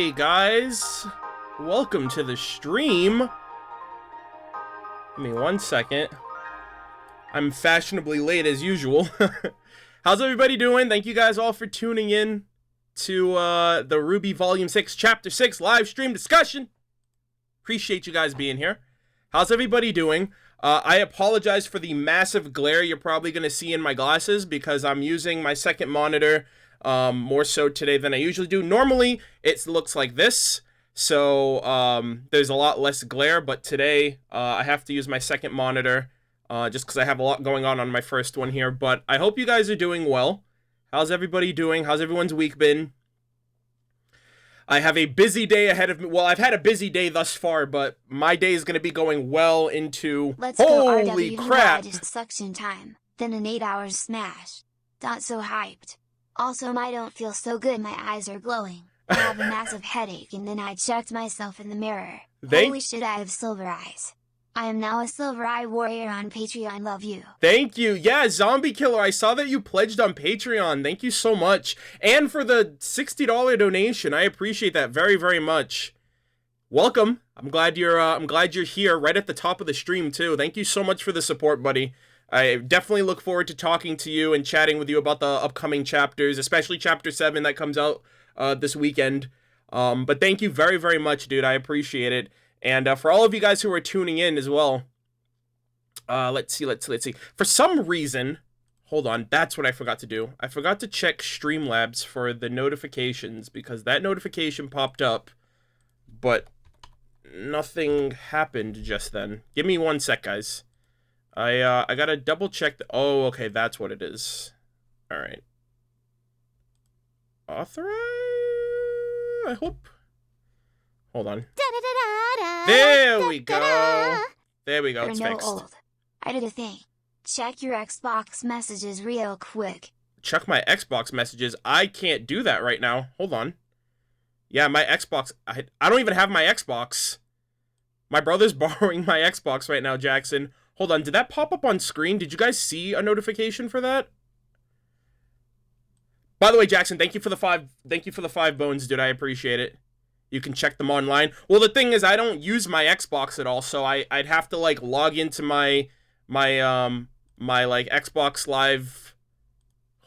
Hey guys, welcome to the stream. Give me 1 second. I'm fashionably late as usual. How's everybody doing? Thank you guys all for tuning in to the RWBY Volume 6, Chapter 6 live stream discussion. Appreciate you guys being here. How's everybody doing? I apologize for the massive glare you're probably going to see in my glasses because I'm using my second monitor more so today than I usually do. Normally, it looks like this, so there's a lot less glare, but today I have to use my second monitor just because I have a lot going on my first one here. But I hope you guys are doing well. How's everybody doing? How's everyone's week been? I have a busy day ahead of me. Well, I've had a busy day thus far, but my day is going to be going well into... Let's Holy go crap! RWBY suction time, then an 8 hours smash. Not so hyped. Also, I don't feel so good, my eyes are glowing. I have a massive headache and then I checked myself in the mirror. Holy shit, I have silver eyes. I am now a silver eye warrior on Patreon, love you. Thank you. Yeah, Zombie Killer, I saw that you pledged on Patreon. Thank you so much. And for the $60 donation, I appreciate that very, very much. Welcome. I'm glad you're here right at the top of the stream too. Thank you so much for the support, buddy. I definitely look forward to talking to you and chatting with you about the upcoming chapters, especially Chapter 7 that comes out this weekend. But thank you very, very much, dude. I appreciate it. And for all of you guys who are tuning in as well, let's see. For some reason, hold on, that's what I forgot to do. I forgot to check Streamlabs for the notifications because that notification popped up, but nothing happened just then. Give me 1 sec, guys. I gotta double check the... Oh, okay, that's what it is. All right. Authorize? I hope. Hold on. There we go. There we go. It's fixed. I did a thing. Check your Xbox messages real quick. Check my Xbox messages. I can't do that right now. Hold on. Yeah, my Xbox. I don't even have my Xbox. My brother's borrowing my Xbox right now, Jackson. Hold on. Did that pop up on screen? Did you guys see a notification for that? By the way, Jackson, thank you for the 5. Thank you for the 5 bones, dude. I appreciate it. You can check them online. Well, the thing is, I don't use my Xbox at all, so I'd have to like log into my like Xbox Live.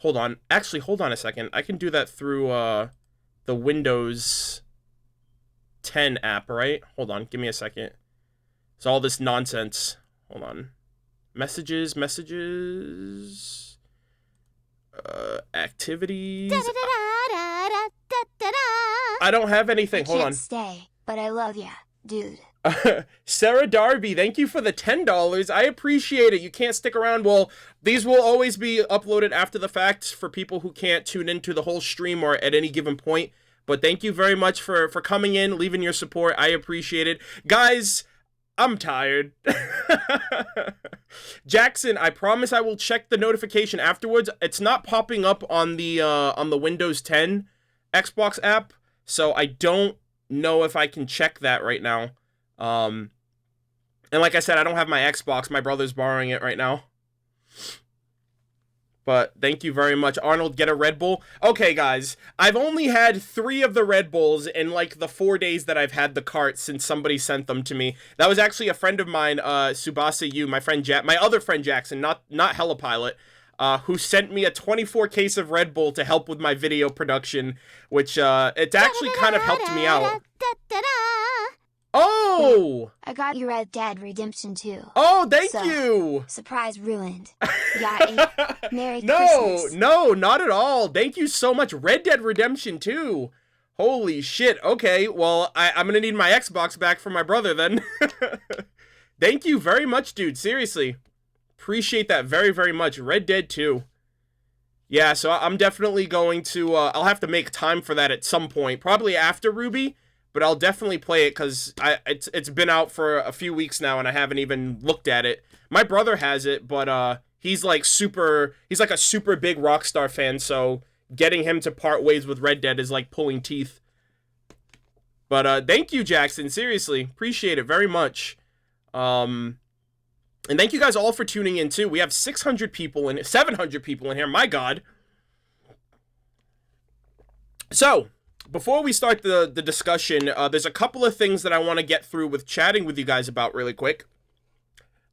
Hold on, actually, hold on a second. I can do that through the Windows 10 app, right? Hold on, give me a second. It's all this nonsense. Hold on, messages, activities. I don't have anything. Hold on. Stay, but I love ya, dude. Sarah Darby, thank you for the $10. I appreciate it. You can't stick around. Well, these will always be uploaded after the fact for people who can't tune into the whole stream or at any given point. But thank you very much for coming in, leaving your support. I appreciate it. Guys, I'm tired. Jackson, I promise I will check the notification afterwards. It's not popping up on the Windows 10 Xbox app, so I don't know if I can check that right now. And like I said, I don't have my Xbox. My brother's borrowing it right now. But thank you very much. Arnold, get a Red Bull. Okay, guys, I've only had 3 of the Red Bulls in like the 4 days that I've had the cart since somebody sent them to me. That was actually a friend of mine, Subasa Yu, my other friend Jackson, not Helipilot, who sent me a 24 case of Red Bull to help with my video production, which it's actually kind of helped me out. Oh! I got you Red Dead Redemption 2. Oh, thank you! Surprise ruined. Yeah, Merry Christmas. Christmas. No, not at all. Thank you so much. Red Dead Redemption 2. Holy shit. Okay, well, I'm gonna need my Xbox back from my brother then. Thank you very much, dude. Seriously. Appreciate that very, very much. Red Dead 2. Yeah, so I'm definitely going to, I'll have to make time for that at some point. Probably after RWBY. But I'll definitely play it because it's been out for a few weeks now and I haven't even looked at it. My brother has it, but he's like a super big Rockstar fan, so getting him to part ways with Red Dead is like pulling teeth. But thank you, Jackson. Seriously, appreciate it very much. And thank you guys all for tuning in too. We have 700 people in here. My God. So before we start the discussion, there's a couple of things that I want to get through with chatting with you guys about really quick.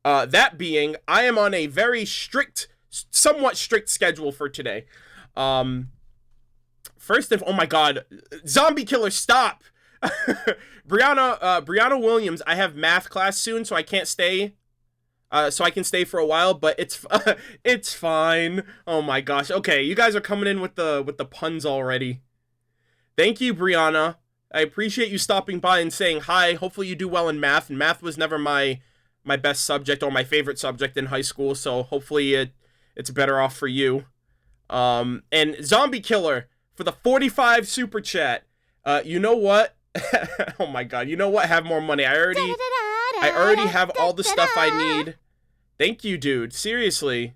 That being, I am on a very somewhat strict schedule for today. First of, oh my god, zombie killer, stop! Brianna Williams, I have math class soon, so I can't stay. So I can stay for a while, but it's fine. Oh my gosh. Okay, you guys are coming in with the puns already. Thank you, Brianna. I appreciate you stopping by and saying hi. Hopefully you do well in math. And math was never my best subject or my favorite subject in high school, so hopefully it's better off for you. And Zombie Killer for the 45 super chat. You know what? Oh my god. You know what? Have more money. I already have all the stuff I need. Thank you, dude. Seriously.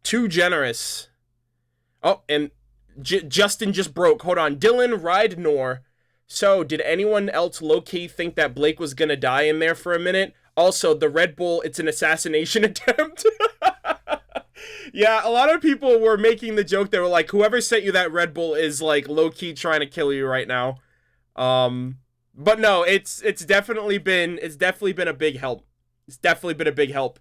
Too generous. Oh, and Justin just broke. Hold on. Dylan Rydnor. So, did anyone else low-key think that Blake was gonna die in there for a minute? Also, the Red Bull, it's an assassination attempt. Yeah, a lot of people were making the joke. They were like, whoever sent you that Red Bull is, like, low-key trying to kill you right now. But no, it's definitely been a big help. It's definitely been a big help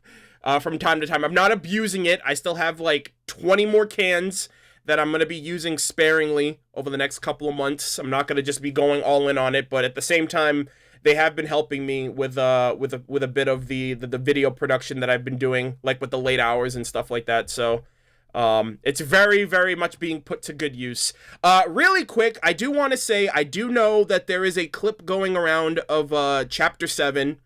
from time to time. I'm not abusing it. I still have like 20 more cans that I'm going to be using sparingly over the next couple of months. I'm not going to just be going all in on it, but at the same time, they have been helping me with a bit of the video production that I've been doing, like with the late hours and stuff like that. So it's very, very much being put to good use. Really quick, I do want to say, I do know that there is a clip going around of Chapter 7.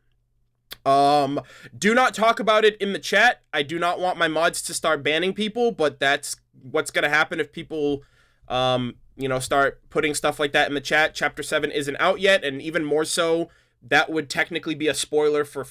Do not talk about it in the chat. I do not want my mods to start banning people, but that's what's going to happen if people, start putting stuff like that in the chat. Chapter 7 isn't out yet, and even more so, that would technically be a spoiler for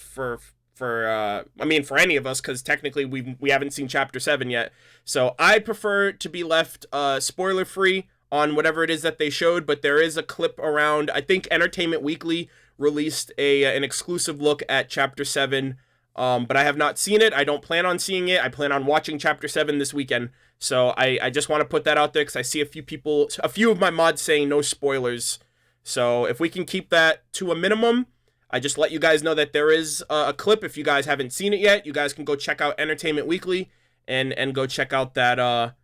any of us, because technically we haven't seen Chapter 7 yet. So I prefer to be left spoiler-free on whatever it is that they showed, but there is a clip around. I think Entertainment Weekly released an exclusive look at Chapter 7, but I have not seen it. I don't plan on seeing it. I plan on watching Chapter 7 this weekend. So I just want to put that out there, because I see a few of my mods saying no spoilers. So if we can keep that to a minimum, I just let you guys know that there is a clip. If you guys haven't seen it yet, you guys can go check out Entertainment Weekly and go check out that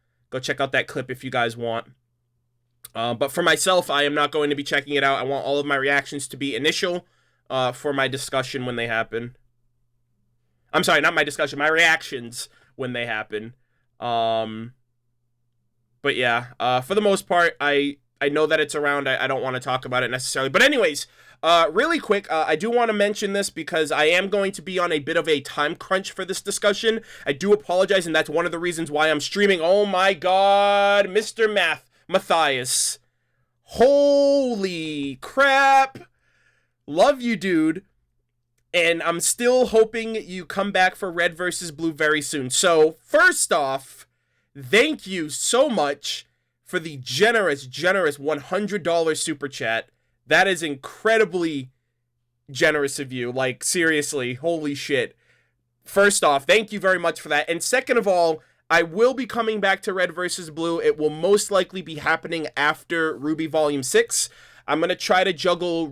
clip if you guys want. But for myself, I am not going to be checking it out. I want all of my reactions to be initial for my discussion when they happen. I'm sorry, not my discussion, my reactions when they happen. But yeah, for the most part, I know that it's around. I don't want to talk about it necessarily. But anyways, really quick, I do want to mention this because I am going to be on a bit of a time crunch for this discussion. I do apologize, and that's one of the reasons why I'm streaming. Oh my god, Mr. Matthias. Holy crap. Love you, dude. And I'm still hoping you come back for Red vs. Blue very soon. So, first off, thank you so much for the generous $100 super chat. That is incredibly generous of you. Like, seriously, holy shit. First off, thank you very much for that. And second of all, I will be coming back to Red vs. Blue. It will most likely be happening after RWBY Volume 6. I'm going to try to juggle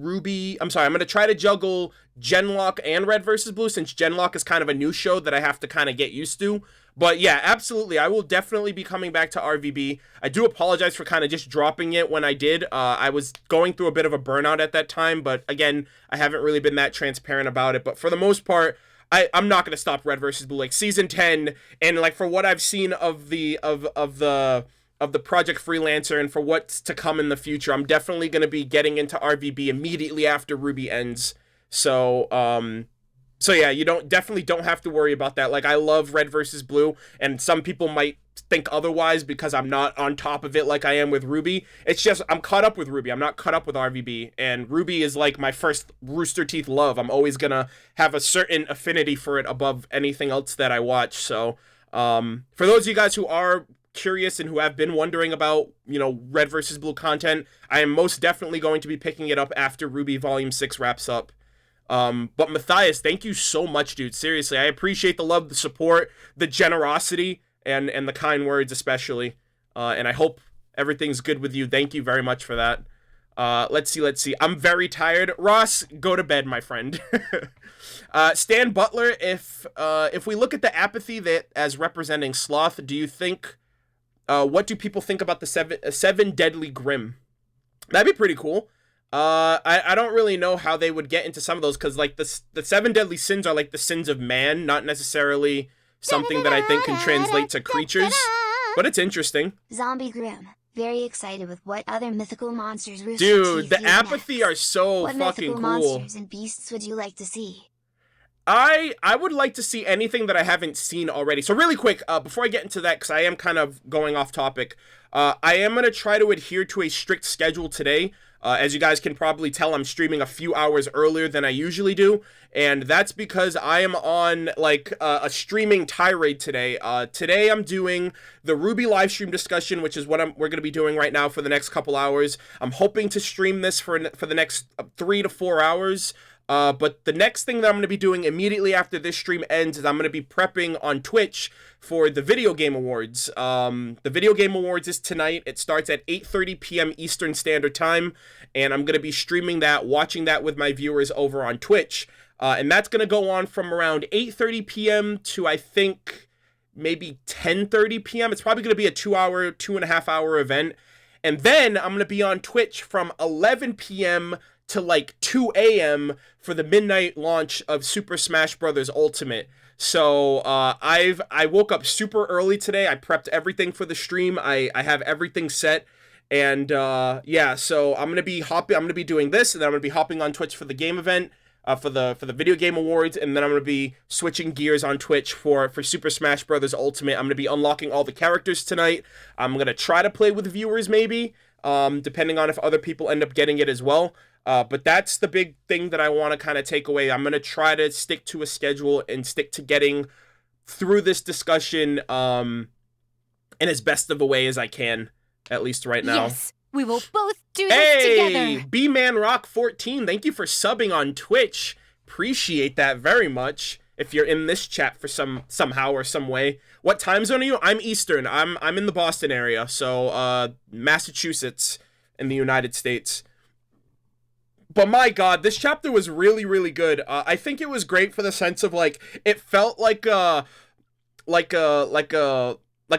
Genlock and Red vs. Blue, since Genlock is kind of a new show that I have to kind of get used to. But yeah, absolutely, I will definitely be coming back to RWBY. I do apologize for kind of just dropping it when I did. I was going through a bit of a burnout at that time, but again, I haven't really been that transparent about it. But for the most part, I'm not going to stop Red vs. Blue. Like, Season 10, and like for what I've seen of the Project Freelancer and for what's to come in the future, I'm definitely going to be getting into RWBY immediately after RWBY ends. So yeah, you definitely don't have to worry about that. Like, I love Red vs. Blue, and some people might think otherwise because I'm not on top of it like I am with RWBY. It's just, I'm caught up with RWBY. I'm not caught up with RWBY, and RWBY is like my first Rooster Teeth love. I'm always gonna have a certain affinity for it above anything else that I watch. So, for those of you guys who are curious and who have been wondering about, Red vs. Blue content, I am most definitely going to be picking it up after RWBY Volume 6 wraps up. But Matthias, thank you so much, dude. Seriously, I appreciate the love, the support, the generosity, and the kind words especially. And I hope everything's good with you. Thank you very much for that. Let's see. I'm very tired. Ross, go to bed, my friend. Stan Butler, if we look at the apathy that as representing sloth, do you think, what do people think about the seven deadly grim? That'd be pretty cool. I don't really know how they would get into some of those, because like the seven deadly sins are like the sins of man, not necessarily something that I think can translate to creatures, but it's interesting. Zombie Grim. Very excited with what other mythical monsters Dude, the apathy next. are so what fucking cool. What mythical monsters and beasts would you like to see? I would like to see anything that I haven't seen already. So really quick, before I get into that, because I am kind of going off topic, I am going to try to adhere to a strict schedule today. As you guys can probably tell, I'm streaming a few hours earlier than I usually do, and that's because I am on, like, a streaming tirade today. Today I'm doing the RWBY live stream discussion, which is what we're going to be doing right now for the next couple hours. I'm hoping to stream this for the next 3 to 4 hours. But the next thing that I'm going to be doing immediately after this stream ends is I'm going to be prepping on Twitch for the Video Game Awards. The Video Game Awards is tonight. It starts at 8:30 p.m. Eastern Standard Time, and I'm going to be streaming that, watching that with my viewers over on Twitch. And that's going to go on from around 8:30 p.m. to, I think, maybe 10:30 p.m. It's probably going to be a 2.5 hour event. And then I'm going to be on Twitch from 11 p.m. to like 2 a.m. for the midnight launch of Super Smash Bros. Ultimate. So I woke up super early today. I prepped everything for the stream. I have everything set. And yeah, so I'm gonna be doing this, and then I'm gonna be hopping on Twitch for the game event, for the Video Game Awards, and then I'm gonna be switching gears on Twitch for Super Smash Bros. Ultimate. I'm gonna be unlocking all the characters tonight. I'm gonna try to play with viewers maybe, depending on if other people end up getting it as well. But that's the big thing that I want to kind of take away. I'm going to try to stick to a schedule and stick to getting through this discussion in as best of a way as I can, at least right now. Yes, we will both do this together. Hey, B-Man-Rock14, thank you for subbing on Twitch. Appreciate that very much. If you're in this chat for somehow or some way. What time zone are you? I'm Eastern. I'm in the Boston area, so Massachusetts in the United States. But my God, this chapter was really, really good. I think it was great for the sense of, like, it felt like a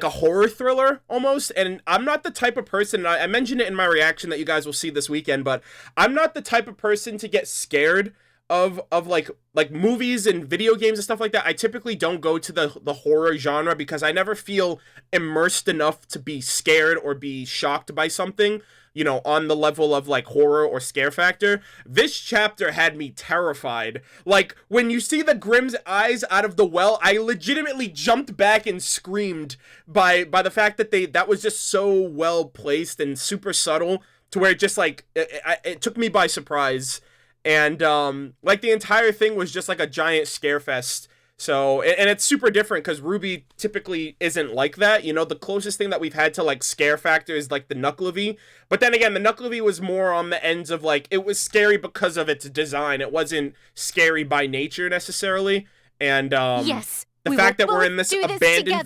horror thriller almost. And I'm not the type of person, I mentioned it in my reaction that you guys will see this weekend, but I'm not the type of person to get scared of like movies and video games and stuff like that. I typically don't go to the horror genre because I never feel immersed enough to be scared or be shocked by something, you know, on the level of like horror or scare factor. This chapter had me terrified. Like when you see the Grimm's eyes out of the well, I legitimately jumped back and screamed by the fact that that was just so well placed and super subtle to where it just like it took me by surprise. And like the entire thing was just like a giant scare fest. So, and it's super different because RWBY typically isn't like that. You know, the closest thing that we've had to like scare factor is like the Knuckle-V. But then again, the Knuckle-V was more on the ends of like, it was scary because of its design. It wasn't scary by nature necessarily. And yes, the fact that we're in this abandoned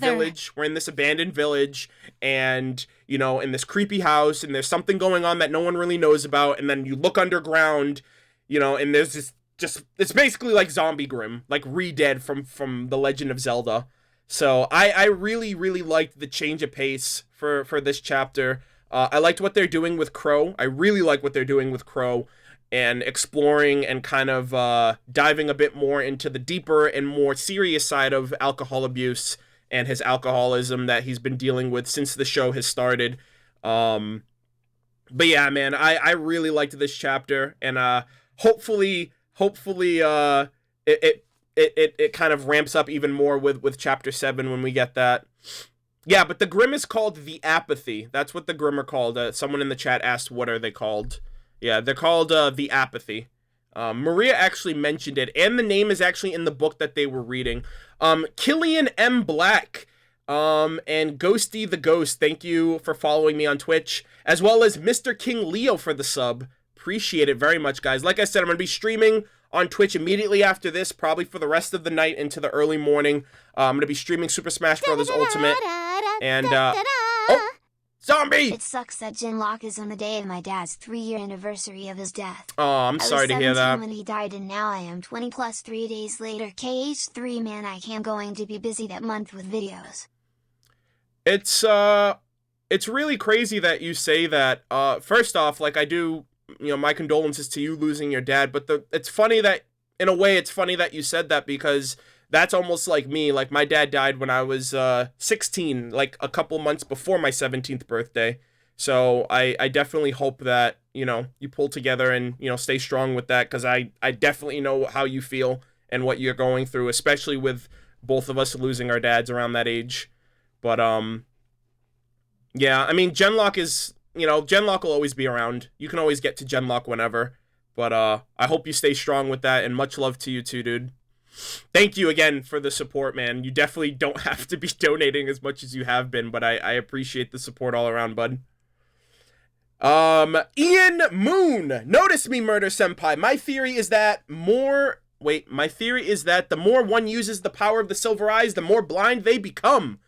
village, and, you know, in this creepy house, and there's something going on that no one really knows about, and then you look underground, you know, and there's this it's basically like Zombie Grim, like Re-Dead from The Legend of Zelda. So I really, really liked the change of pace for this chapter. I liked what they're doing with Qrow. I really like what they're doing with Qrow and exploring and kind of diving a bit more into the deeper and more serious side of alcohol abuse and his alcoholism that he's been dealing with since the show has started. But yeah, man, I really liked this chapter, and hopefully it kind of ramps up even more with chapter 7 when we get that. Yeah, but the Grimm is called the Apathy. That's what the Grimm are called. Someone in the chat asked, what are they called? Yeah, they're called the Apathy. Maria actually mentioned it, and the name is actually in the book that they were reading. Killian M. Black, and Ghosty the Ghost, thank you for following me on Twitch, as well as Mr. King Leo for the sub. Appreciate it very much, guys. Like I said, I'm going to be streaming on Twitch immediately after this, probably for the rest of the night into the early morning. I'm going to be streaming Super Smash Bros. Ultimate. And, oh, Zombie! It sucks that Genlock is on the day of my dad's 3-year anniversary of his death. Oh, I'm sorry to hear that. I was 17 when he died and now I am 20 plus 3 days later. KH3 man, I am going to be busy that month with videos. It's really crazy that you say that. First off, like, I do, my condolences to you losing your dad, but it's funny that, in a way, it's funny that you said that, because that's almost like me. Like, my dad died when I was 16, like a couple months before my 17th birthday. So I definitely hope that, you pull together and, stay strong with that, because I definitely know how you feel and what you're going through, especially with both of us losing our dads around that age. But, yeah, I mean, Genlock is, Genlock will always be around. You can always get to Genlock whenever. But, I hope you stay strong with that, and much love to you too, dude. Thank you again for the support, man. You definitely don't have to be donating as much as you have been, but I appreciate the support all around, bud. Ian Moon. Notice me, Murder Senpai. My theory is that the more one uses the power of the silver eyes, the more blind they become.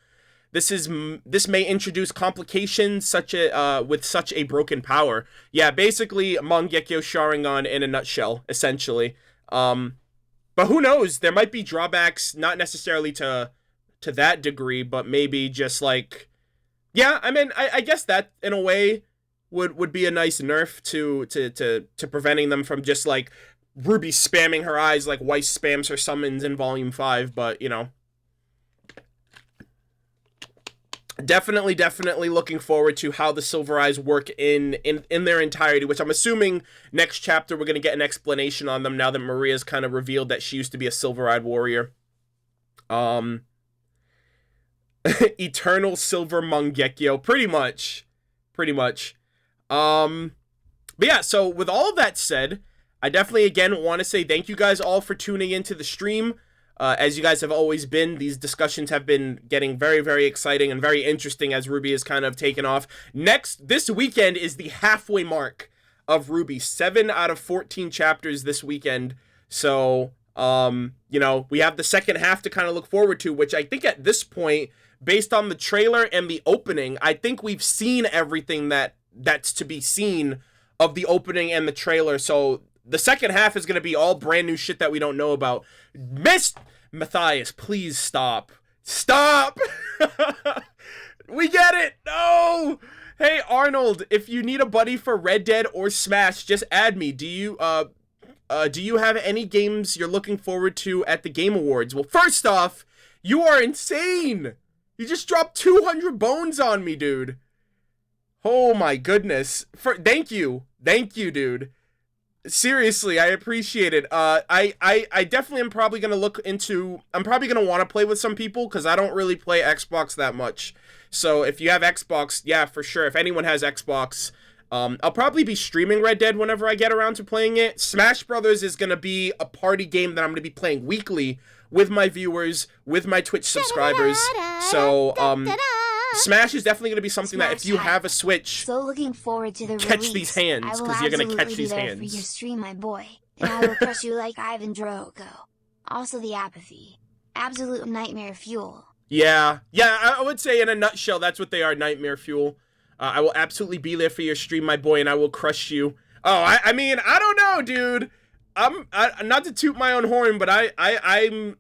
This may introduce complications with such a broken power. Yeah, basically Mangekyo Sharingan in a nutshell, essentially. But who knows? There might be drawbacks, not necessarily to that degree, but maybe just like, yeah. I mean, I guess that in a way would be a nice nerf to preventing them from just like Ruby spamming her eyes like Weiss spams her summons in Volume 5. But definitely looking forward to how the Silver Eyes work in their entirety, which I'm assuming next chapter we're going to get an explanation on them now that Maria's kind of revealed that she used to be a silver-eyed warrior. Eternal Silver Mangekyo, pretty much. But yeah, so with all of that said, I definitely again want to say thank you guys all for tuning into the stream. As you guys have always been, these discussions have been getting very, very exciting and very interesting as RWBY has kind of taken off. This weekend is the halfway mark of RWBY. 7 out of 14 chapters this weekend. So, we have the second half to kind of look forward to, which I think at this point, based on the trailer and the opening, I think we've seen everything that's to be seen of the opening and the trailer. So the second half is going to be all brand new shit that we don't know about. Miss Matthias, please stop. Stop! We get it! No! Hey, Arnold, if you need a buddy for Red Dead or Smash, just add me. Do you have any games you're looking forward to at the Game Awards? Well, first off, you are insane! You just dropped 200 bones on me, dude. Oh my goodness. Thank you, dude. Seriously, I appreciate it. I definitely am probably going to I'm probably going to want to play with some people, because I don't really play Xbox that much. So if you have Xbox, yeah, for sure. If anyone has Xbox, I'll probably be streaming Red Dead whenever I get around to playing it. Smash Brothers is going to be a party game that I'm going to be playing weekly with my viewers, with my Twitch subscribers. So, Smash is definitely going to be something that if you have a Switch, so looking forward to the catch release. these hands, because you're going to catch these hands. For your stream, my boy, and I will crush you like Ivan Drago. Also the Apathy, absolute nightmare fuel. Yeah, I would say in a nutshell, that's what they are, nightmare fuel. I will absolutely be there for your stream, my boy, and I will crush you. Oh, I mean, I don't know, dude. I'm not to toot my own horn, but I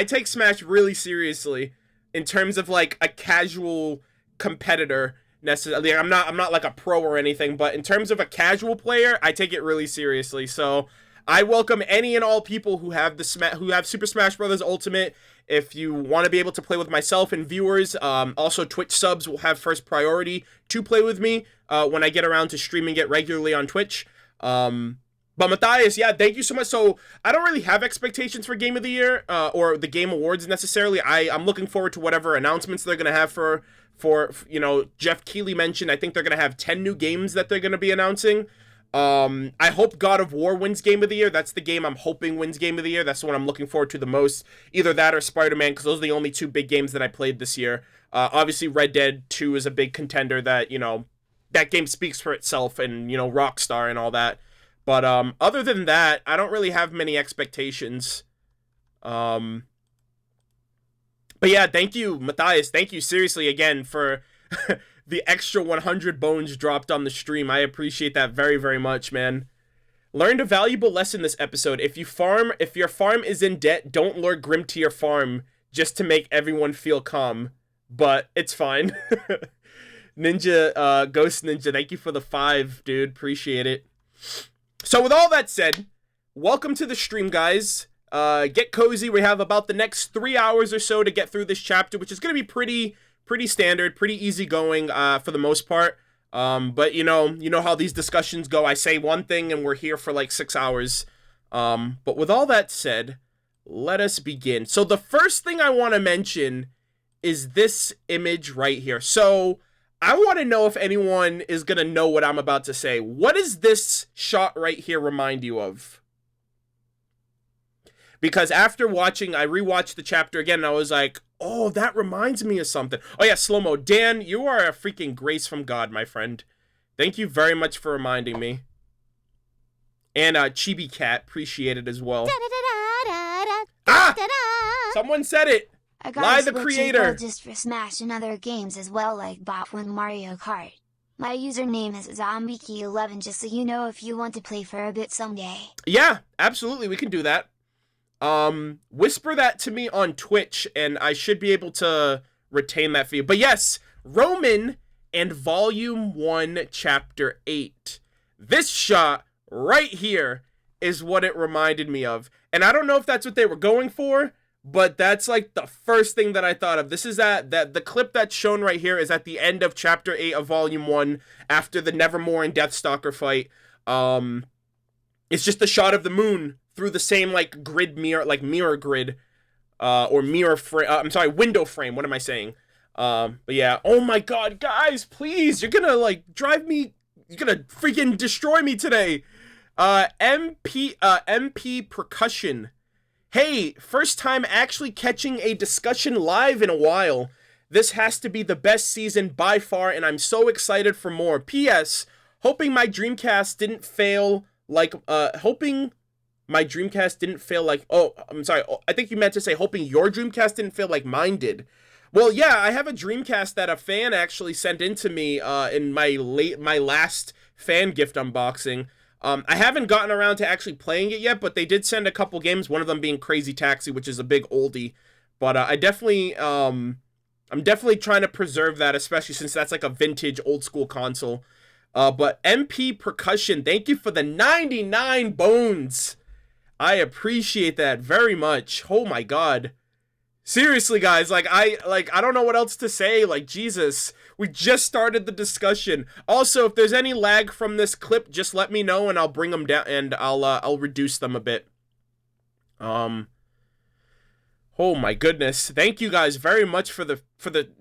take Smash really seriously. In terms of like a casual competitor, necessarily, I'm not like a pro or anything, but in terms of a casual player, I take it really seriously. So I welcome any and all people who have Super Smash Bros. Ultimate. If you want to be able to play with myself and viewers, also Twitch subs will have first priority to play with me when I get around to streaming it regularly on Twitch. But Matthias, yeah, thank you so much. So I don't really have expectations for Game of the Year or the Game Awards necessarily. I'm looking forward to whatever announcements they're going to have for Jeff Keighley mentioned. I think they're going to have 10 new games that they're going to be announcing. I hope God of War wins Game of the Year. That's the game I'm hoping wins Game of the Year. That's the one I'm looking forward to the most. Either that or Spider-Man, because those are the only two big games that I played this year. Obviously, Red Dead 2 is a big contender that, that game speaks for itself, and, Rockstar and all that. But other than that, I don't really have many expectations. But yeah, thank you, Matthias. Thank you seriously again for the extra 100 bones dropped on the stream. I appreciate that very, very much, man. Learned a valuable lesson this episode. If your farm is in debt, don't lure Grim to your farm just to make everyone feel calm. But it's fine. Ninja, Ghost Ninja, thank you for the 5, dude. Appreciate it. So with all that said, welcome to the stream, guys. Get cozy. We have about the next 3 hours or so to get through this chapter, which is going to be pretty standard, pretty easy going for the most part. But you know how these discussions go. I say one thing and we're here for like 6 hours. But with all that said, let us begin. So the first thing I want to mention is this image right here. So I want to know if anyone is going to know what I'm about to say. What does this shot right here remind you of? Because after watching, I rewatched the chapter again, and I was like, oh, that reminds me of something. Oh yeah, slow-mo. Dan, you are a freaking grace from God, my friend. Thank you very much for reminding me. And Chibi Cat, appreciate it as well. Ah! Someone said it! I got Lie a the Switch creator. just for Smash and other games as well, like Botwin Mario Kart. My username is ZombieKey11, just so you know if you want to play for a bit someday. Yeah, absolutely, we can do that. Whisper that to me on Twitch, and I should be able to retain that for you. But yes, Roman and Volume 1, Chapter 8. This shot right here is what it reminded me of. And I don't know if that's what they were going for, but that's like the first thing that I thought of. This is that the clip that's shown right here is at the end of Chapter 8 of Volume 1, after the Nevermore and Deathstalker fight. It's just a shot of the moon through the same like grid mirror, like mirror grid, or mirror frame. I'm sorry, window frame. What am I saying? But yeah. Oh my God, guys, please! You're gonna like drive me. You're gonna freaking destroy me today. MP Percussion. Hey, first time actually catching a discussion live in a while. This has to be the best season by far, and I'm so excited for more. P.S. Hoping my Dreamcast didn't fail like, oh, I'm sorry, I think you meant to say hoping your Dreamcast didn't fail like mine did. Well, yeah, I have a Dreamcast that a fan actually sent in to me in my last fan gift unboxing. I haven't gotten around to actually playing it yet, but they did send a couple games, one of them being Crazy Taxi, which is a big oldie. But I'm definitely trying to preserve that, especially since that's like a vintage old school console. But MP Percussion, thank you for the 99 bones. I appreciate that very much. Oh my God. Seriously, guys, I don't know what else to say. Like, Jesus, we just started the discussion. Also, if there's any lag from this clip, just let me know and I'll bring them down and I'll reduce them a bit. Oh my goodness. Thank you guys very much for the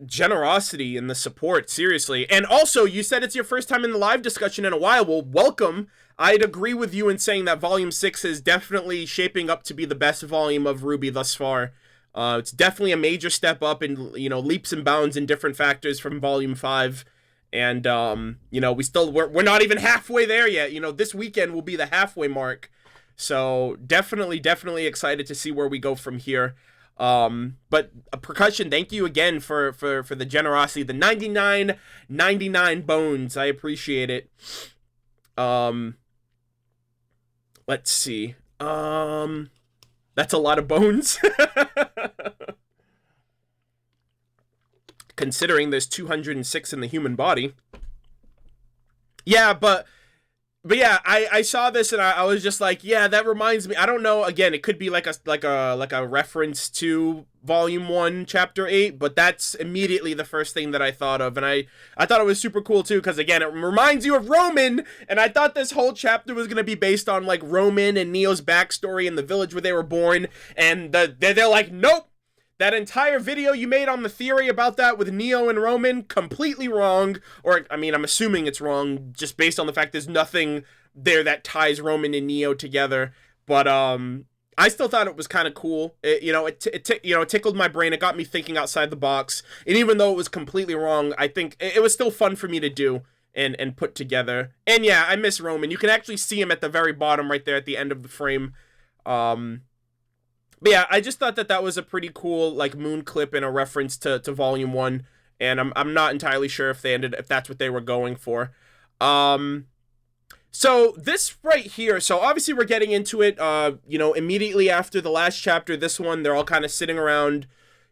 generosity and the support, seriously. And also, you said it's your first time in the live discussion in a while. Well, welcome. I'd agree with you in saying that Volume 6 is definitely shaping up to be the best volume of RWBY thus far. It's definitely a major step up in, leaps and bounds in different factors from Volume 5. And, we're not even halfway there yet. This weekend will be the halfway mark. So definitely excited to see where we go from here. But Percussion, thank you again for the generosity. The 99 bones. I appreciate it. Let's see. That's a lot of bones. Considering there's 206 in the human body. Yeah, but yeah, I saw this and I was just like, yeah, that reminds me. I don't know. Again, it could be like a reference to Volume 1, Chapter 8, but that's immediately the first thing that I thought of, and I thought it was super cool too, because again, it reminds you of Roman, and I thought this whole chapter was gonna be based on like Roman and Neo's backstory in the village where they were born, and they're like, nope. That entire video you made on the theory about that with Neo and Roman, completely wrong. Or, I mean, I'm assuming it's wrong just based on the fact there's nothing there that ties Roman and Neo together. But, I still thought it was kind of cool. It tickled my brain. It got me thinking outside the box. And even though it was completely wrong, I think it was still fun for me to do and put together. And yeah, I miss Roman. You can actually see him at the very bottom right there at the end of the frame. But yeah, I just thought that was a pretty cool, like, moon clip and a reference to Volume 1. and I'm not entirely sure if that's what they were going for. So this right here, so obviously we're getting into it, immediately after the last chapter. This one, they're all kind of sitting around,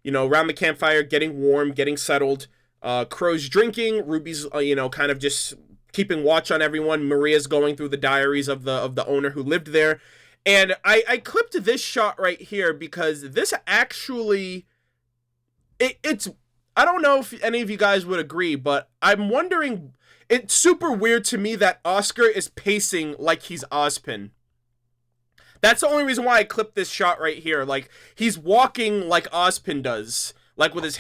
around the campfire, getting warm, getting settled. Qrow's drinking, Ruby's, kind of just keeping watch on everyone. Maria's going through the diaries of the owner who lived there. And I clipped this shot right here because this actually, it's, I don't know if any of you guys would agree, but I'm wondering, it's super weird to me that Oscar is pacing like he's Ozpin. That's the only reason why I clipped this shot right here. Like, he's walking like Ozpin does, like with his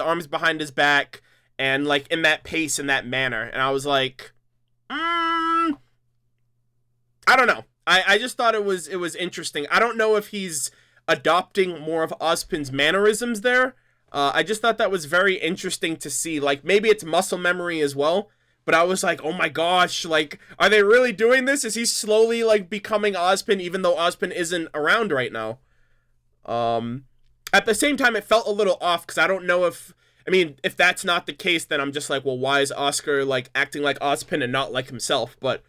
arms behind his back, and like in that pace, in that manner. And I was like, I don't know. I just thought it was interesting. I don't know if he's adopting more of Ozpin's mannerisms there. I just thought that was very interesting to see. Like, maybe it's muscle memory as well, but I was like, oh my gosh, like, are they really doing this? Is he slowly, like, becoming Ozpin, even though Ozpin isn't around right now? At the same time, it felt a little off, because I don't know if that's not the case, then I'm just like, well, why is Oscar, like, acting like Ozpin and not like himself? But,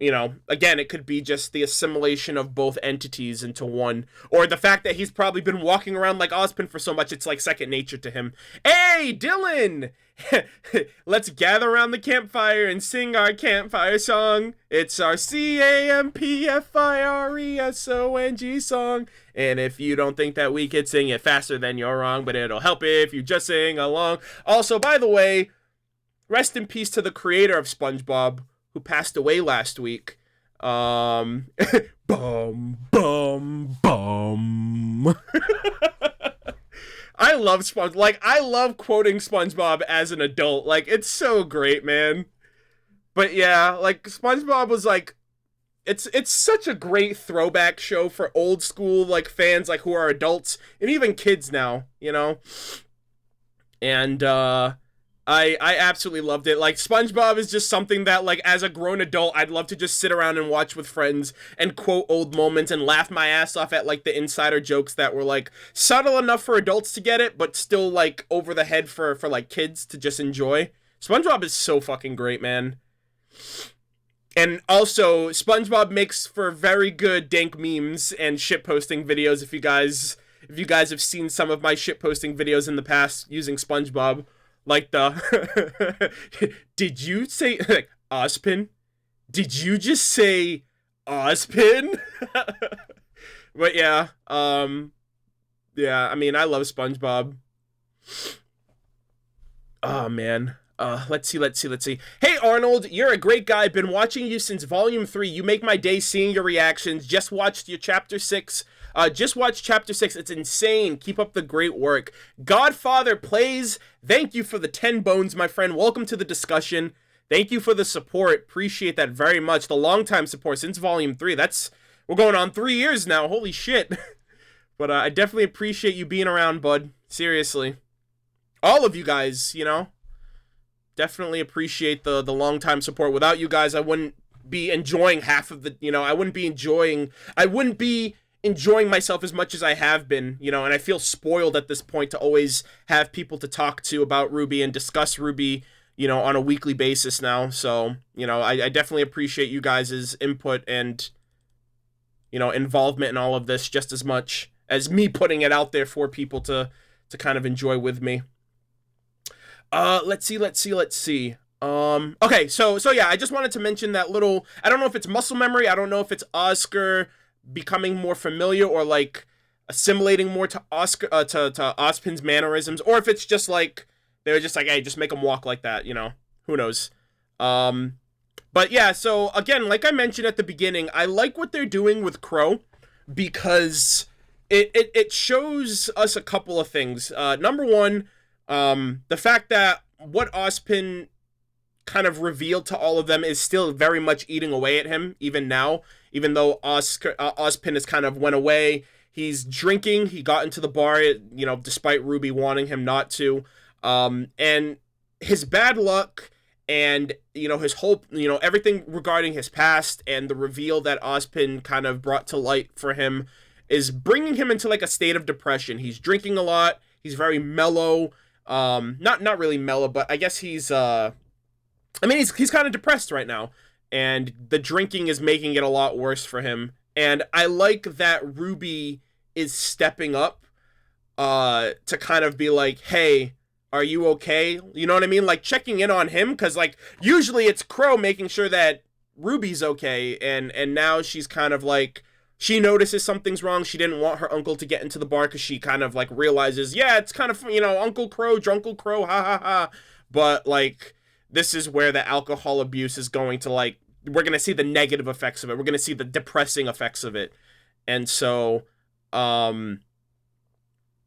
again, it could be just the assimilation of both entities into one, or the fact that he's probably been walking around like Ozpin for so much, it's like second nature to him. Hey, Dylan! Let's gather around the campfire and sing our campfire song. It's our CAMPFIRESONG song. And if you don't think that we could sing it faster, then you're wrong, but it'll help if you just sing along. Also, by the way, rest in peace to the creator of SpongeBob, who passed away last week. Bum, bum, bum. I love SpongeBob. Like, I love quoting SpongeBob as an adult. Like, it's so great, man. But yeah, like, SpongeBob was like, it's such a great throwback show for old school, like, fans, like, who are adults, and even kids now, And, I absolutely loved it. Like, SpongeBob is just something that, like, as a grown adult, I'd love to just sit around and watch with friends and quote old moments and laugh my ass off at, like, the insider jokes that were, like, subtle enough for adults to get it, but still, like, over the head for like, kids to just enjoy. SpongeBob is so fucking great, man. And also, SpongeBob makes for very good dank memes and shitposting videos if you guys have seen some of my shitposting videos in the past using SpongeBob. Like the, did you say, like, Ozpin? Did you just say Ozpin? But yeah, yeah, I mean, I love SpongeBob. Oh, man. Let's see. Hey, Arnold, you're a great guy. Been watching you since Volume 3. You make my day seeing your reactions. Just watched your Chapter 6. Just watch Chapter 6. It's insane. Keep up the great work. Godfather Plays. Thank you for the 10 bones, my friend. Welcome to the discussion. Thank you for the support. Appreciate that very much. The long-time support since Volume 3. We're going on 3 years now. Holy shit. But I definitely appreciate you being around, bud. Seriously. All of you guys, definitely appreciate the long-time support. Without you guys, I wouldn't be enjoying half of the, I wouldn't be enjoying myself as much as I have been, and I feel spoiled at this point to always have people to talk to about RWBY and discuss RWBY, on a weekly basis now. So, I definitely appreciate you guys' input and, involvement in all of this just as much as me putting it out there for people to kind of enjoy with me. Let's see. Okay, so yeah, I just wanted to mention that little, I don't know if it's muscle memory, I don't know if it's Oscar becoming more familiar or like assimilating more to Oscar to Ozpin's mannerisms, or if it's just like they were just like, hey, just make him walk like that, who knows. But yeah, so again, like I mentioned at the beginning, I like what they're doing with Qrow because it shows us a couple of things. Number one, the fact that what Ozpin kind of revealed to all of them is still very much eating away at him, even now. Even though Ozpin has kind of went away, he's drinking. He got into the bar, despite RWBY wanting him not to. And his bad luck and, his whole, everything regarding his past and the reveal that Ozpin kind of brought to light for him is bringing him into like a state of depression. He's drinking a lot. He's very mellow. Not really mellow, but I guess he's I mean, he's kind of depressed right now, and the drinking is making it a lot worse for him. And I like that RWBY is stepping up to kind of be like, hey, are you okay? You know what I mean? Like, checking in on him, because, like, usually it's Qrow making sure that RWBY's okay, and now she's kind of like, she notices something's wrong. She didn't want her uncle to get into the bar because she kind of, like, realizes, yeah, it's kind of, you know, Uncle Qrow, Drunkle Qrow, ha ha ha. But, like, this is where the alcohol abuse is going to, like, we're going to see the negative effects of it. We're going to see the depressing effects of it. And so,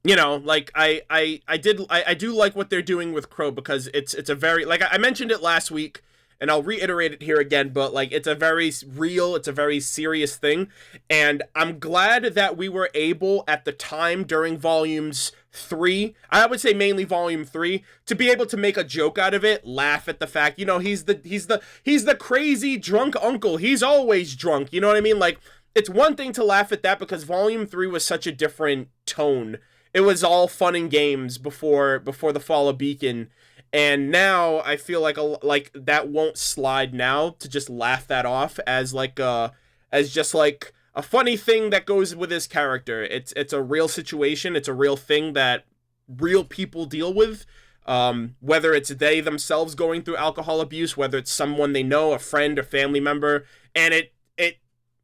you know, like, I do like what they're doing with Qrow, because it's a very, like, I mentioned it last week, and I'll reiterate it here again, but, like, it's a very real, it's a very serious thing, and I'm glad that we were able, at the time, during volumes 3, I would say mainly volume 3, to be able to make a joke out of it, laugh at the fact, you know, he's the crazy drunk uncle, he's always drunk, you know what I mean? Like, it's one thing to laugh at that, because volume 3 was such a different tone. It was all fun and games before the fall of Beacon, and now I feel like that won't slide now, to just laugh that off as like as just like a funny thing that goes with his character. It's a real situation. It's a real thing that real people deal with. Whether it's they themselves going through alcohol abuse, whether it's someone they know, a friend or family member, and it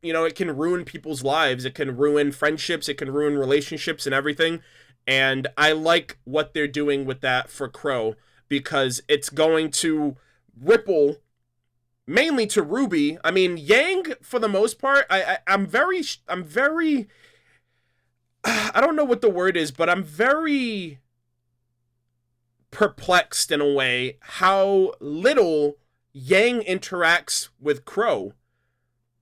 you know, it can ruin people's lives. It can ruin friendships. It can ruin relationships and everything. And I like what they're doing with that for Qrow, because it's going to ripple mainly to RWBY. I mean, Yang, for the most part, I'm very, I don't know what the word is, but I'm very perplexed in a way how little Yang interacts with Qrow.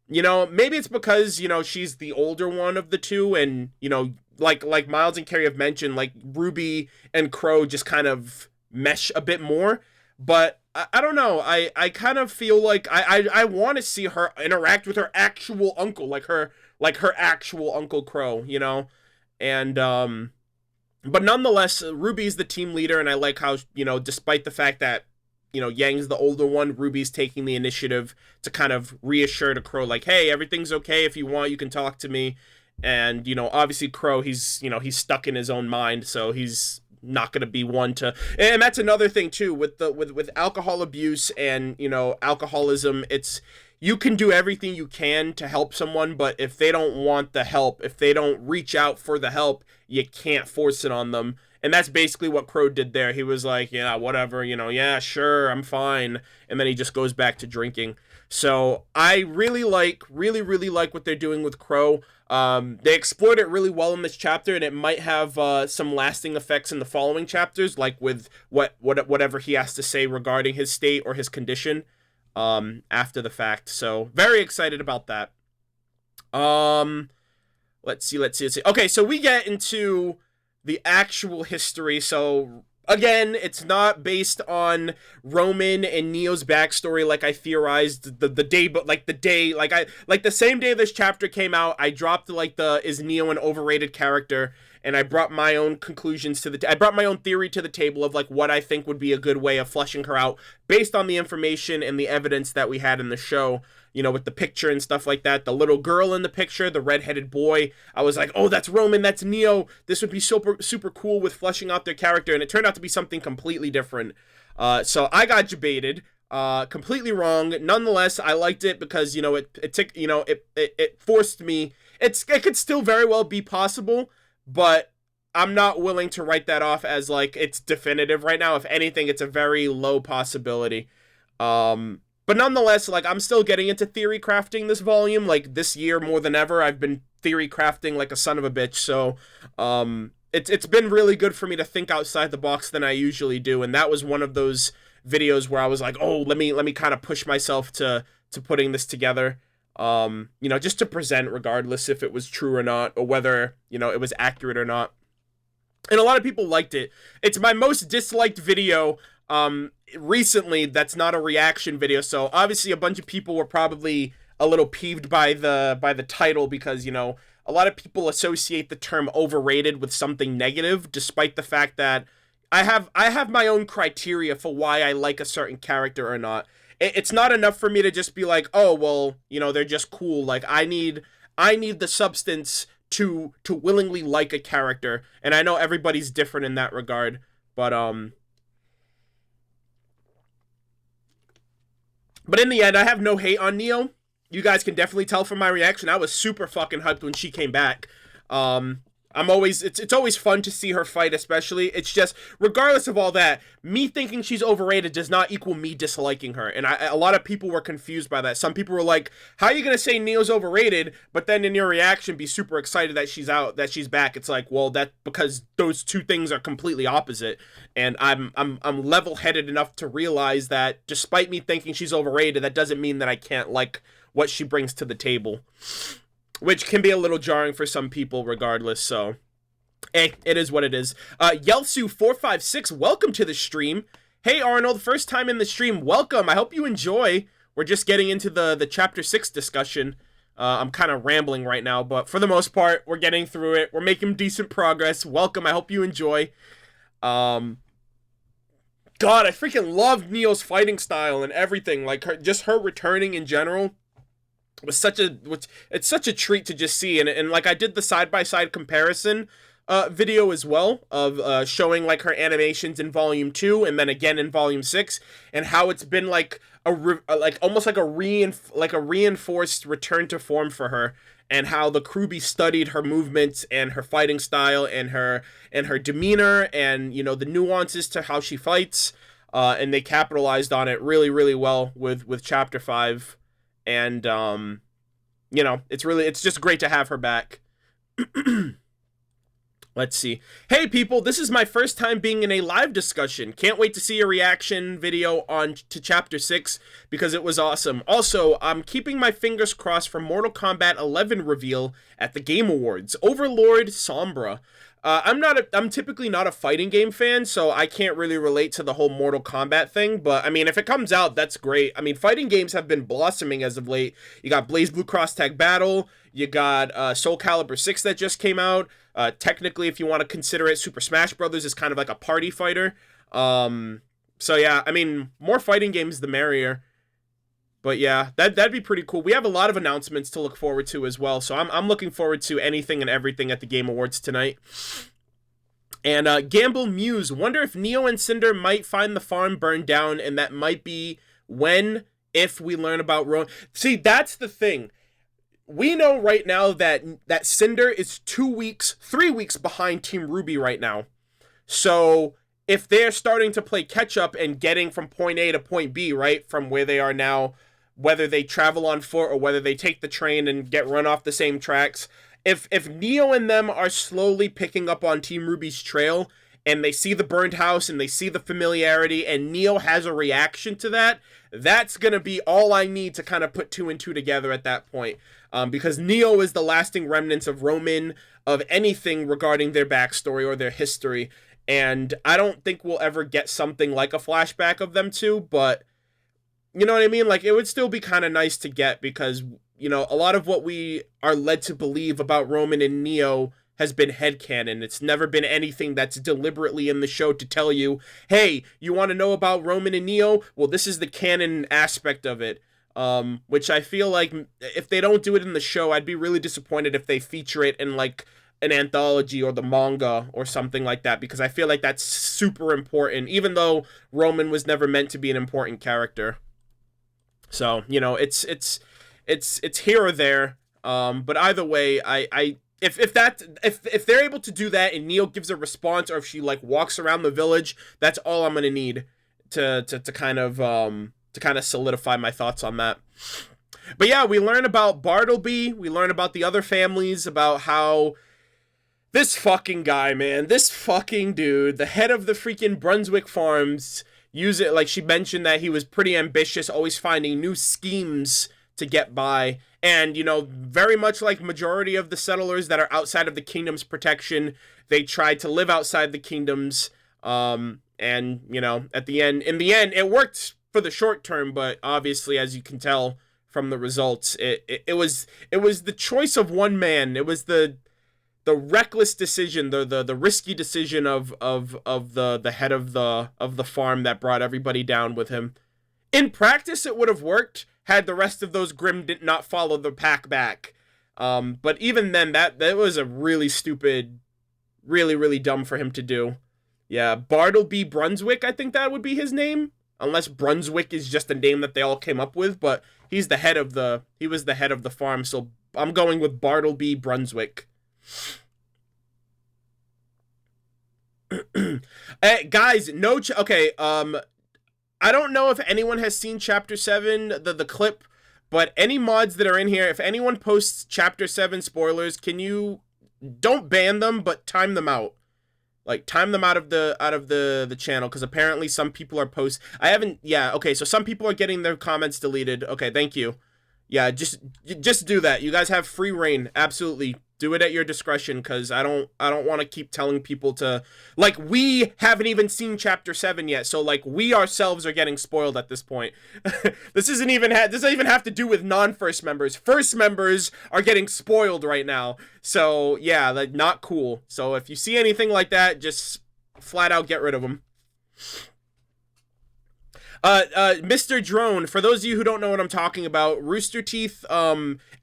You know, maybe it's because, you know, she's the older one of the two, and, you know, like Miles and Carrie have mentioned, like, RWBY and Qrow just kind of mesh a bit more, but I don't know, I kind of feel like I want to see her interact with her actual uncle, like her actual Uncle Qrow, you know, and but nonetheless, RWBY's the team leader, and I like how, you know, despite the fact that, you know, Yang's the older one, RWBY's taking the initiative to kind of reassure to Qrow, like, hey, everything's okay. If you want, you can talk to me. And, you know, obviously Qrow, he's stuck in his own mind, so he's not going to be one to, and that's another thing too, with alcohol abuse and, you know, alcoholism, it's, you can do everything you can to help someone, but if they don't want the help, if they don't reach out for the help, you can't force it on them. And that's basically what Qrow did there. He was like, yeah, whatever, you know, yeah, sure, I'm fine. And then he just goes back to drinking. So I really like what they're doing with Qrow. They explored it really well in this chapter, and it might have some lasting effects in the following chapters, like with whatever he has to say regarding his state or his condition after the fact. So very excited about that. Let's see. Okay, so we get into the actual history. So again, it's not based on Roman and Neo's backstory like I theorized the day, but like the same day this chapter came out, I dropped like is Neo an overrated character, and I brought my own conclusions I brought my own theory to the table of like what I think would be a good way of fleshing her out based on the information and the evidence that we had in the show. You know, with the picture and stuff like that, the little girl in the picture, the redheaded boy, I was like, oh, that's Roman, that's Neo. This would be super cool with fleshing out their character, and it turned out to be something completely different. So I got debated, completely wrong. Nonetheless, I liked it because, you know, it forced me. It could still very well be possible, but I'm not willing to write that off as like it's definitive right now. If anything, it's a very low possibility. But nonetheless, like, I'm still getting into theory crafting this volume. Like, this year more than ever, I've been theory crafting like a son of a bitch. So, it's been really good for me to think outside the box than I usually do. And that was one of those videos where I was like, oh, let me kind of push myself to putting this together. You know, just to present regardless if it was true or not, or whether, you know, it was accurate or not. And a lot of people liked it. It's my most disliked video recently that's not a reaction video, so obviously a bunch of people were probably a little peeved by the title, because, you know, a lot of people associate the term overrated with something negative, despite the fact that I have my own criteria for why I like a certain character or not. It's not enough for me to just be like, oh well, you know, they're just cool. Like I need the substance to willingly like a character, and I know everybody's different in that regard, but in the end, I have no hate on Neo. You guys can definitely tell from my reaction. I was super fucking hyped when she came back. It's always fun to see her fight, especially. It's just, regardless of all that, me thinking she's overrated does not equal me disliking her. And a lot of people were confused by that. Some people were like, how are you going to say Neo's overrated, but then in your reaction be super excited that that she's back? It's like, well, that's because those two things are completely opposite. And I'm level-headed enough to realize that despite me thinking she's overrated, that doesn't mean that I can't like what she brings to the table. Which can be a little jarring for some people regardless, so it is what it is. Yelsu456, welcome to the stream. Hey Arnold, first time in the stream, welcome. I hope you enjoy. We're just getting into the Chapter 6 discussion. I'm kind of rambling right now, but for the most part, we're getting through it. We're making decent progress. Welcome, I hope you enjoy. God, I freaking love Neo's fighting style and everything. Like, her returning in general. It's such a treat to just see, and like I did the side-by-side comparison video as well of showing like her animations in volume 2 and then again in volume 6, and how it's been like almost like a reinforced return to form for her, and how the RWBY studied her movements and her fighting style and her demeanor and, you know, the nuances to how she fights, and they capitalized on it really, really well with Chapter 5. And, you know, it's just great to have her back. Let's see. Hey, people, this is my first time being in a live discussion. Can't wait to see a reaction video to Chapter 6, because it was awesome. Also, I'm keeping my fingers crossed for Mortal Kombat 11 reveal at the Game Awards. Overlord Sombra. I'm typically not a fighting game fan, so I can't really relate to the whole Mortal Kombat thing, but I mean, if it comes out, that's great. I mean, fighting games have been blossoming as of late. You got BlazBlue Cross Tag Battle, you got Soul Calibur 6 that just came out. Technically, if you want to consider it, Super Smash Brothers is kind of like a party fighter. So yeah, I mean, more fighting games the merrier. But yeah, that'd be pretty cool. We have a lot of announcements to look forward to as well, so I'm looking forward to anything and everything at the Game Awards tonight. And Gamble Muse, wonder if Neo and Cinder might find the farm burned down, and that might be if we learn about Rowan. See, that's the thing. We know right now that Cinder is 3 weeks behind Team RWBY right now. So if they're starting to play catch up and getting from point A to point B, right, from where they are now, whether they travel on foot or whether they take the train and get run off the same tracks, if Neo and them are slowly picking up on Team RWBY's trail, and they see the burned house and they see the familiarity, and Neo has a reaction to that, that's gonna be all I need to kind of put 2 and 2 together at that point. Because Neo is the lasting remnants of Roman, of anything regarding their backstory or their history, and I don't think we'll ever get something like a flashback of them two, but you know what I mean? Like, it would still be kind of nice to get, because, you know, a lot of what we are led to believe about Roman and Neo has been headcanon. It's never been anything that's deliberately in the show to tell you, hey, you want to know about Roman and Neo? Well, this is the canon aspect of it. Which I feel like if they don't do it in the show, I'd be really disappointed if they feature it in, like, an anthology or the manga or something like that, because I feel like that's super important, even though Roman was never meant to be an important character. So, you know, it's here or there. But either way, if they're able to do that and Neo gives a response, or if she like walks around the village, that's all I'm gonna need to kind of solidify my thoughts on that. But yeah, we learn about Bartleby, we learn about the other families, about how this fucking guy, man, this fucking dude, the head of the freaking Brunswick farms, use it, like she mentioned that he was pretty ambitious, always finding new schemes to get by. And, you know, very much like majority of the settlers that are outside of the kingdom's protection, they tried to live outside the kingdoms. And, you know, in the end, it worked for the short term, but obviously, as you can tell from the results, it was the choice of one man. It was the reckless decision, the risky decision of the head of the farm that brought everybody down with him. In practice, it would have worked had the rest of those Grimm did not follow the pack back. But even then, that was a really stupid, really dumb for him to do. Yeah, Bartleby Brunswick, I think that would be his name. Unless Brunswick is just a name that they all came up with, but he was the head of the farm, so I'm going with Bartleby Brunswick. Guys, okay, I don't know if anyone has seen Chapter 7, the clip, but any mods that are in here, if anyone posts Chapter 7 spoilers, don't ban them, but time them out. Like, time them out of the channel, because apparently some people are okay, so some people are getting their comments deleted. Okay, thank you. Yeah, just do that. You guys have free reign. Absolutely. Do it at your discretion, because I don't want to keep telling people to, like, we haven't even seen Chapter 7 yet, so, like, we ourselves are getting spoiled at this point. This doesn't even have to do with non-first members. First members are getting spoiled right now. So, yeah, like, not cool. So, if you see anything like that, just flat out get rid of them. Mr. Drone, for those of you who don't know what I'm talking about, Rooster Teeth,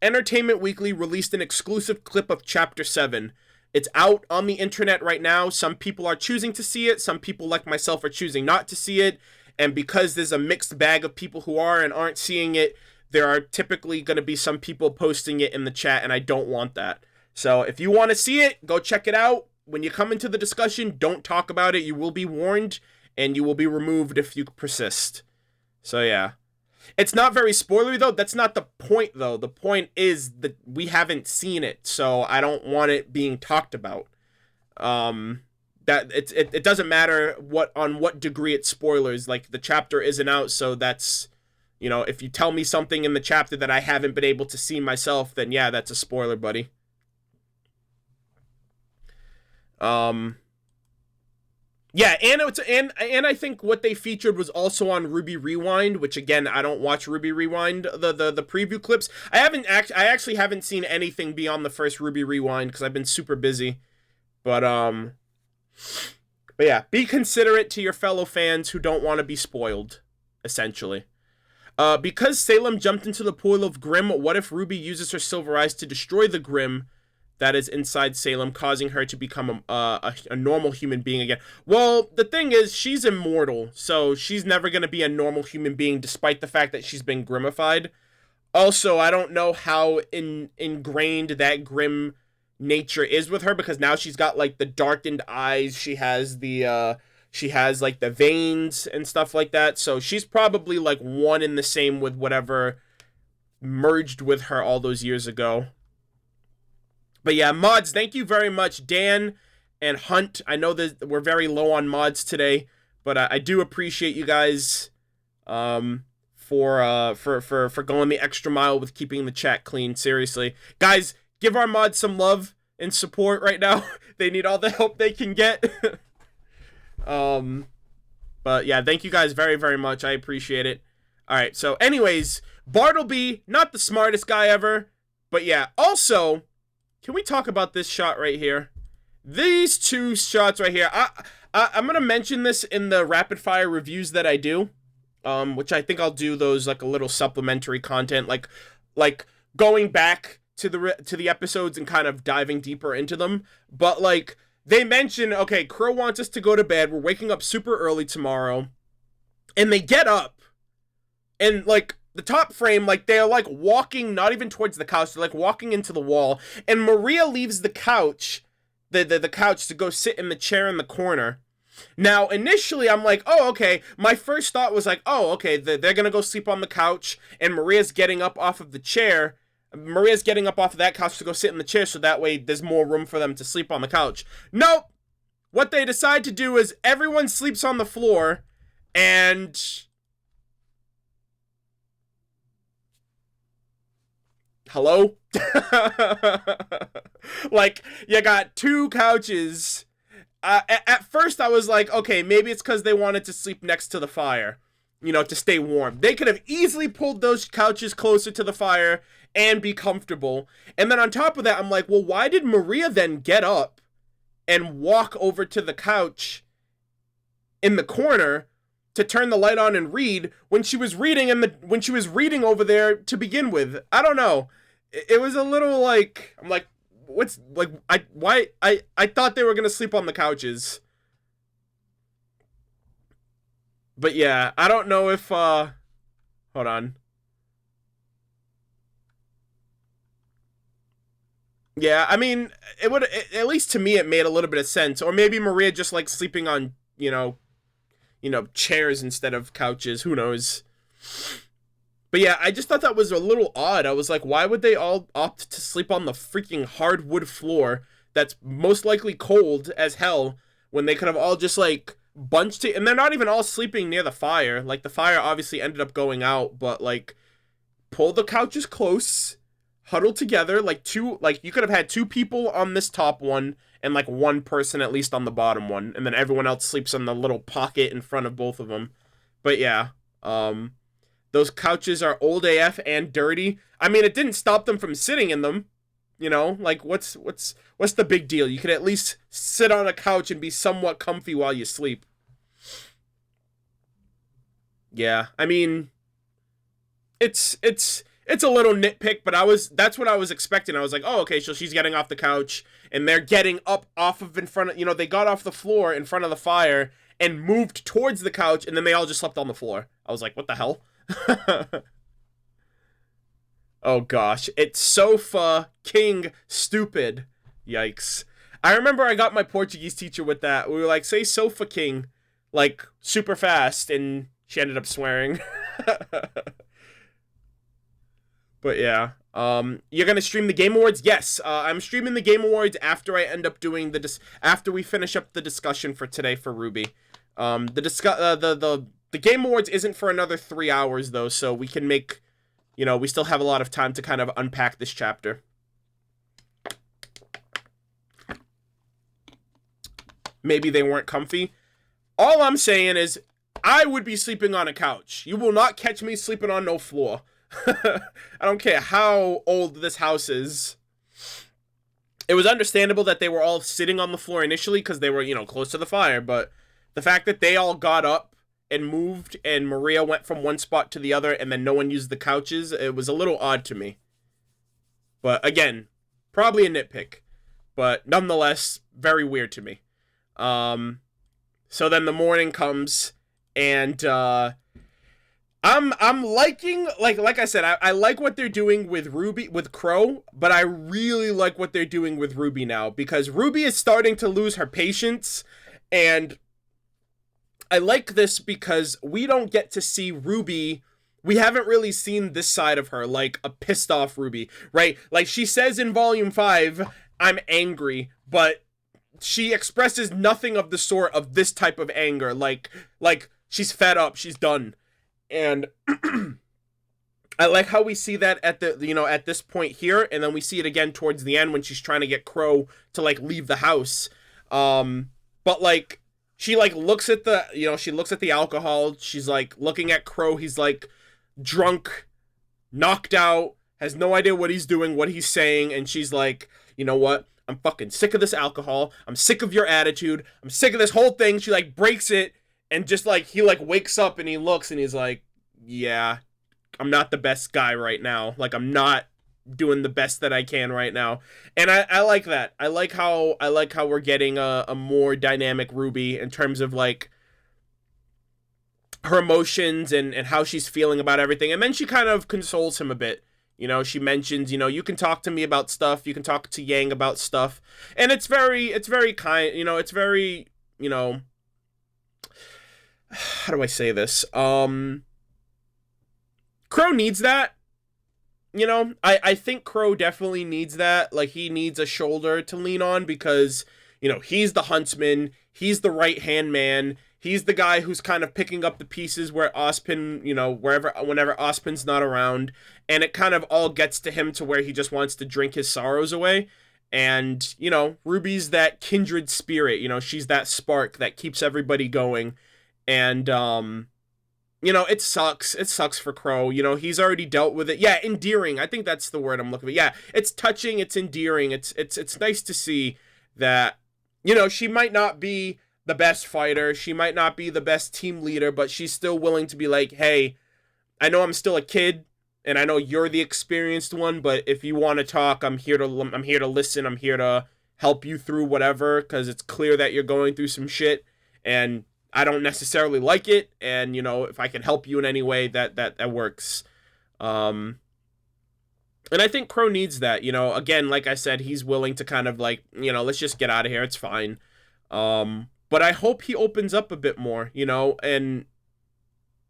Entertainment Weekly released an exclusive clip of Chapter 7. It's out on the internet right now. Some people are choosing to see it. Some people, like myself, are choosing not to see it. And because there's a mixed bag of people who are and aren't seeing it, there are typically going to be some people posting it in the chat, and I don't want that. So if you want to see it, go check it out. When you come into the discussion, don't talk about it. You will be warned. And you will be removed if you persist. So, yeah. It's not very spoilery, though. That's not the point, though. The point is that we haven't seen it, so I don't want it being talked about. It doesn't matter on what degree it's spoilers. Like, the chapter isn't out, so that's, you know, if you tell me something in the chapter that I haven't been able to see myself, then yeah, that's a spoiler, buddy. Yeah, and I think what they featured was also on RWBY Rewind, which again, I don't watch RWBY Rewind, the preview clips. I actually haven't seen anything beyond the first RWBY Rewind because I've been super busy. But yeah, be considerate to your fellow fans who don't want to be spoiled, essentially. Because Salem jumped into the pool of Grimm, what if Ruby uses her silver eyes to destroy the Grimm that is inside Salem, causing her to become a normal human being again? Well, the thing is, she's immortal, so she's never going to be a normal human being, despite the fact that she's been Grimmified. Also, I don't know how ingrained that Grimm nature is with her, because now she's got, like, the darkened eyes, she has like, the veins and stuff like that, so she's probably, like, one and the same with whatever merged with her all those years ago. But yeah, mods, thank you very much, Dan and Hunt. I know that we're very low on mods today, but I do appreciate you guys for going the extra mile with keeping the chat clean. Seriously, guys, give our mods some love and support right now. They need all the help they can get. But yeah, thank you guys very, very much. I appreciate it. All right, so anyways, Bartleby, not the smartest guy ever, but yeah, also, can we talk about this shot right here? These two shots right here. I'm going to mention this in the rapid fire reviews that I do, which I think I'll do those like a little supplementary content, like going back to the episodes and kind of diving deeper into them. But like they mention, okay, Qrow wants us to go to bed. We're waking up super early tomorrow. And they get up and like the top frame, like, they're, like, walking, not even towards the couch, they're, like, walking into the wall, and Maria leaves the couch, the couch, to go sit in the chair in the corner. Now, initially, I'm like, oh, okay, my first thought was like, oh, okay, they're gonna go sleep on the couch, and Maria's getting up off of the chair, Maria's getting up off of that couch to go sit in the chair, so that way there's more room for them to sleep on the couch. Nope! What they decide to do is everyone sleeps on the floor, and hello? Like, you got two couches. At first, I was like, okay, maybe it's because they wanted to sleep next to the fire, you know, to stay warm. They could have easily pulled those couches closer to the fire and be comfortable. And then on top of that, I'm like, well, why did Maria then get up and walk over to the couch in the corner to turn the light on and read when she was reading when she was reading over there to begin with? I don't know. It was a little like, I'm like, what's like, I thought they were gonna sleep on the couches. But yeah, I don't know if hold on. Yeah, I mean, it would, at least to me, it made a little bit of sense. Or maybe Maria just likes sleeping on, chairs instead of couches. Who knows? But yeah, I just thought that was a little odd. I was like, why would they all opt to sleep on the freaking hardwood floor that's most likely cold as hell when they could have all just, like, bunched it? And they're not even all sleeping near the fire. Like, the fire obviously ended up going out, but, like, pull the couches close, huddle together, you could have had 2 people on this top one and, like, 1 person at least on the bottom one, and then everyone else sleeps in the little pocket in front of both of them. But yeah, those couches are old AF and dirty. I mean, it didn't stop them from sitting in them, like, what's the big deal? You could at least sit on a couch and be somewhat comfy while you sleep. Yeah, I mean, it's a little nitpick, but that's what I was expecting. I was like, oh, okay, so she's getting off the couch, and they're getting up off of in front of, they got off the floor in front of the fire and moved towards the couch, and then they all just slept on the floor. I was like, what the hell? Oh gosh, it's sofa king stupid. Yikes. I remember I got my Portuguese teacher with that. We were like, say sofa king, like, super fast, and she ended up swearing. But yeah, you're gonna stream the Game Awards? Yes, I'm streaming the Game Awards after I end up doing after we finish up the discussion for today for RWBY. The Game Awards isn't for another 3 hours though, so we can make, we still have a lot of time to kind of unpack this chapter. Maybe they weren't comfy. All I'm saying is, I would be sleeping on a couch. You will not catch me sleeping on no floor. I don't care how old this house is. It was understandable that they were all sitting on the floor initially because they were, close to the fire, but the fact that they all got up and moved and Maria went from one spot to the other and then no one used the couches, it was a little odd to me. But again, probably a nitpick, but nonetheless, very weird to me. So then the morning comes and, I'm liking, like I said, I like what they're doing with Qrow, but I really like what they're doing with RWBY now, because RWBY is starting to lose her patience, and I like this because we don't get to see RWBY, we haven't really seen this side of her, like a pissed off RWBY, right? Like she says in Volume 5, I'm angry, but she expresses nothing of the sort of this type of anger, like she's fed up, she's done. And I like how we see that at at this point here, and then we see it again towards the end when she's trying to get Qrow to like leave the house. But like she like looks at the she looks at the alcohol. She's like looking at Qrow. He's like drunk, knocked out, has no idea what he's doing, what he's saying, and she's like, you know what? I'm fucking sick of this alcohol. I'm sick of your attitude. I'm sick of this whole thing. She like breaks it. And just like, he like wakes up and he looks and he's like, yeah, I'm not the best guy right now. Like, I'm not doing the best that I can right now. And I like that. I like how we're getting a more dynamic RWBY in terms of like her emotions and how she's feeling about everything. And then she kind of consoles him a bit. She mentions, you can talk to me about stuff. You can talk to Yang about stuff. And it's very kind, it's very, how do I say this? Qrow needs that. I think Qrow definitely needs that. Like, he needs a shoulder to lean on because, he's the huntsman. He's the right-hand man. He's the guy who's kind of picking up the pieces where Ozpin, whenever Ozpin's not around. And it kind of all gets to him to where he just wants to drink his sorrows away. And, RWBY's that kindred spirit. She's that spark that keeps everybody going. And, you know, it sucks. It sucks for Qrow. You know, he's already dealt with it. Yeah, endearing. I think that's the word I'm looking for. Yeah, it's touching. It's endearing. It's nice to see that, you know, she might not be the best fighter. She might not be the best team leader, but she's still willing to be like, hey, I know I'm still a kid, and I know you're the experienced one, but if you want to talk, I'm here to listen. I'm here to help you through whatever, because it's clear that you're going through some shit, and I don't necessarily like it, and, you know, if I can help you in any way, that works. And I think Qrow needs that, you know. Again, like I said, he's willing to kind of like, you know, let's just get out of here, it's fine. But I hope he opens up a bit more, you know, and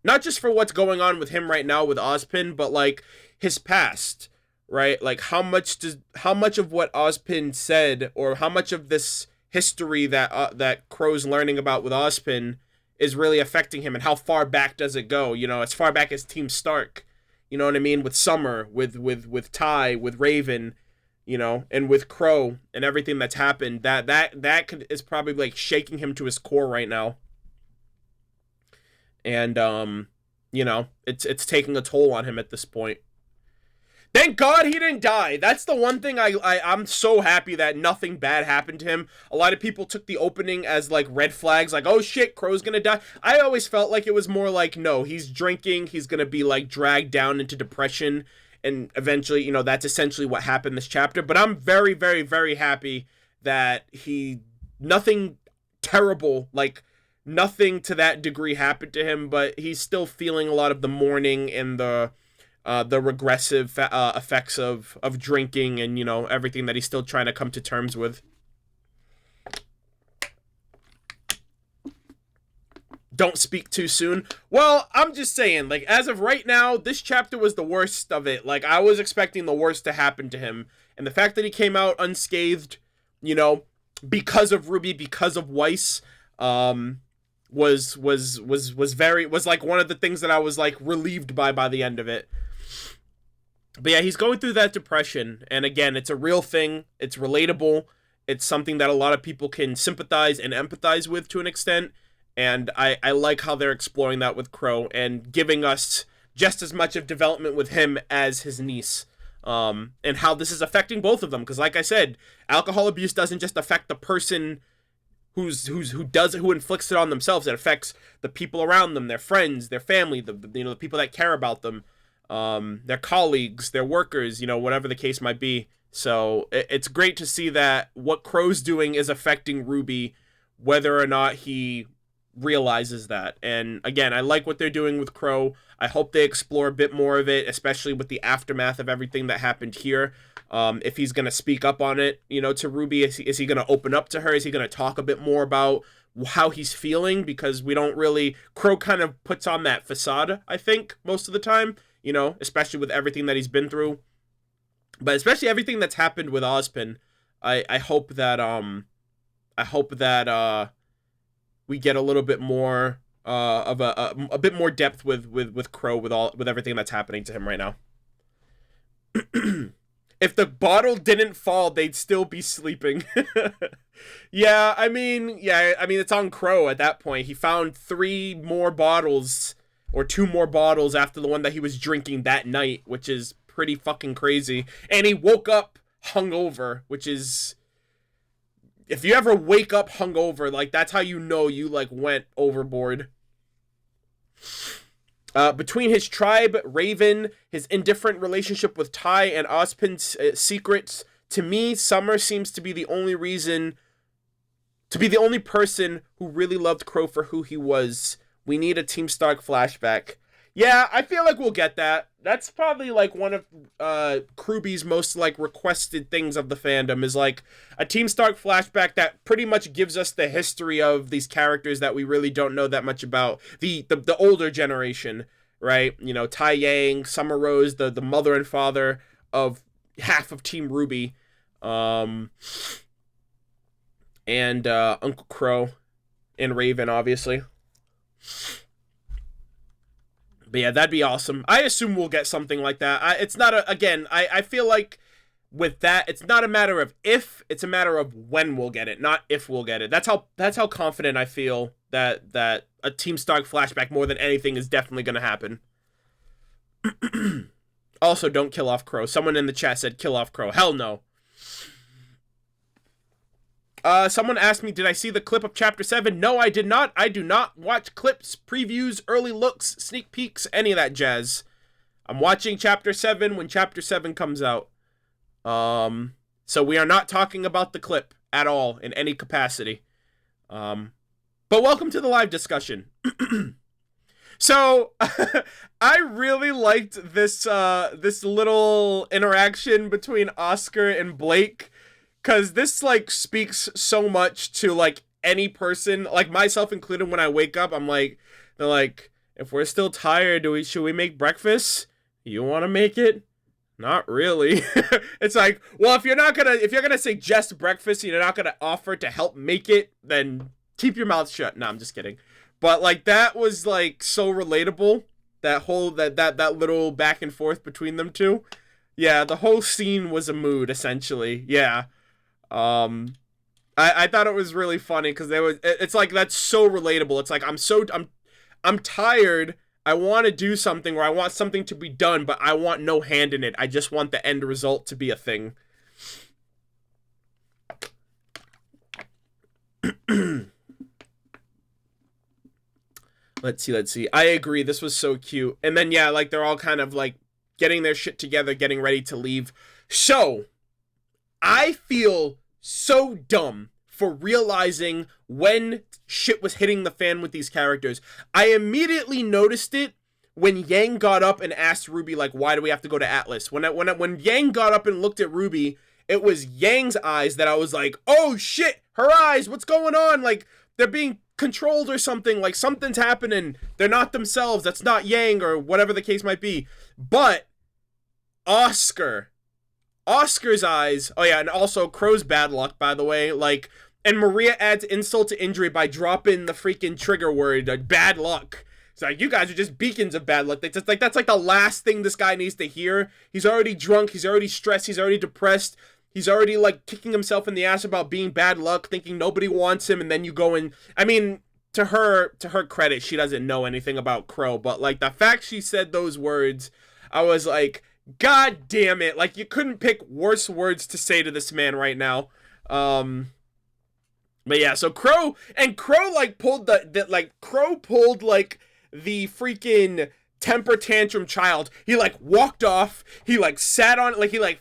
not just for what's going on with him right now with Ozpin, but like his past, right? Like how much of what Ozpin said, or how much of this history that Qrow's learning about with Ozpin is really affecting him, and how far back does it go? You know, as far back as Team Stark, you know what I mean? With Summer, with Ty, with Raven, you know, and with Qrow and everything that's happened, that is probably like shaking him to his core right now. And, you know, it's taking a toll on him at this point. Thank God he didn't die. That's the one thing I'm so happy that nothing bad happened to him. A lot of people took the opening as, like, red flags, like, oh shit, Qrow's gonna die. I always felt like it was more like, no, he's drinking, he's gonna be, like, dragged down into depression, and eventually, you know, that's essentially what happened this chapter. But I'm very, very, very happy that nothing terrible, like, nothing to that degree happened to him, but he's still feeling a lot of the mourning and the regressive effects of drinking, and, you know, everything that he's still trying to come to terms with. Don't speak too soon. Well, I'm just saying, like, as of right now, this chapter was the worst of it. Like, I was expecting the worst to happen to him, and the fact that he came out unscathed, you know, because of RWBY, because of Weiss, was like one of the things that I was like relieved by the end of it. But yeah, he's going through that depression, and again, it's a real thing. It's relatable. It's something that a lot of people can sympathize and empathize with to an extent, and I like how they're exploring that with Qrow and giving us just as much of development with him as his niece, and how this is affecting both of them. Because like I said, alcohol abuse doesn't just affect the person who inflicts it on themselves. It affects the people around them, their friends, their family, the people that care about them, their colleagues, their workers, you know, whatever the case might be. So it's great to see that what Qrow's doing is affecting RWBY, whether or not he realizes that. And again, I like what they're doing with Qrow. I hope they explore a bit more of it, especially with the aftermath of everything that happened here. If he's going to speak up on it, you know, to RWBY, is he going to open up to her? Is he going to talk a bit more about how he's feeling? Because we don't really, Qrow kind of puts on that facade, I think, most of the time, you know, especially with everything that he's been through. But especially everything that's happened with Ozpin, I hope that we get a little bit more of a bit more depth with Qrow with everything that's happening to him right now. If the bottle didn't fall, they'd still be sleeping. Yeah, I mean, it's on Qrow at that point. He found 3 more bottles, or 2 more bottles after the one that he was drinking that night, which is pretty fucking crazy. And he woke up hungover, which is, if you ever wake up hungover, like, that's how you know you, like, went overboard. Between his tribe, Raven, his indifferent relationship with Ty, and Ozpin's secrets, to me, Summer seems to be the only person who really loved Qrow for who he was. We need a Team Stark flashback. Yeah, I feel like we'll get that. That's probably, like, one of Qruby's most, like, requested things of the fandom, is, like, a Team Stark flashback that pretty much gives us the history of these characters that we really don't know that much about. The older generation, right? You know, Tai Yang, Summer Rose, the mother and father of half of Team RWBY, and Uncle Qrow and Raven, obviously. But yeah, that'd be awesome. I assume we'll get something like that. It's not I feel like with that, it's not a matter of if, it's a matter of when we'll get it, not if we'll get it. That's how confident I feel that a Team Stark flashback more than anything is definitely going to happen. Also, don't kill off Qrow. Someone in the chat said kill off Qrow. Hell no. Someone asked me, did I see the clip of Chapter 7? No, I did not. I do not watch clips, previews, early looks, sneak peeks, any of that jazz. I'm watching Chapter 7 when Chapter 7 comes out. So we are not talking about the clip at all in any capacity. But welcome to the live discussion. So, I really liked this little interaction between Oscar and Blake. Cause this, like, speaks so much to, like, any person, like, myself included. When I wake up, I'm like, they're like, if we're still tired, should we make breakfast? You want to make it? Not really. It's like, well, if you're gonna suggest breakfast and you're not gonna offer to help make it, then keep your mouth shut. No, I'm just kidding. But, like, that was, like, so relatable. That whole, that little back and forth between them two. Yeah, the whole scene was a mood, essentially. Yeah. I thought it was really funny because it's like, that's so relatable. It's like, I'm tired. I want to do something, or I want something to be done, but I want no hand in it. I just want the end result to be a thing. Let's see. I agree. This was so cute. And then, yeah, like, they're all kind of, like, getting their shit together, getting ready to leave. So, I feel so dumb for realizing when shit was hitting the fan with these characters. I immediately noticed it when Yang got up and asked RWBY, like, why do we have to go to Atlas? When Yang got up and looked at RWBY, it was Yang's eyes that I was like, oh shit, her eyes, what's going on? Like, they're being controlled or something, like something's happening. They're not themselves. That's not Yang, or whatever the case might be. But Oscar's eyes, oh yeah, and also Qrow's bad luck, by the way, like, and Maria adds insult to injury by dropping the freaking trigger word, bad luck. It's like, you guys are just beacons of bad luck. That's like the last thing this guy needs to hear. He's already drunk, he's already stressed, he's already depressed, he's already, like, kicking himself in the ass about being bad luck, thinking nobody wants him, and then you go and, I mean, to her credit, she doesn't know anything about Qrow, but, like, the fact she said those words, I was like, God damn it, like, you couldn't pick worse words to say to this man right now. But yeah, so Qrow, like, pulled Qrow pulled, like, the freaking temper tantrum child. He, like, walked off, he, like, sat on, like, he, like,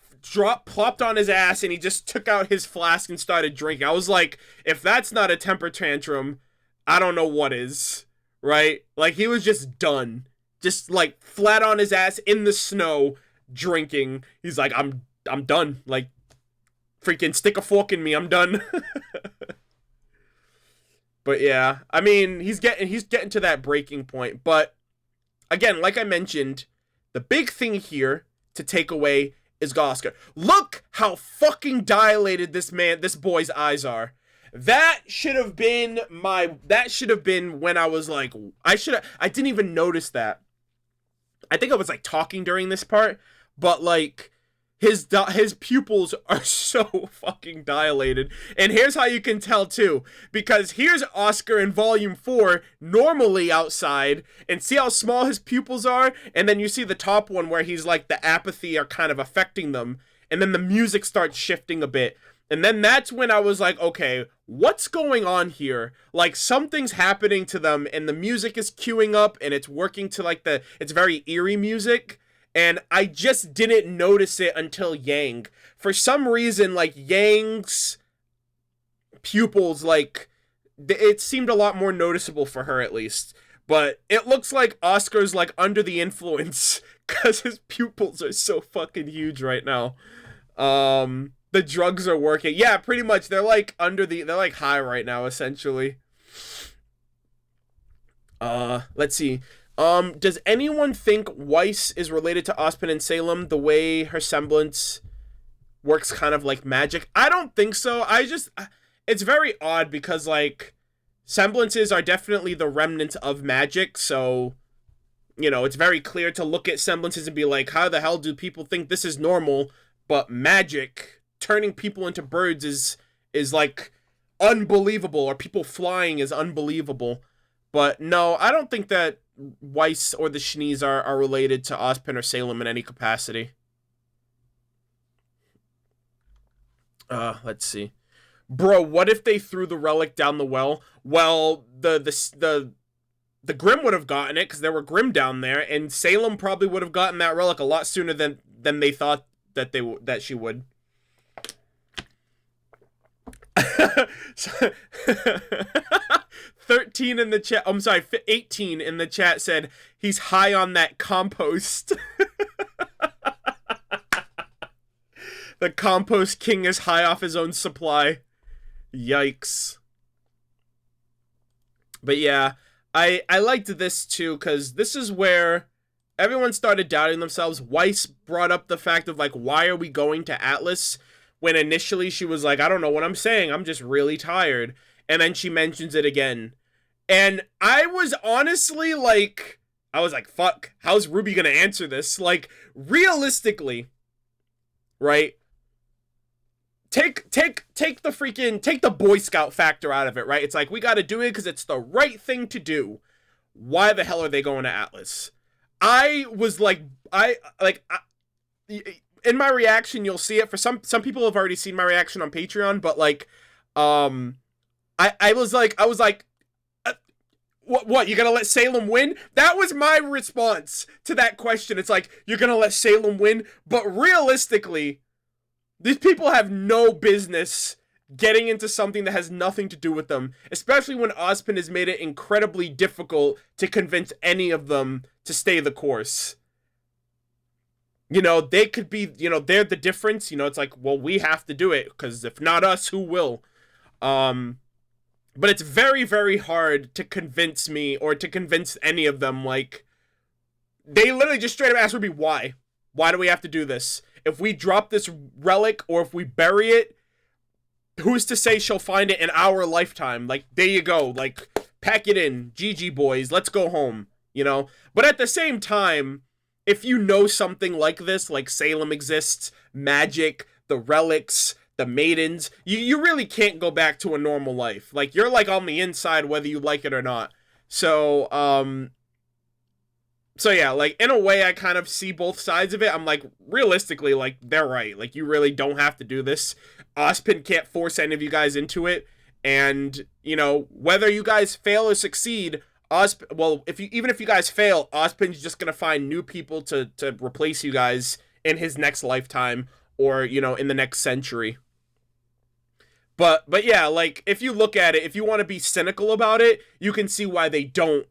plopped on his ass, and he just took out his flask and started drinking. I was like, if that's not a temper tantrum, I don't know what is, right? Like, he was just done. Just, like, flat on his ass in the snow, drinking. He's like, I'm done. Like, freaking stick a fork in me, I'm done. But yeah, I mean, he's getting to that breaking point. But again, like I mentioned, the big thing here to take away is Oscar. Look how fucking dilated this boy's eyes are. That should have been when I was like, I didn't even notice that. I think I was, like, talking during this part, but, like, his pupils are so fucking dilated. And here's how you can tell, too. Because here's Oscar in Volume 4, normally outside, and see how small his pupils are? And then you see the top one where he's, like, the apathy are kind of affecting them. And then the music starts shifting a bit. And then that's when I was like, okay, what's going on here? Like, something's happening to them, and the music is queuing up, and it's working to, like, it's very eerie music, and I just didn't notice it until Yang. For some reason, like, Yang's pupils, like, it seemed a lot more noticeable for her, at least. But it looks like Oscar's, like, under the influence, because his pupils are so fucking huge right now. The drugs are working. Yeah, pretty much. They're like they're like high right now, essentially. Let's see. Does anyone think Weiss is related to Ospen and Salem, the way her semblance works kind of like magic? I don't think so. It's very odd because, like, semblances are definitely the remnant of magic, so, you know, it's very clear to look at semblances and be like, how the hell do people think this is normal? But magic, turning people into birds, is like unbelievable, or people flying is unbelievable. But no, I don't think that Weiss or the Shnees are related to Ozpin or Salem in any capacity. Let's see. Bro, what if they threw the relic down the well? Well, the Grimm would have gotten it because there were Grimm down there, and Salem probably would have gotten that relic a lot sooner than they thought that she would. 13 in the chat. I'm sorry, 18 in the chat said he's high on that compost. The compost king is high off his own supply. Yikes. But yeah, I liked this too, because this is where everyone started doubting themselves. Weiss brought up the fact of, like, why are we going to Atlas? When initially she was like, I don't know what I'm saying, I'm just really tired. And then she mentions it again. And I was honestly like, fuck, how's RWBY gonna answer this? Like, realistically, right? Take the Boy Scout factor out of it, right? It's like, we gotta do it because it's the right thing to do. Why the hell are they going to Atlas? I was like, in my reaction, you'll see it. For some people have already seen my reaction on Patreon, but like, I was like, what, you're gonna let Salem win? That was my response to that question. It's like, you're gonna let Salem win? But realistically, these people have no business getting into something that has nothing to do with them, especially when Ozpin has made it incredibly difficult to convince any of them to stay the course. You know, they could be, you know, they're the difference. You know, it's like, well, we have to do it, because if not us, who will? But it's very, very hard to convince me, or to convince any of them. Like, they literally just straight up ask RWBY, why? Why do we have to do this? If we drop this relic, or if we bury it, who's to say she'll find it in our lifetime? Like, there you go. Like, pack it in. GG, boys. Let's go home. You know? But at the same time, if you know something like this, like Salem exists, magic, the relics, the maidens, you really can't go back to a normal life. Like, you're like on the inside whether you like it or not. So yeah, like, in a way I kind of see both sides of it. I'm like, realistically, like, they're right. Like, you really don't have to do this. Ozpin can't force any of you guys into it. And, you know, whether you guys fail or succeed, well, even if you guys fail, Ozpin's just gonna find new people to replace you guys in his next lifetime, or, you know, in the next century. But yeah, like, if you look at it, if you want to be cynical about it, you can see why they don't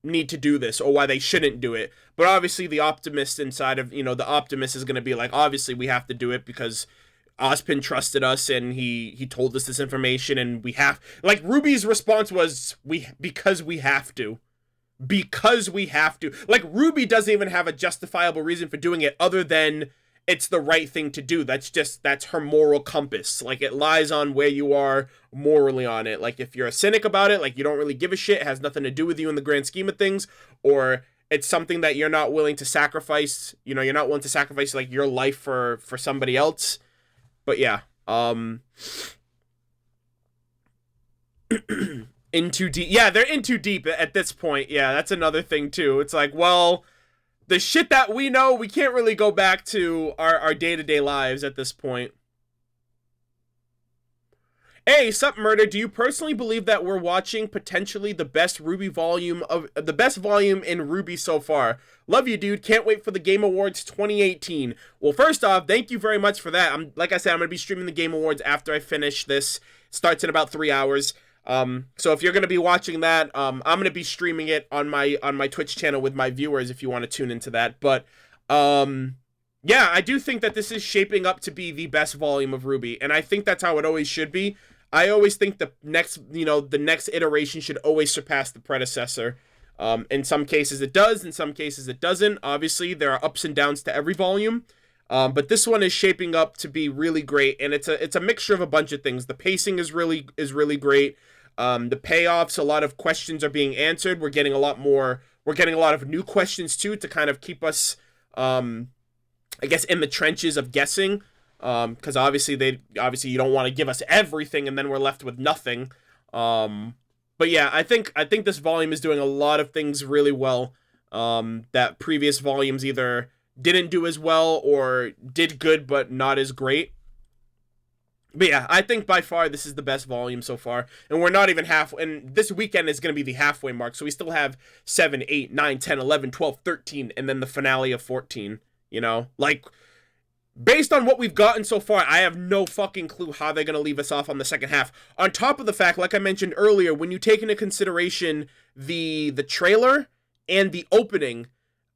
need to do this, or why they shouldn't do it. But obviously the optimist inside of, you know, the optimist is gonna be like, obviously we have to do it because Ozpin trusted us, and he told us this information, and we have, like, RWBY's response was, because we have to. Because we have to. Like, RWBY doesn't even have a justifiable reason for doing it other than it's the right thing to do. That's her moral compass. Like, it lies on where you are morally on it. Like, if you're a cynic about it, like, you don't really give a shit, it has nothing to do with you in the grand scheme of things, or it's something that you're not willing to sacrifice, you know, you're not willing to sacrifice, like, your life for somebody else. But yeah, in too deep. Yeah, they're in too deep at this point. Yeah, that's another thing too. It's like, well, the shit that we know, we can't really go back to our day-to-day lives at this point. Hey, sup, Murder? Do you personally believe that we're watching potentially the best RWBY volume in RWBY so far? Love you, dude. Can't wait for the Game Awards 2018. Well, first off, thank you very much for that. Like I said, I'm gonna be streaming the Game Awards after I finish this. Starts in about 3 hours. So if you're gonna be watching that, I'm gonna be streaming it on my Twitch channel with my viewers if you want to tune into that. But yeah, I do think that this is shaping up to be the best volume of RWBY, and I think that's how it always should be. I always think the next iteration should always surpass the predecessor. In some cases it does, in some cases it doesn't. Obviously, there are ups and downs to every volume. But this one is shaping up to be really great, and it's a mixture of a bunch of things. The pacing is really great. The payoffs, a lot of questions are being answered. We're getting a lot of new questions too, to kind of keep us I guess in the trenches of guessing. because obviously you don't want to give us everything and then we're left with nothing. But yeah, I think this volume is doing a lot of things really well, that previous volumes either didn't do as well or did good but not as great. But yeah, I think by far this is the best volume so far. And we're not even halfway. And this weekend is going to be the halfway mark. So we still have 7, 8, 9, 10, 11, 12, 13. And then the finale of 14. You know? Like, based on what we've gotten so far, I have no fucking clue how they're going to leave us off on the second half. On top of the fact, like I mentioned earlier, when you take into consideration the trailer and the opening,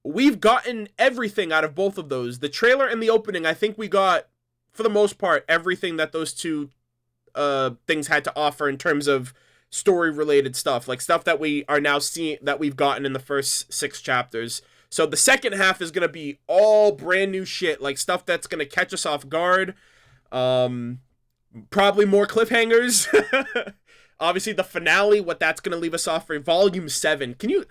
we've gotten everything out of both of those. The trailer and the opening, I think we got, for the most part, everything that those two things had to offer in terms of story-related stuff, like stuff that we are now seeing, that we've gotten in the first 6 chapters. So the second half is going to be all brand new shit, like stuff that's going to catch us off guard, probably more cliffhangers. Obviously, the finale, what that's going to leave us off for Volume 7. Can you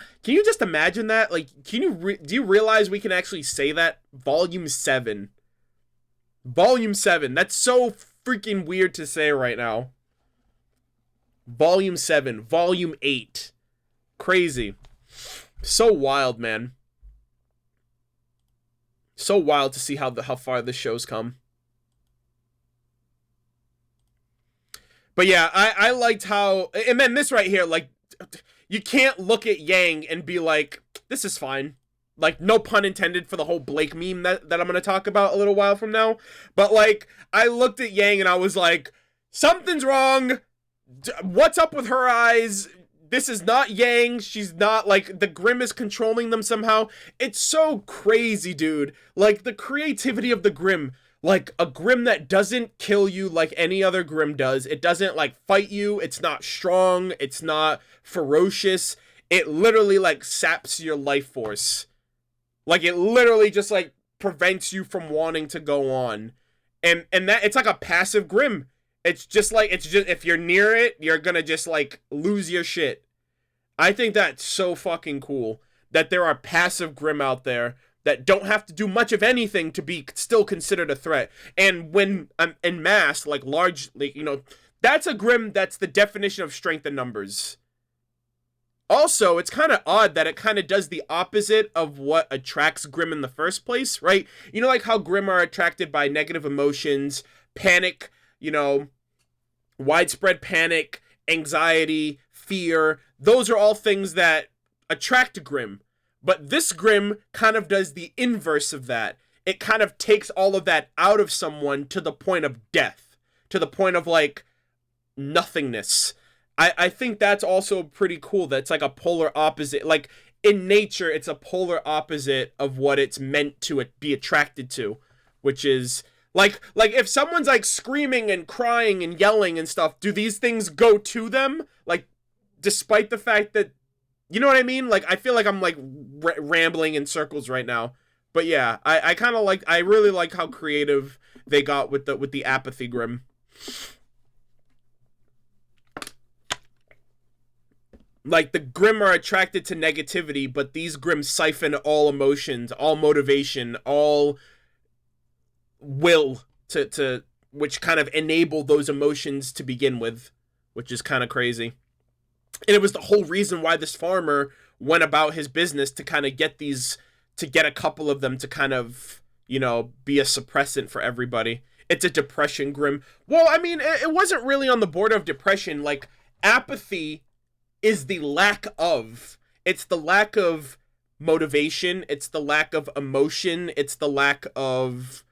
just imagine that? Like, do you realize we can actually say that? Volume 7. Volume 7. That's so freaking weird to say right now. Volume 7. Volume 8. Crazy. So wild, man. So wild to see how far this show's come. But yeah, I liked how... And then this right here, like, you can't look at Yang and be like, this is fine. Like, no pun intended for the whole Blake meme that I'm going to talk about a little while from now. But, like, I looked at Yang and I was like, something's wrong. What's up with her eyes? This is not Yang. She's not, like, the Grimm is controlling them somehow. It's so crazy, dude. Like, the creativity of the Grimm. Like, a Grimm that doesn't kill you like any other Grimm does. It doesn't, like, fight you. It's not strong. It's not ferocious. It literally, like, saps your life force. Like, it literally just, like, prevents you from wanting to go on. And that, it's like a passive Grimm. It's just, if you're near it, you're gonna just, like, lose your shit. I think that's so fucking cool. That there are passive Grimm out there that don't have to do much of anything to be still considered a threat. And when, en masse, like, largely, you know, that's a Grimm that's the definition of strength in numbers. Also, it's kind of odd that it kind of does the opposite of what attracts Grimm in the first place, right? You know, like how Grimm are attracted by negative emotions, panic, you know, widespread panic, anxiety, fear. Those are all things that attract Grimm. But this Grimm kind of does the inverse of that. It kind of takes all of that out of someone to the point of death, to the point of, like, nothingness. I think that's also pretty cool. That's like a polar opposite. Like, in nature, it's a polar opposite of what it's meant to be attracted to, which is, like if someone's, like, screaming and crying and yelling and stuff, do these things go to them? Like, despite the fact that, you know what I mean? Like, I feel like I'm, like, rambling in circles right now. But yeah, I kind of like, I really like how creative they got with the Apathy Grimm. Like, the Grimm are attracted to negativity, but these Grimm siphon all emotions, all motivation, all will to which kind of enable those emotions to begin with, which is kind of crazy. And it was the whole reason why this farmer went about his business to kind of get a couple of them to kind of, you know, be a suppressant for everybody. It's a depression Grimm. Well, I mean, it wasn't really on the border of depression. Like, apathy is the lack of. It's the lack of motivation. It's the lack of emotion. It's the lack of...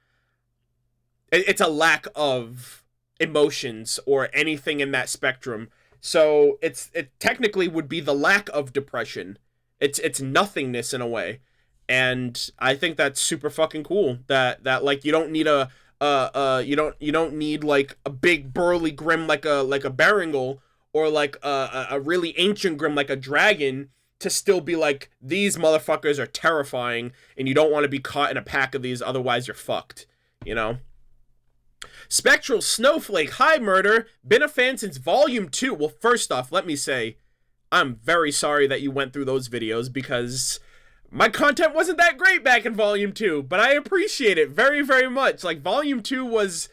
It's a lack of emotions or anything in that spectrum. So it technically would be the lack of depression. It's nothingness in a way. And I think that's super fucking cool. That like, you don't need you don't need, like, a big burly Grimm like a Baringle, or like a really ancient Grimm like a dragon, to still be like, these motherfuckers are terrifying and you don't want to be caught in a pack of these, otherwise you're fucked, you know? Spectral Snowflake, hi Murder, been a fan since Volume 2. Well, first off, let me say, I'm very sorry that you went through those videos, because My content wasn't that great back in Volume 2, but I appreciate it very, very much. Like, Volume 2 was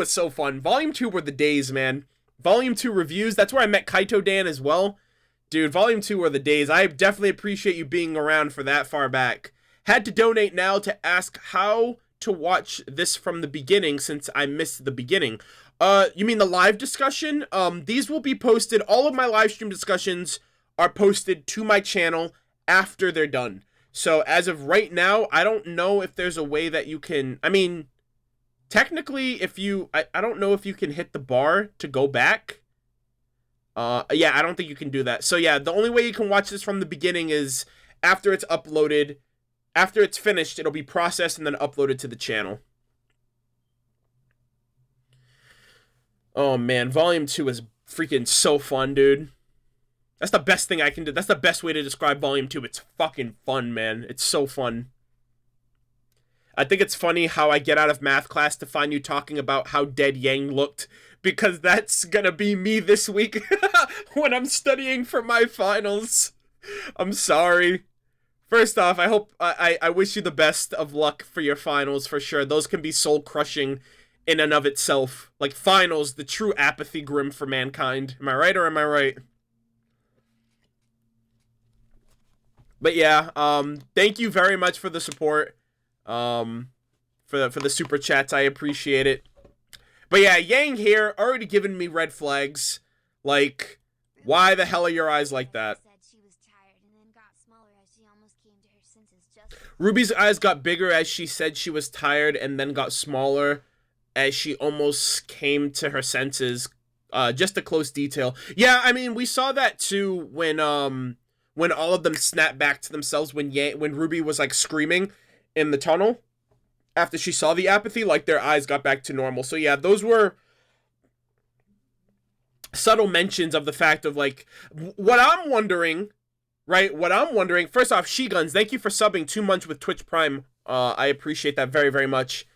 so fun. Volume 2 were the days, man. Volume 2 reviews, that's where I met Kaito Dan as well. Dude, Volume 2 were the days. I definitely appreciate you being around for that far back. Had to donate now to ask how to watch this from the beginning since I missed the beginning. You mean the live discussion? These will be posted. All of my live stream discussions are posted to my channel after they're done. So as of right now, I don't know if there's a way that you can, I mean, technically if you, I don't know if you can hit the bar to go back. Yeah, I don't think you can do that. So yeah, the only way you can watch this from the beginning is after it's uploaded. After it's finished, it'll be processed and then uploaded to the channel. Oh man, Volume 2 is freaking so fun, dude. That's the best thing I can do. That's the best way to describe Volume 2. It's fucking fun, man. It's so fun. I think it's funny how I get out of math class to find you talking about how dead Yang looked, because that's gonna be me this week when I'm studying for my finals. I'm sorry. First off, I hope I wish you the best of luck for your finals for sure. Those can be soul crushing in and of itself. Like finals, the true apathy grim for mankind. Am I right or am I right? But yeah, thank you very much for the support. For the super chats, I appreciate it. But yeah, Yang here already given me red flags. Like, why the hell are your eyes like that? Ruby's eyes got bigger as she said she was tired and then got smaller as she almost came to her senses. Just a close detail. Yeah, I mean, we saw that too when all of them snapped back to themselves when Ruby was like screaming in the tunnel after she saw the apathy, like their eyes got back to normal. So yeah, those were subtle mentions of the fact of like what I'm wondering, right? What I'm wondering, first off, She-Guns, thank you for subbing 2 months with Twitch Prime. I appreciate that very, very much.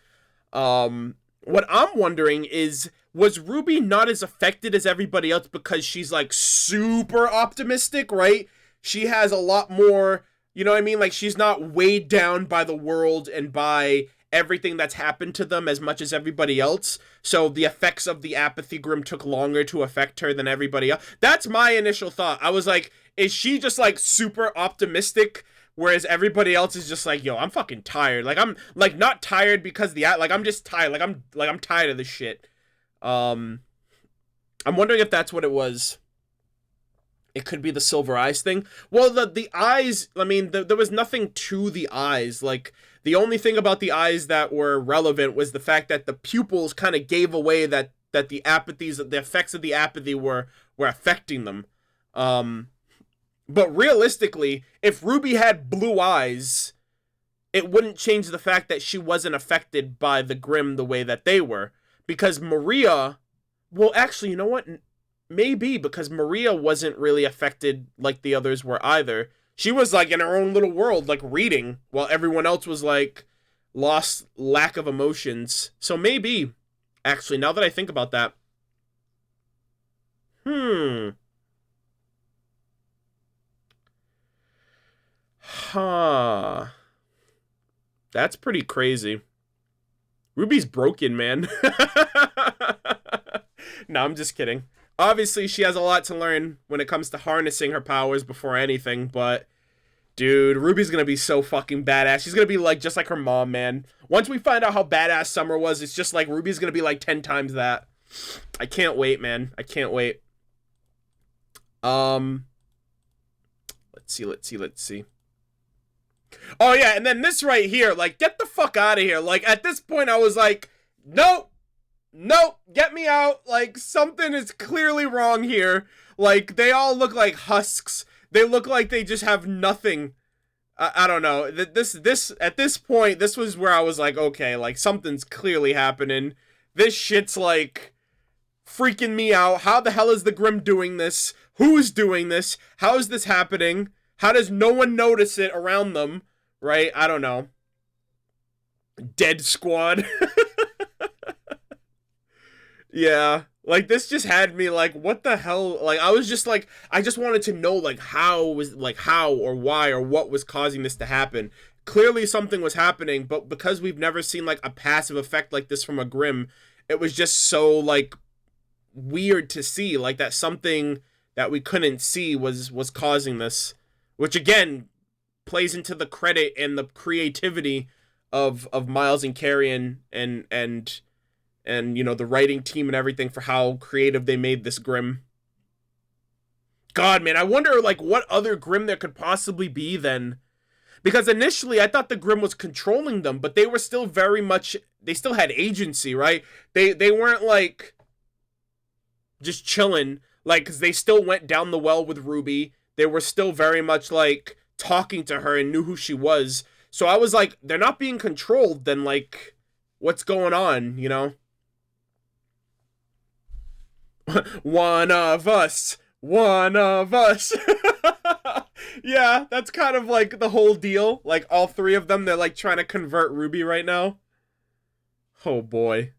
What I'm wondering is, was Ruby not as affected as everybody else because she's like super optimistic, right? She has a lot more, you know what I mean? Like she's not weighed down by the world and by everything that's happened to them as much as everybody else. So the effects of the apathy grim took longer to affect her than everybody else. That's my initial thought. I was like, is she just like super optimistic, whereas everybody else is just like, yo, I'm fucking tired. Like I'm like not tired because I'm just tired. I'm tired of this shit. I'm wondering if that's what it was. It could be the silver eyes thing. Well, the eyes, I mean, there was nothing to the eyes. Like, the only thing about the eyes that were relevant was the fact that the pupils kind of gave away that the effects of the apathy were affecting them. But realistically, if Ruby had blue eyes, it wouldn't change the fact that she wasn't affected by the Grim the way that they were. Because Maria, well, actually, you know what? Maybe, because Maria wasn't really affected like the others were either. She was like in her own little world, like reading, while everyone else was like lost lack of emotions. So maybe, actually, now that I think about that. Huh. That's pretty crazy. Ruby's broken, man. No, I'm just kidding. Obviously, she has a lot to learn when it comes to harnessing her powers before anything, but dude, Ruby's gonna be so fucking badass. She's gonna be like just like her mom, man. Once we find out how badass Summer was, it's just like Ruby's gonna be like 10 times that. I can't wait, man. I can't wait. Let's see. Oh yeah, and then this right here, like, get the fuck out of here. Like, at this point, I was like, nope, get me out. Like, something is clearly wrong here. Like, they all look like husks. They look like they just have nothing. I don't know. At this point, this was where I was like, okay, like, something's clearly happening. This shit's, like, freaking me out. How the hell is the Grim doing this? Who's doing this? How is this happening? How does no one notice it around them? Right? I don't know. Dead Squad. Yeah. Like, this just had me like, what the hell? Like, I was just like, I just wanted to know like how or why or what was causing this to happen. Clearly something was happening, but because we've never seen like a passive effect like this from a Grimm, it was just so like weird to see like that something that we couldn't see was causing this, which again plays into the credit and the creativity of Miles and Carrion and you know, the writing team and everything for how creative they made this Grimm. God, man, I wonder like what other Grimm there could possibly be then. Because initially I thought the Grimm was controlling them, but they were still very much, they still had agency, right? They weren't like just chilling, like, because they still went down the well with Ruby. They were still very much like talking to her and knew who she was. So I was like, they're not being controlled, then like, what's going on, you know? One of us. Yeah, that's kind of like the whole deal. Like, all three of them, they're like trying to convert Ruby right now. Oh boy.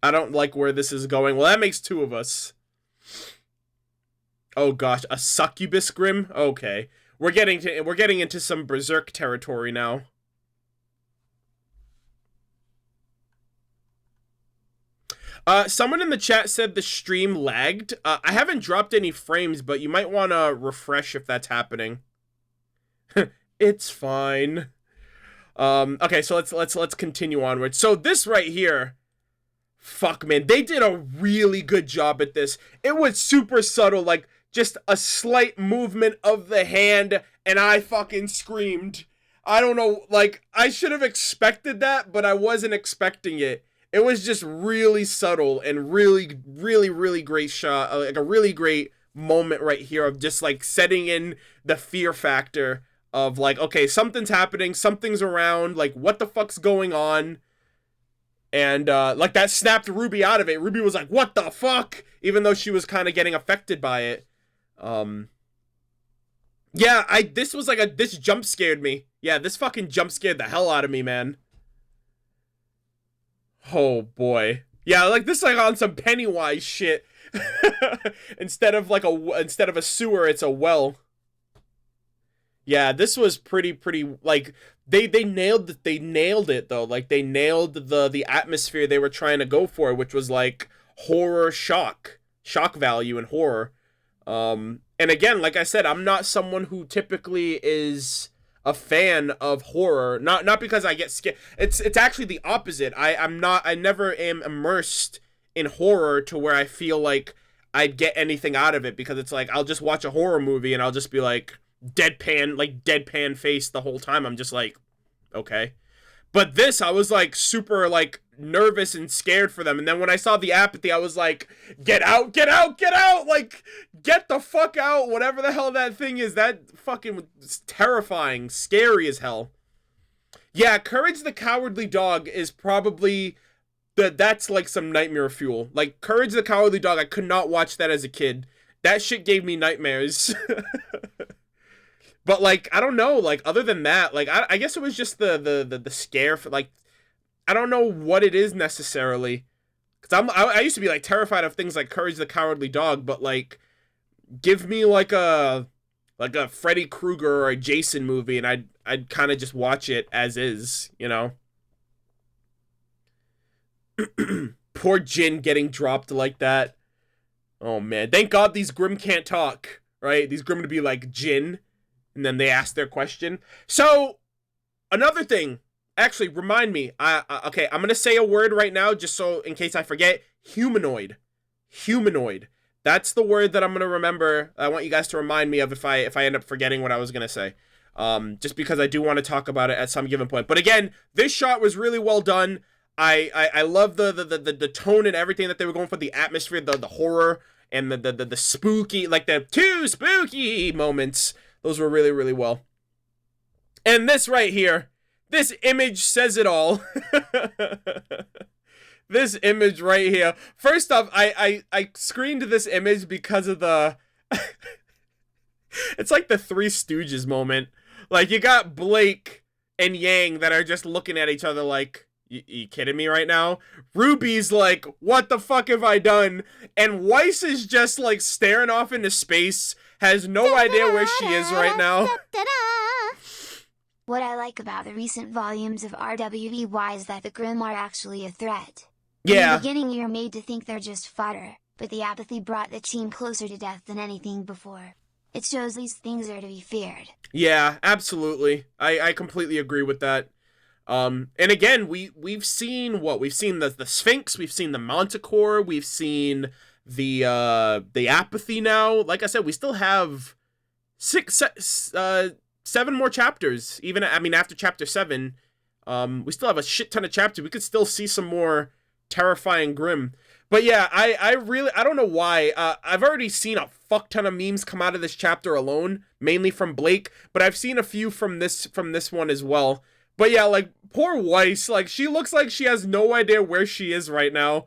I don't like where this is going. Well, that makes two of us. Oh gosh, a succubus Grimm? Okay. We're getting into some berserk territory now. Someone in the chat said the stream lagged. I haven't dropped any frames, but you might want to refresh if that's happening. It's fine. Okay, so let's continue onward. So this right here, fuck man, they did a really good job at this. It was super subtle, like just a slight movement of the hand, and I fucking screamed. I don't know, like I should have expected that, but I wasn't expecting it. It was just really subtle and really, really, really great shot. Like a really great moment right here of just like setting in the fear factor of like, okay, something's happening, something's around, like what the fuck's going on? And like that snapped Ruby out of it. Ruby was like, what the fuck? Even though she was kind of getting affected by it. Yeah, this was like this jump scared me. Yeah, this fucking jump scared the hell out of me, man. Oh boy. Yeah, like this like on some Pennywise shit. instead of a sewer, it's a well. Yeah, this was pretty like they nailed it though. Like they nailed the atmosphere they were trying to go for, which was like horror shock value and horror. And again, like I said, I'm not someone who typically is a fan of horror, not because I get scared. It's actually the opposite. I never am immersed in horror to where I feel like I'd get anything out of it, because it's like I'll just watch a horror movie and I'll just be like deadpan face the whole time. I'm just like, okay. But this, I was like super like nervous and scared for them. And then when I saw the apathy, I was like, get out, get out, get out! Like, get the fuck out, whatever the hell that thing is. That fucking was terrifying, scary as hell. Yeah, Courage the Cowardly Dog is probably that's like some nightmare fuel. Like Courage the Cowardly Dog, I could not watch that as a kid. That shit gave me nightmares. But like, I don't know, like other than that, like I guess it was just the scare for like, I don't know what it is necessarily, because I used to be like terrified of things like Courage the Cowardly Dog, but like give me like a Freddy Krueger or a Jason movie and I'd kind of just watch it as is, you know. Poor Jin getting dropped like that. Oh man, thank God these Grimm can't talk, right? These Grimm to be like Jin. And then they ask their question. So, another thing. Actually, remind me. Okay, I'm going to say a word right now, just so in case I forget. Humanoid. Humanoid. That's the word that I'm going to remember. I want you guys to remind me of if I end up forgetting what I was going to say. Just because I do want to talk about it at some given point. But again, this shot was really well done. I love the tone and everything that they were going for. The atmosphere, the horror, and the spooky, like the two spooky moments. Those were really, really well. And this right here, this image says it all. This image right here. First off, I screened this image because of the... It's like the Three Stooges moment. Like, you got Blake and Yang that are just looking at each other like, You kidding me right now? Ruby's like, what the fuck have I done? And Weiss is just like staring off into space, has no idea where she is right now. What I like about the recent volumes of RWBY is that the Qrow are actually a threat. Yeah. In the beginning you're made to think they're just fodder, but the apathy brought the team closer to death than anything before. It shows these things are to be feared. Yeah, absolutely. I completely agree with that. And again, we've seen what? We've seen the Sphinx, we've seen the Manticore, we've seen the Apathy now. Like I said, we still have 7 more chapters. Even, I mean, after chapter 7, we still have a shit ton of chapters. We could still see some more terrifying Grim. But yeah, I don't know why. I've already seen a fuck ton of memes come out of this chapter alone, mainly from Blake, but I've seen a few from this one as well. But yeah, like, poor Weiss, like, she looks like she has no idea where she is right now.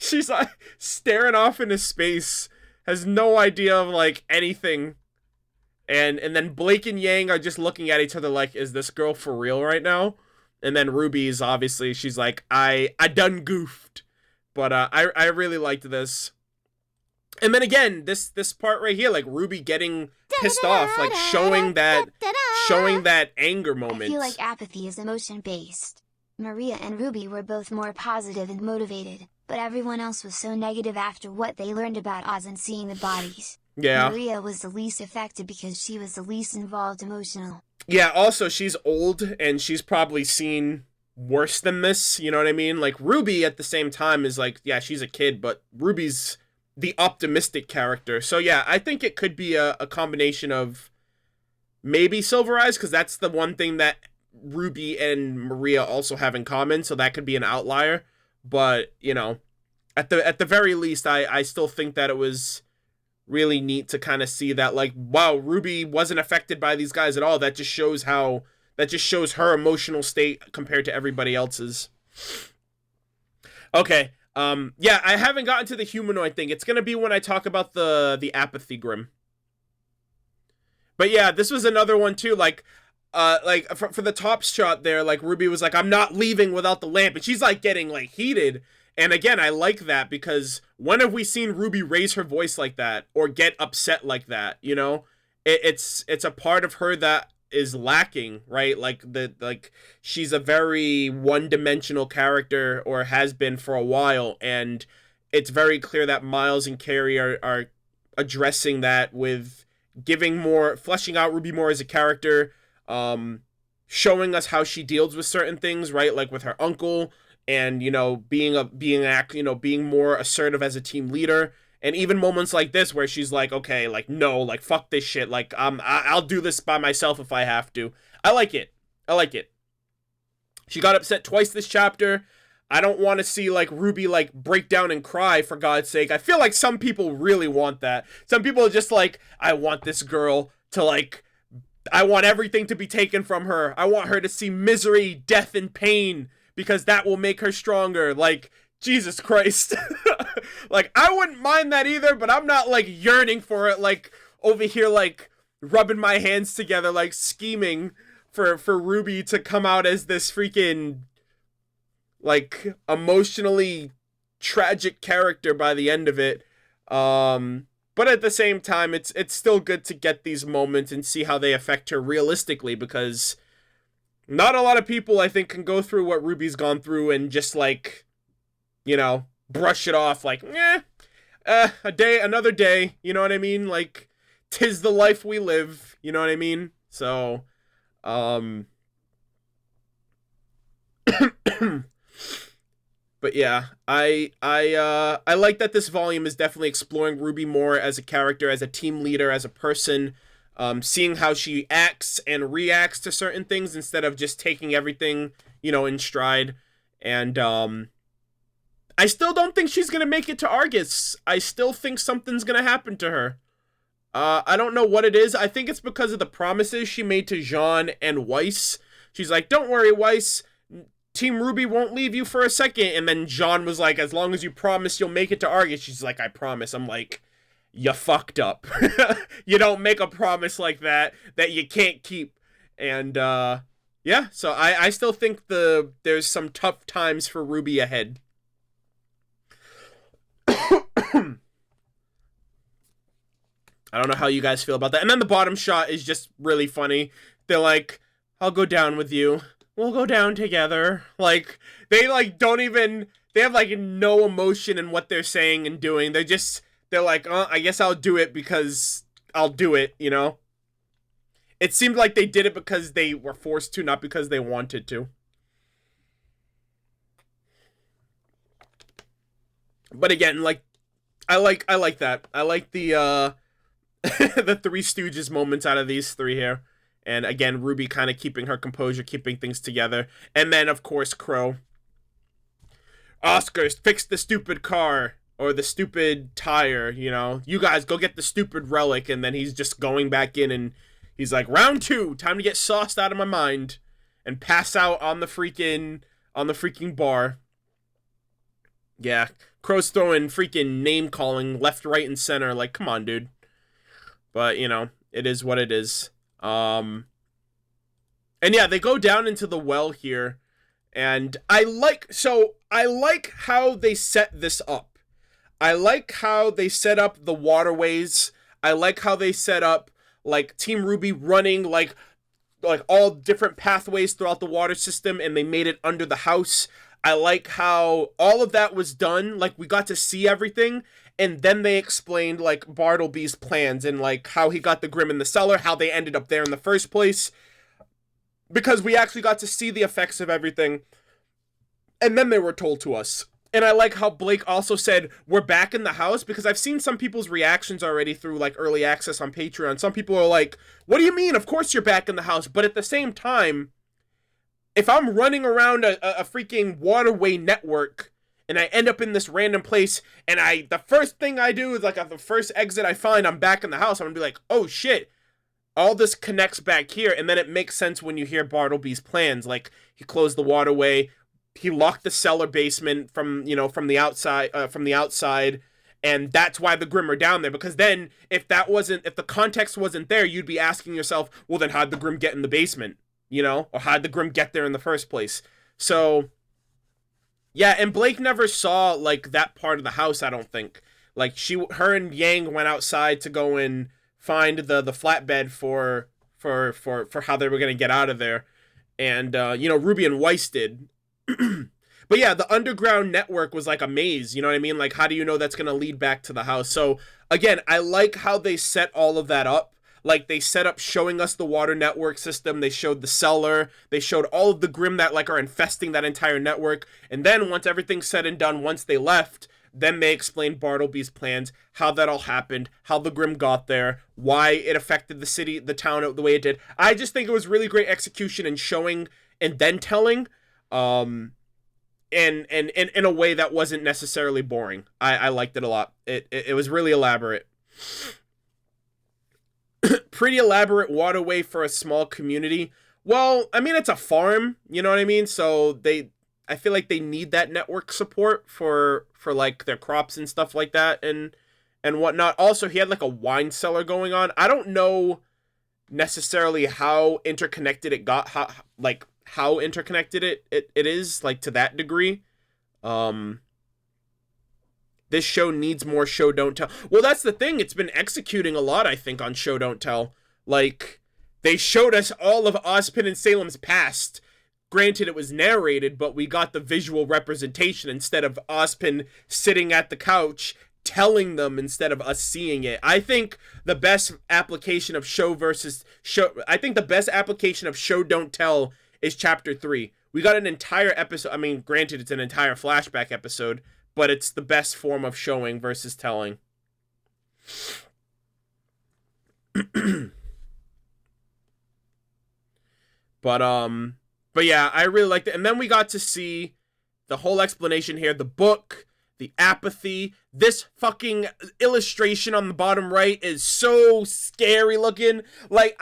She's like staring off into space, has no idea of like anything. And then Blake and Yang are just looking at each other like, is this girl for real right now? And then Ruby's obviously, she's like, I done goofed. But I really liked this. And then again, this part right here, like Ruby getting pissed off, like showing that anger moment. I feel like Apathy is emotion-based. Maria and Ruby were both more positive and motivated, but everyone else was so negative after what they learned about Oz and seeing the bodies. Yeah. Maria was the least affected because she was the least involved emotional. Yeah, also, she's old, and she's probably seen worse than this, you know what I mean? Like, Ruby, at the same time, is like, yeah, she's a kid, but Ruby's the optimistic character. So, yeah, I think it could be a combination of maybe Silver Eyes, because that's the one thing that Ruby and Maria also have in common, so that could be an outlier. But, you know, at the very least, I still think that it was really neat to kind of see that, like, wow, Ruby wasn't affected by these guys at all. That just shows her emotional state compared to everybody else's. Okay, yeah, I haven't gotten to the humanoid thing. It's gonna be when I talk about the Apathy Grim. But yeah, this was another one too, like for the top shot there, like Ruby was like, I'm not leaving without the lamp, and she's like getting like heated. And again, I like that, because when have we seen Ruby raise her voice like that or get upset like that, you know? It's a part of her that is lacking, right? Like she's a very one-dimensional character, or has been for a while, and it's very clear that Miles and Carrie are addressing that with fleshing out Ruby more as a character, showing us how she deals with certain things, right? Like with her uncle, and, you know, being more assertive as a team leader. And even moments like this where she's like, okay, like, no, like, fuck this shit. Like, I'll do this by myself if I have to. I like it. She got upset twice this chapter. I don't want to see, like, Ruby, like, break down and cry, for God's sake. I feel like some people really want that. Some people are just like, I want this girl to, like, I want everything to be taken from her. I want her to see misery, death, and pain, because that will make her stronger. Like, Jesus Christ. Like, I wouldn't mind that either, but I'm not, like, yearning for it, like, over here, like, rubbing my hands together, like, scheming for Ruby to come out as this freaking, like, emotionally tragic character by the end of it. But at the same time, it's still good to get these moments and see how they affect her realistically, because not a lot of people, I think, can go through what Ruby's gone through and just, like, you know, brush it off like, another day, you know what I mean? Like, 'tis the life we live, you know what I mean? So, but yeah, I like that this volume is definitely exploring Ruby more as a character, as a team leader, as a person, seeing how she acts and reacts to certain things instead of just taking everything, you know, in stride. And, I still don't think she's gonna make it to Argus. I still think something's gonna happen to her. I don't know what it is. I think it's because of the promises she made to Jean and Weiss. She's like, don't worry, Weiss. Team RWBY won't leave you for a second. And then Jean was like, as long as you promise you'll make it to Argus. She's like, I promise. I'm like, you fucked up. You don't make a promise like that you can't keep. And, Yeah, so I still think there's some tough times for RWBY ahead. I don't know how you guys feel about that. And then the bottom shot is just really funny. They're like, I'll go down with you. We'll go down together. Like, they like don't even, they have like no emotion in what they're saying and doing. They're like, I guess I'll do it because I'll do it, you know? It seemed like they did it because they were forced to, not because they wanted to. But again, like, I like that. I like the the Three Stooges moments out of these three here. And again, RWBY kind of keeping her composure, keeping things together. And then, of course, Qrow. Oscars, fix the stupid car. Or the stupid tire, you know. You guys, go get the stupid relic. And then he's just going back in and he's like, round 2, time to get sauced out of my mind. And pass out on the freaking bar. Yeah, Qrow's throwing freaking name-calling left, right, and center. Like, come on, dude. But, you know, it is what it is. And yeah, they go down into the well here. And I like how they set this up. I like how they set up the waterways. I like how they set up, like, Team RWBY running, like all different pathways throughout the water system, and they made it under the house. I like how all of that was done. Like, we got to see everything, and then they explained, like, Bartleby's plans and, like, how he got the Grimm in the cellar, how they ended up there in the first place, because we actually got to see the effects of everything, and then they were told to us. And I like how Blake also said, we're back in the house, because I've seen some people's reactions already through, like, early access on Patreon. Some people are like, what do you mean? Of course you're back in the house. But at the same time, if I'm running around a freaking waterway network and I end up in this random place and the first thing I do is, like, the first exit I find, I'm back in the house, I'm gonna be like, oh shit, all this connects back here. And then it makes sense when you hear Bartleby's plans. Like, he closed the waterway, he locked the cellar basement from the outside, and that's why the Grimm are down there. Because then, if the context wasn't there, you'd be asking yourself, well, then how'd the Grimm get in the basement? You know, or how'd the Grimm get there in the first place? So, yeah, and Blake never saw, like, that part of the house, I don't think. Like, her and Yang went outside to go and find the flatbed for how they were gonna get out of there, and RWBY and Weiss did. But yeah, the underground network was like a maze, you know what I mean? Like, how do you know that's gonna lead back to the house? So again, I like how they set all of that up. Like, they set up showing us the water network system, they showed the cellar, they showed all of the Grimm that, like, are infesting that entire network, and then once everything's said and done, once they left, then they explained Bartleby's plans, how that all happened, how the Grimm got there, why it affected the city, the town the way it did. I just think it was really great execution and showing and then telling, and in a way that wasn't necessarily boring. I liked it a lot. It was really elaborate. Pretty elaborate waterway for a small community. Well, I mean, it's a farm, you know what I mean? So I feel like they need that network support for like their crops and stuff like that and whatnot. Also, he had like a wine cellar going on. I don't know necessarily how interconnected it got, how interconnected it is, like, to that degree. This show needs more show don't tell. Well, that's the thing. It's been executing a lot, I think, on show don't tell. Like, they showed us all of Ozpin and Salem's past. Granted, it was narrated, but we got the visual representation instead of Ozpin sitting at the couch telling them instead of us seeing it. I think the best application of show don't tell is chapter 3. We got an entire episode. I mean, granted, it's an entire flashback episode, but it's the best form of showing versus telling. But yeah, I really liked it. And then we got to see the whole explanation here, the book, the apathy. This fucking illustration on the bottom right is so scary looking. Like,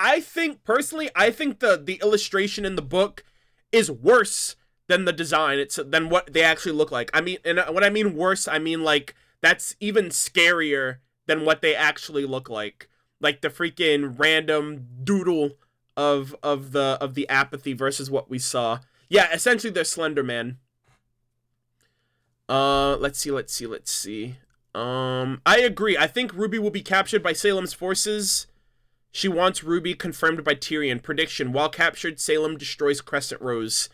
personally, I think the illustration in the book is worse than the design. It's than what they actually look like. I mean, and when I mean worse, I mean, like, that's even scarier than what they actually look like. Like the freaking random doodle of the Apathy versus what we saw. Yeah, essentially they're Slender Man. Let's see. I agree. I think RWBY will be captured by Salem's forces. She wants RWBY, confirmed by Tyrion. Prediction: while captured, Salem destroys Crescent Rose.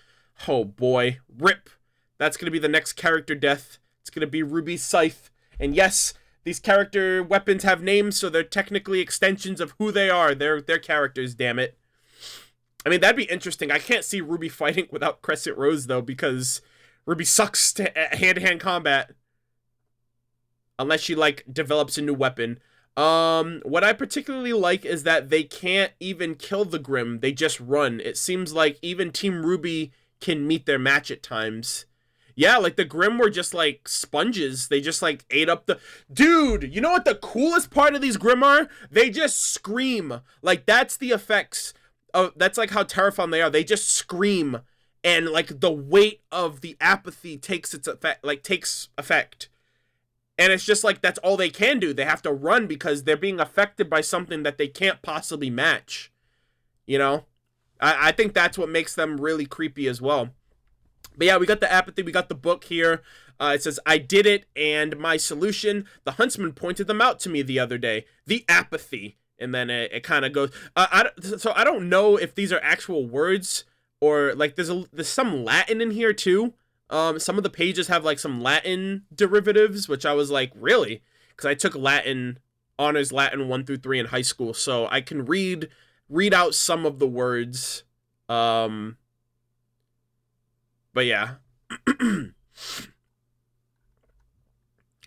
Oh boy, rip. That's gonna be the next character death. It's gonna be RWBY's scythe. And yes, these character weapons have names, so they're technically extensions of who they are. They're characters, damn it. I mean, that'd be interesting. I can't see RWBY fighting without Crescent Rose, though, because RWBY sucks at hand-to-hand combat. Unless she, like, develops a new weapon. What I particularly like is that they can't even kill the Grimm. They just run. It seems like even Team RWBY can meet their match at times. Yeah, like, the Grimm were just, like, sponges. They just, like, ate up the... Dude, you know what the coolest part of these Grimm are? They just scream. Like, that's the effects. That's, like, how terrifying they are. They just scream. And, like, the weight of the Apathy takes effect. And it's just, like, that's all they can do. They have to run because they're being affected by something that they can't possibly match. You know? I think that's what makes them really creepy as well. But yeah, we got the Apathy, we got the book here. It says, I did it, and my solution, the huntsman pointed them out to me the other day. The Apathy. And then it kind of goes... so I don't know if these are actual words, or, like, there's some Latin in here, too. Some of the pages have, like, some Latin derivatives, which I was like, really? Because I took Latin, honors Latin 1 through 3 in high school, so I can read out some of the words. But yeah.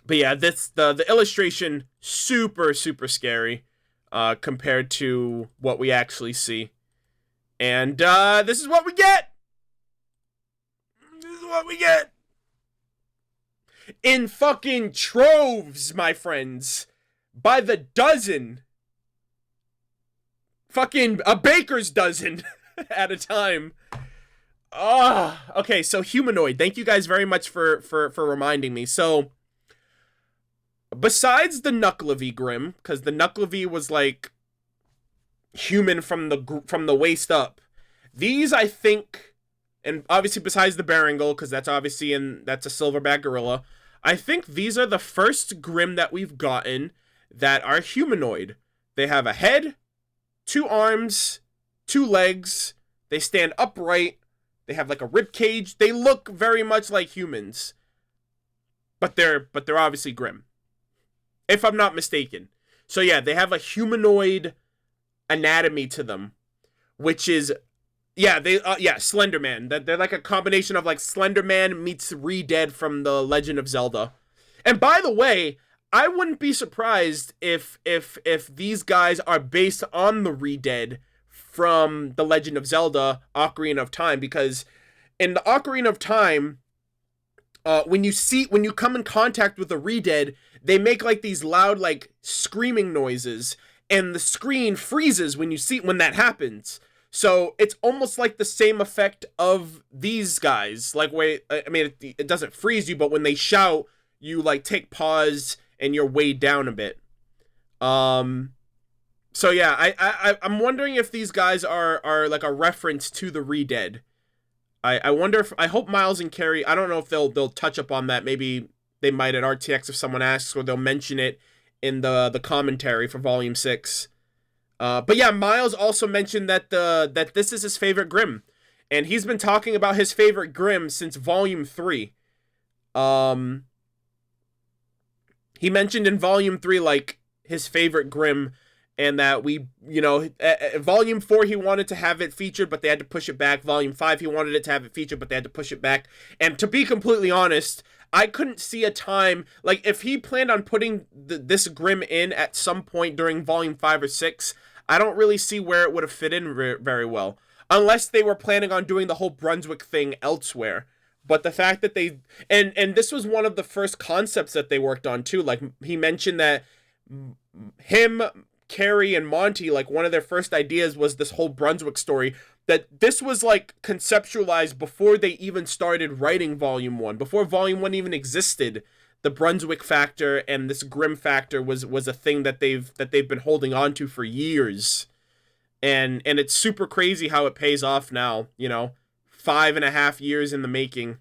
But yeah, the illustration, super, super scary, compared to what we actually see. And, this is what we get! This is what we get! In fucking troves, my friends. By the dozen. Fucking a baker's dozen at a time. Okay, so humanoid. Thank you guys very much for reminding me. So, besides the Nuckelavee Grimm, because the Nuckelavee was like human from the waist up. These, I think, and obviously besides the Berengal, because that's obviously that's a silverback gorilla. I think these are the first Grimm that we've gotten that are humanoid. They have a head, 2 arms, 2 legs. They stand upright. They have like a rib cage. They look very much like humans, but they're obviously Grimm, if I'm not mistaken. So yeah, they have a humanoid anatomy to them, which is Slender Man. They're like a combination of like Slender Man meets Re-Dead from the Legend of Zelda. And by the way, I wouldn't be surprised if these guys are based on the Re-Dead from the Legend of Zelda Ocarina of Time, because in the Ocarina of Time, when you come in contact with the Re-Dead, they make like these loud like screaming noises, and the screen freezes when that happens. So it's almost like the same effect of these guys. Like, it doesn't freeze you, but when they shout, you like take pause and you're weighed down a bit. So yeah, I'm wondering if these guys are like a reference to the Re-Dead. I wonder I hope Miles and Carrie, I don't know if they'll touch up on that. Maybe they might at RTX if someone asks, or they'll mention it in the commentary for Volume 6. But yeah, Miles also mentioned that this is his favorite Grimm, and he's been talking about his favorite Grimm since Volume 3. He mentioned in Volume 3 like his favorite Grimm, and that Volume 4 he wanted to have it featured, but they had to push it back. Volume 5 he wanted it to have it featured, but they had to push it back. And to be completely honest, I couldn't see a time, like, if he planned on putting this Grimm in at some point during Volume 5 or 6, I don't really see where it would have fit in very well. Unless they were planning on doing the whole Brunswick thing elsewhere. But the fact that they... And this was one of the first concepts that they worked on, too. Like, he mentioned that him, Carrie, and Monty, like, one of their first ideas was this whole Brunswick story. That this was, like, conceptualized before they even started writing Volume 1. Before Volume 1 even existed, the Brunswick factor and this Grimm factor was a thing that they've been holding on to for years. and it's super crazy how it pays off now, 5.5 years in the making.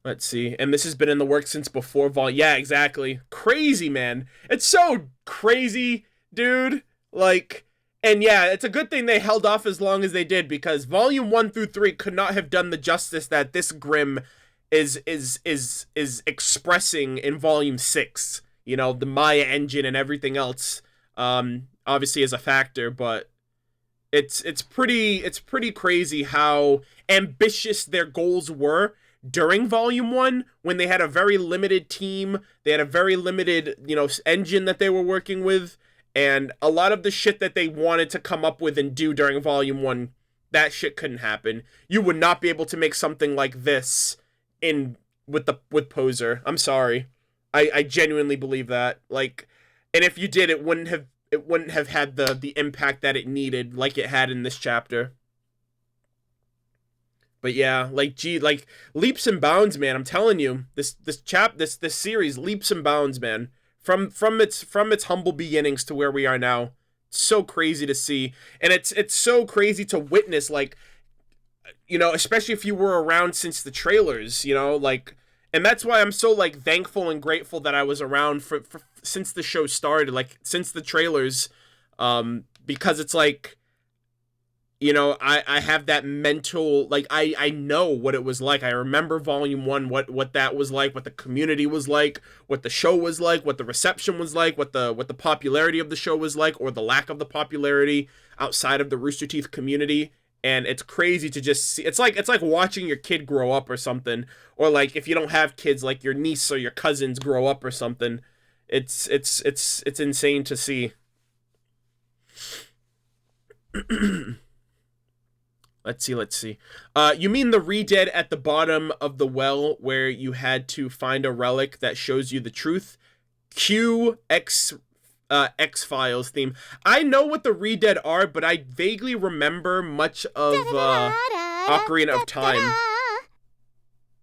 Let's see. And this has been in the works since before Yeah, exactly. Crazy, man. It's so crazy, dude. Like, and yeah, it's a good thing they held off as long as they did, because volume 1 through 3 could not have done the justice that this Grimm is expressing in volume 6. The Maya engine and everything else, obviously is a factor, but it's pretty crazy how ambitious their goals were during volume 1, when they had a very limited team, they had a very limited, engine that they were working with, and a lot of the shit that they wanted to come up with and do during volume 1, that shit couldn't happen. You would not be able to make something like this with Poser. I'm sorry. I genuinely believe that. Like, and if you did, it wouldn't have had the impact that it needed like it had in this chapter. But yeah, like leaps and bounds, man. I'm telling you, this series leaps and bounds, man. From its humble beginnings to where we are now. It's so crazy to see, and it's so crazy to witness. Like, especially if you were around since the trailers, like, and that's why I'm so like thankful and grateful that I was around for since the show started, like since the trailers, because it's like, I have that mental, like, I know what it was like. I remember volume 1, what that was like, what the community was like, what the show was like, what the reception was like, what the popularity of the show was like, or the lack of the popularity outside of the Rooster Teeth community. And it's crazy to just see. It's like watching your kid grow up or something, or like if you don't have kids, like your niece or your cousins grow up or something. It's insane to see. Let's see. You mean the re-dead at the bottom of the well where you had to find a relic that shows you the truth? X-Files theme. I know what the re-dead are, but I vaguely remember much of Ocarina of Time.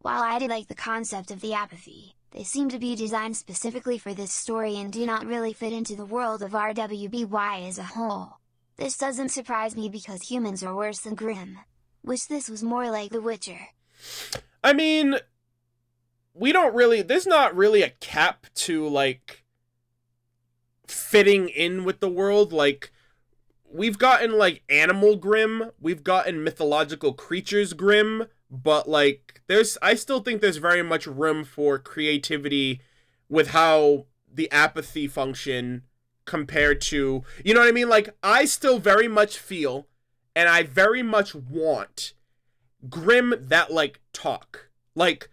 While I did like the concept of the Apathy, they seem to be designed specifically for this story and do not really fit into the world of RWBY as a whole. This doesn't surprise me because humans are worse than Grimm. Wish this was more like The Witcher. I mean, there's not really a cap to, like, fitting in with the world. Like, we've gotten, like, animal Grimm, we've gotten mythological creatures Grimm, but, like, I still think there's very much room for creativity with how the Apathy function compared to, you know what I mean? Like, I still very much feel, and I very much want, Grimm that, like, talk. Like,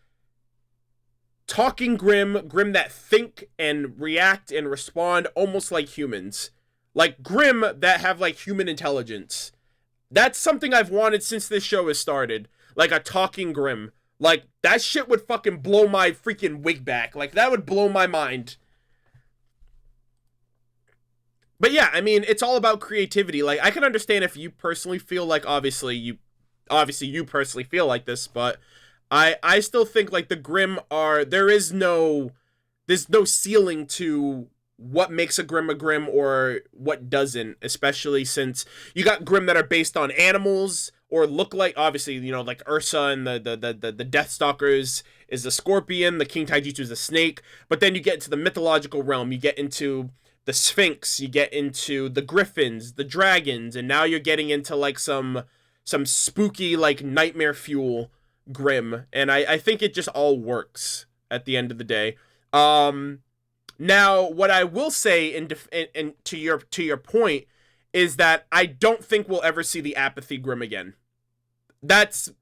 talking Grimm that think and react and respond almost like humans. Like, Grimm that have, like, human intelligence. That's something I've wanted since this show has started. Like, a talking Grimm. Like, that shit would fucking blow my freaking wig back. Like, that would blow my mind. But yeah, I mean, it's all about creativity. Like, I can understand if you personally feel like, obviously you personally feel like this, but I still think, like, the Grimm there's no ceiling to what makes a Grimm or what doesn't, especially since you got Grimm that are based on animals or look like, obviously, like Ursa and the Deathstalkers is the scorpion, the King Taijutsu is a snake, but then you get into the mythological realm, you get into the Sphinx, you get into the Griffins, the dragons, and now you're getting into, like, some spooky, like, nightmare fuel Grimm, and I think it just all works at the end of the day. Now, what I will say, to your point, is that I don't think we'll ever see the Apathy Grimm again. That's,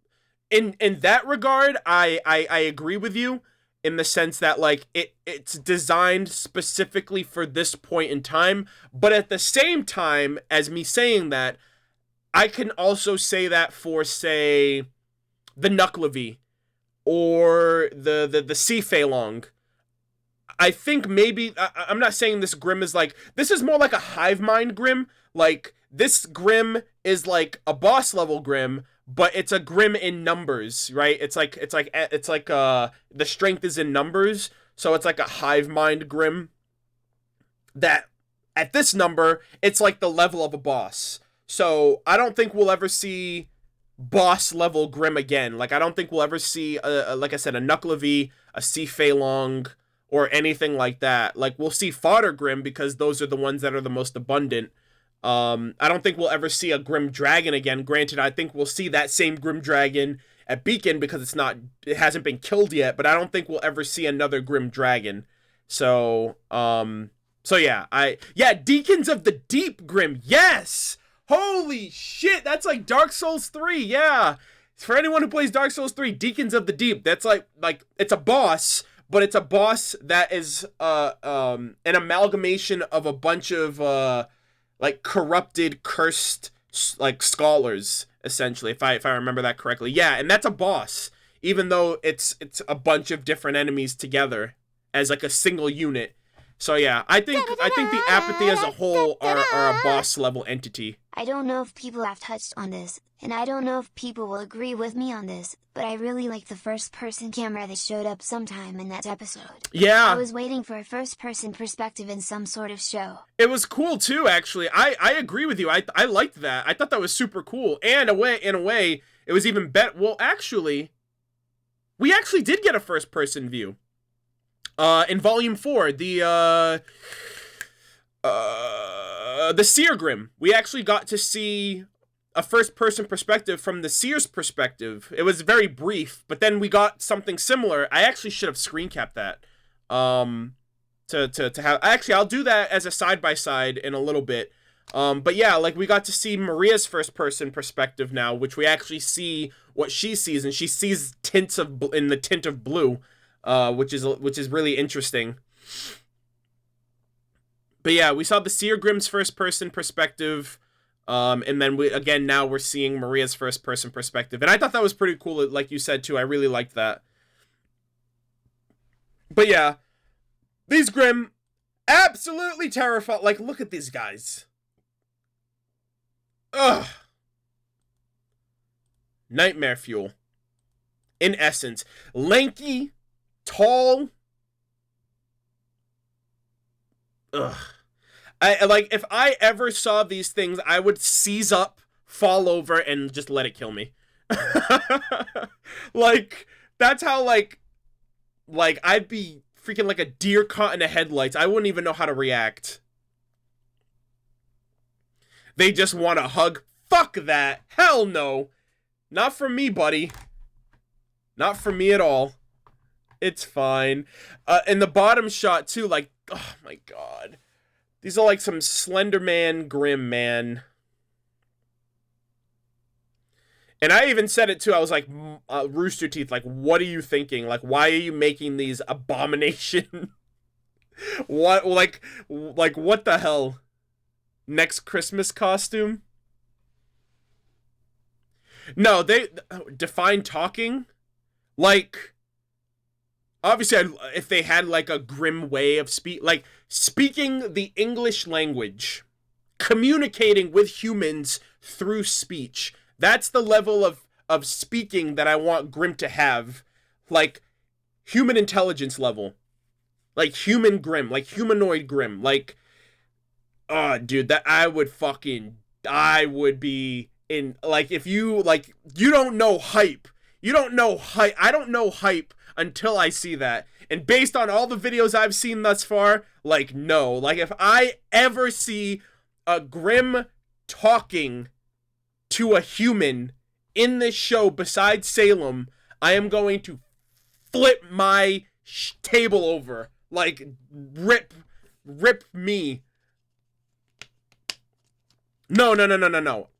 in that regard, I agree with you, in the sense that, like, it's designed specifically for this point in time, but at the same time as me saying that, I can also say that for, say, the Nuclevi, or the Sea Feilong. I think maybe, I'm not saying this Grimm is like, this is more like a hive mind Grimm, like, this Grimm is like a boss level Grimm, but it's a Grimm in numbers, right? It's like the strength is in numbers, so it's like a hive mind Grimm. that at this number, it's like the level of a boss. So I don't think we'll ever see boss level Grim again. Like, I don't think we'll ever see, like I said, a Nucleavy, a C. Fei Long, or anything like that. Like, we'll see fodder Grim because those are the ones that are the most abundant. I don't think we'll ever see a Grim Dragon again. Granted, I think we'll see that same Grim Dragon at Beacon because it hasn't been killed yet, but I don't think we'll ever see another Grim Dragon. So yeah, Deacons of the Deep Grim, yes! Holy shit, that's like Dark Souls 3, yeah! For anyone who plays Dark Souls 3, Deacons of the Deep, that's like it's a boss, but it's a boss that is an amalgamation of a bunch of like corrupted, cursed like scholars, essentially, if I remember that correctly. Yeah, and that's a boss, even though it's a bunch of different enemies together as like a single unit. So yeah, I think the Apathy as a whole are a boss level entity. I don't know if people have touched on this, and I don't know if people will agree with me on this, but I really like the first-person camera that showed up sometime in that episode. Yeah. I was waiting for a first-person perspective in some sort of show. It was cool too, actually. I agree with you. I liked that. I thought that was super cool. And in a way, it was even better. Well, actually, we actually did get a first-person view. In Volume 4, the Seer Grim. We actually got to see a first-person perspective from the Seer's perspective. It was very brief, but then we got something similar. I actually should have screen capped that. To have... Actually, I'll do that as a side-by-side in a little bit. But yeah, like, we got to see Maria's first-person perspective now, which we actually see what she sees, and she sees in the tint of blue. Which is really interesting. But yeah, we saw the Seer Grim's first-person perspective, and then now we're seeing Maria's first-person perspective, and I thought that was pretty cool. Like you said too, I really liked that. But yeah, these Grim, absolutely terrifying. Like, look at these guys. Ugh. Nightmare fuel. In essence, lanky, tall. Ugh. If I ever saw these things, I would seize up, fall over, and just let it kill me. Like, that's how, like, I'd be freaking like a deer caught in the headlights. I wouldn't even know how to react. They just want a hug. Fuck that. Hell no. Not for me, buddy. Not for me at all. It's fine. In the bottom shot, too, like, oh my god. These are like some Slender Man Grim, man. And I even said it, too. I was like, Rooster Teeth, like, what are you thinking? Like, why are you making these abomination? What, like, what the hell? Next Christmas costume? No, they define talking. Like, obviously, if they had, like, a grim way of speaking the English language, communicating with humans through speech, that's the level of speaking that I want Grim to have. Like, human intelligence level. Like, human Grim. Like, humanoid Grim. Like, oh, dude, that I would be in, like, if you, like, you don't know hype. You don't know hype. I don't know hype until I see that. And based on all the videos I've seen thus far, like, no. Like, if I ever see a Grim talking to a human in this show besides Salem, I am going to flip my table over. Like, rip me. No.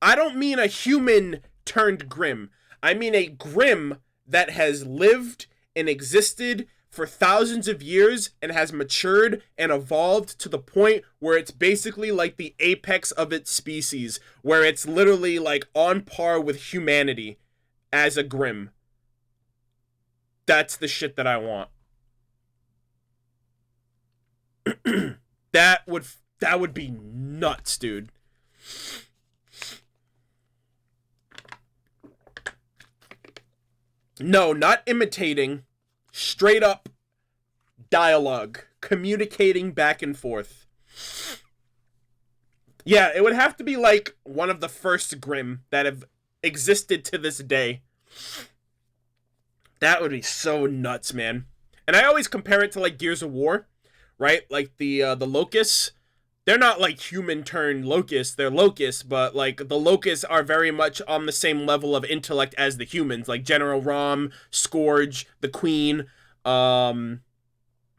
I don't mean a human turned Grim. I mean a Grim that has lived and existed for thousands of years and has matured and evolved to the point where it's basically like the apex of its species, where it's literally like on par with humanity as a Grim. That's the shit that I want. That would be nuts, dude. No, not imitating. Straight up dialogue. Communicating back and forth. Yeah, it would have to be like one of the first Grimm that have existed to this day. That would be so nuts, man. And I always compare it to like Gears of War, right? Like the locusts. They're not like human turned locusts. They're locusts, but like the locusts are very much on the same level of intellect as the humans, like General Rom, Scourge, the Queen,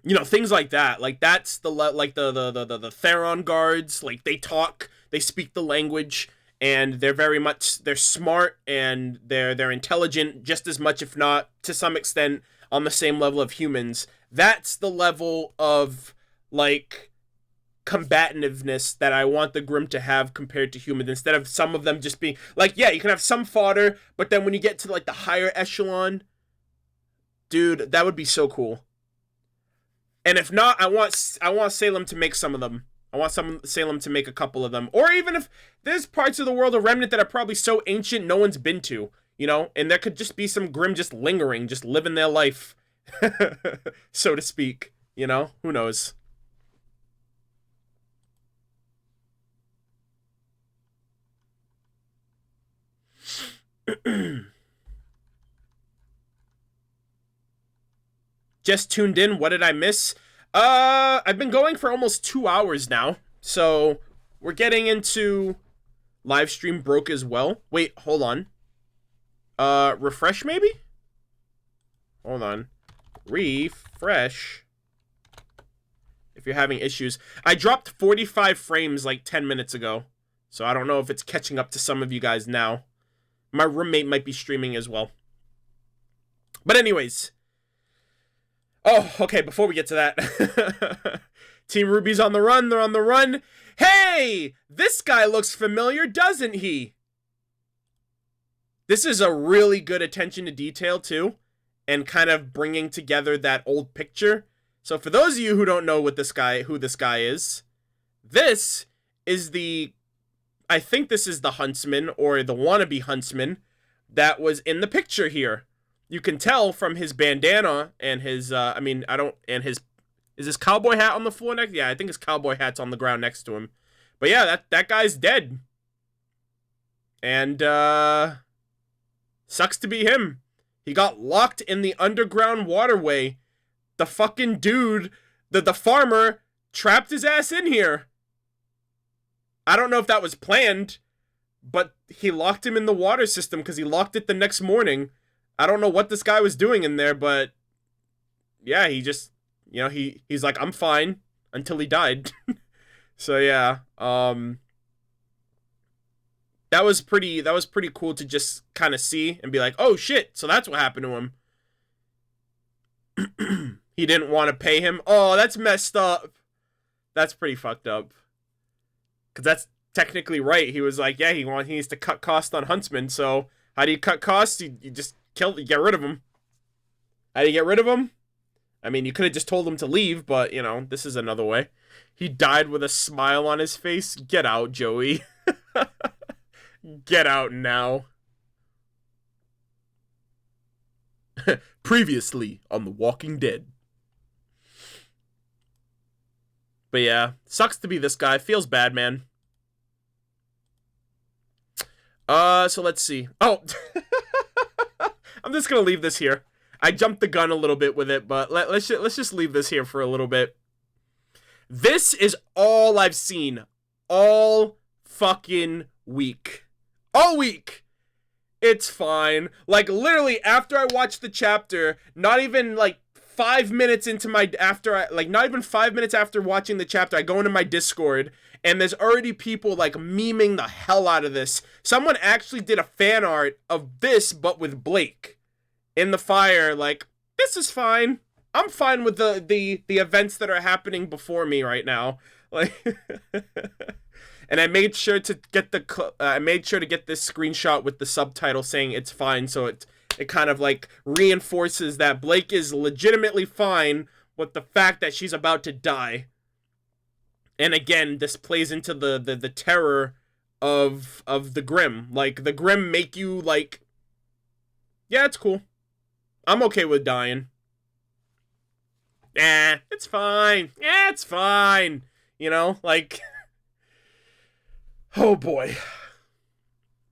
you know, things like that. Like that's the Theron guards. Like they talk, they speak the language, and they're smart and they're intelligent just as much, if not to some extent, on the same level of humans. That's the level of like combativeness that I want the Grimm to have compared to humans, instead of some of them just being like, yeah, you can have some fodder, but then when you get to like the higher echelon, dude, that would be so cool. And if not, I want Salem to make some of them. I want Salem to make a couple of them. Or even if there's parts of the world of Remnant that are probably so ancient no one's been to, you know? And there could just be some Grimm just lingering, just living their life, so to speak, you know? Who knows? Just tuned in. What did I miss? I've been going for almost 2 hours now. So we're getting into Livestream broke as well. Wait, hold on. Refresh maybe? Hold on. Refresh. If you're having issues. I dropped 45 frames like 10 minutes ago. So I don't know if it's catching up to some of you guys now. My roommate might be streaming as well. But anyways. Oh, okay, before we get to that. Team RWBY's on the run. They're on the run. Hey! This guy looks familiar, doesn't he? This is a really good attention to detail, too. And kind of bringing together that old picture. So for those of you who don't know who this guy is, this is the... I think this is the huntsman, or the wannabe huntsman, that was in the picture here. You can tell from his bandana and his, is his cowboy hat on the floor next? Yeah, I think his cowboy hat's on the ground next to him. But yeah, that guy's dead. And, sucks to be him. He got locked in the underground waterway. The fucking dude, the farmer, trapped his ass in here. I don't know if that was planned, but he locked him in the water system because he locked it the next morning. I don't know what this guy was doing in there, but yeah, he just, you know, he's like, I'm fine, until he died. So yeah, that was pretty cool to just kind of see and be like, oh shit, so that's what happened to him. He didn't want to pay him. Oh, that's messed up. That's pretty fucked up. Because that's technically right. He was like, yeah, he needs to cut costs on Huntsman. So how do you cut costs? You just you get rid of him. How do you get rid of him? I mean, you could have just told him to leave, but, you know, this is another way. He died with a smile on his face. Get out, Joey. Get out now. Previously on The Walking Dead. But yeah, sucks to be this guy. Feels bad, man. So let's see. Oh, I'm just gonna leave this here. I jumped the gun a little bit with it, but let's just leave this here for a little bit. This is all I've seen all fucking week. All week. It's fine. Like, literally, after I watched the chapter, not even, like, 5 minutes into not even 5 minutes after watching the chapter, I go into my Discord, and there's already people, like, memeing the hell out of this. Someone actually did a fan art of this, but with Blake in the fire, like, this is fine. I'm fine with the events that are happening before me right now. Like, and I made sure to get this screenshot with the subtitle saying it's fine, so it kind of like reinforces that Blake is legitimately fine with the fact that she's about to die. And again, this plays into the terror of the Grimm. Like, the Grimm make you like, yeah, it's cool. I'm okay with dying. It's fine. Yeah, it's fine. You know, like, Oh boy.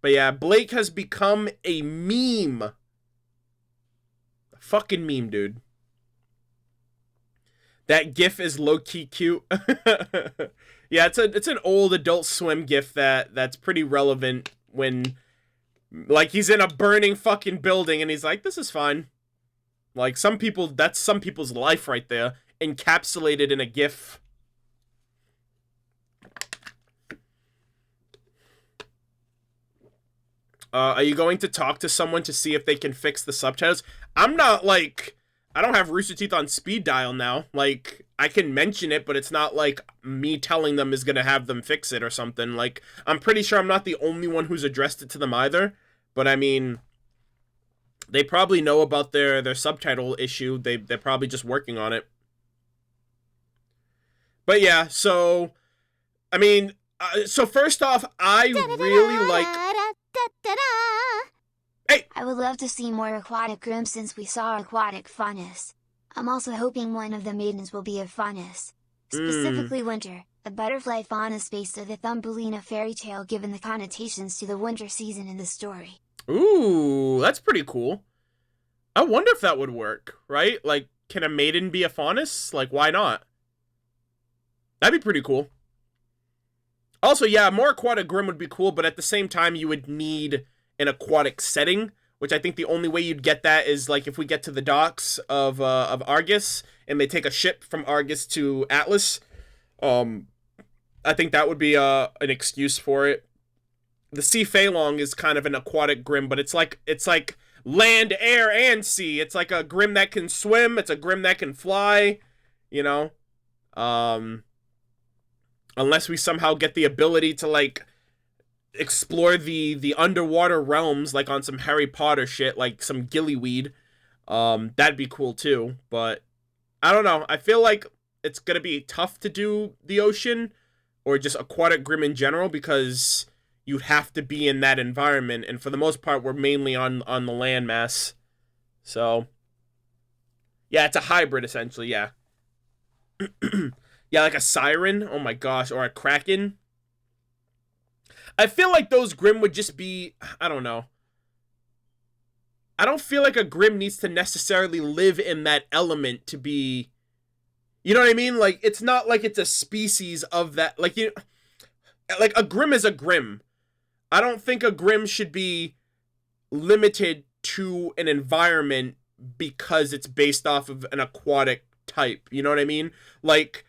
But yeah, Blake has become a meme. A fucking meme, dude. That gif is low-key cute. Yeah, it's an old Adult Swim gif that's pretty relevant when, like, he's in a burning fucking building and he's like, this is fine. Like, that's some people's life right there, encapsulated in a gif. Are you going to talk to someone to see if they can fix the subtitles? I'm not, like, I don't have Rooster Teeth on speed dial now. Like, I can mention it, but it's not like me telling them is gonna have them fix it or something. Like, I'm pretty sure I'm not the only one who's addressed it to them either. But I mean, they probably know about their subtitle issue. They're probably just working on it. But yeah, so, I mean, so first off, I really like... Hey! I would love to see more aquatic Grimm since we saw aquatic faunus. I'm also hoping one of the maidens will be a faunus. Specifically winter, a butterfly faunus based on the Thumbelina fairy tale given the connotations to the winter season in the story. Ooh, that's pretty cool. I wonder if that would work, right? Like, can a maiden be a faunus? Like, why not? That'd be pretty cool. Also, yeah, more aquatic Grimm would be cool, but at the same time, you would need an aquatic setting, which I think the only way you'd get that is, like, if we get to the docks of Argus, and they take a ship from Argus to Atlas. I think that would be an excuse for it. The Sea Feilong is kind of an aquatic Grimm, but it's like land, air, and sea. It's like a Grimm that can swim. It's a Grimm that can fly, you know? Unless we somehow get the ability to, like, explore the underwater realms, like on some Harry Potter shit, like some gillyweed. That'd be cool too, but I don't know. I feel like it's gonna be tough to do the ocean, or just aquatic Grimm in general, because you'd have to be in that environment, and for the most part, we're mainly on the landmass. So, yeah, it's a hybrid, essentially, yeah. Yeah, like a siren, oh my gosh, or a kraken. I feel like those Grimm would just be, I don't know. I don't feel like a Grimm needs to necessarily live in that element to be, you know what I mean? Like, it's not like it's a species of that, like, like, a Grimm is a Grimm. I don't think a Grimm should be limited to an environment because it's based off of an aquatic type, you know what I mean? Like,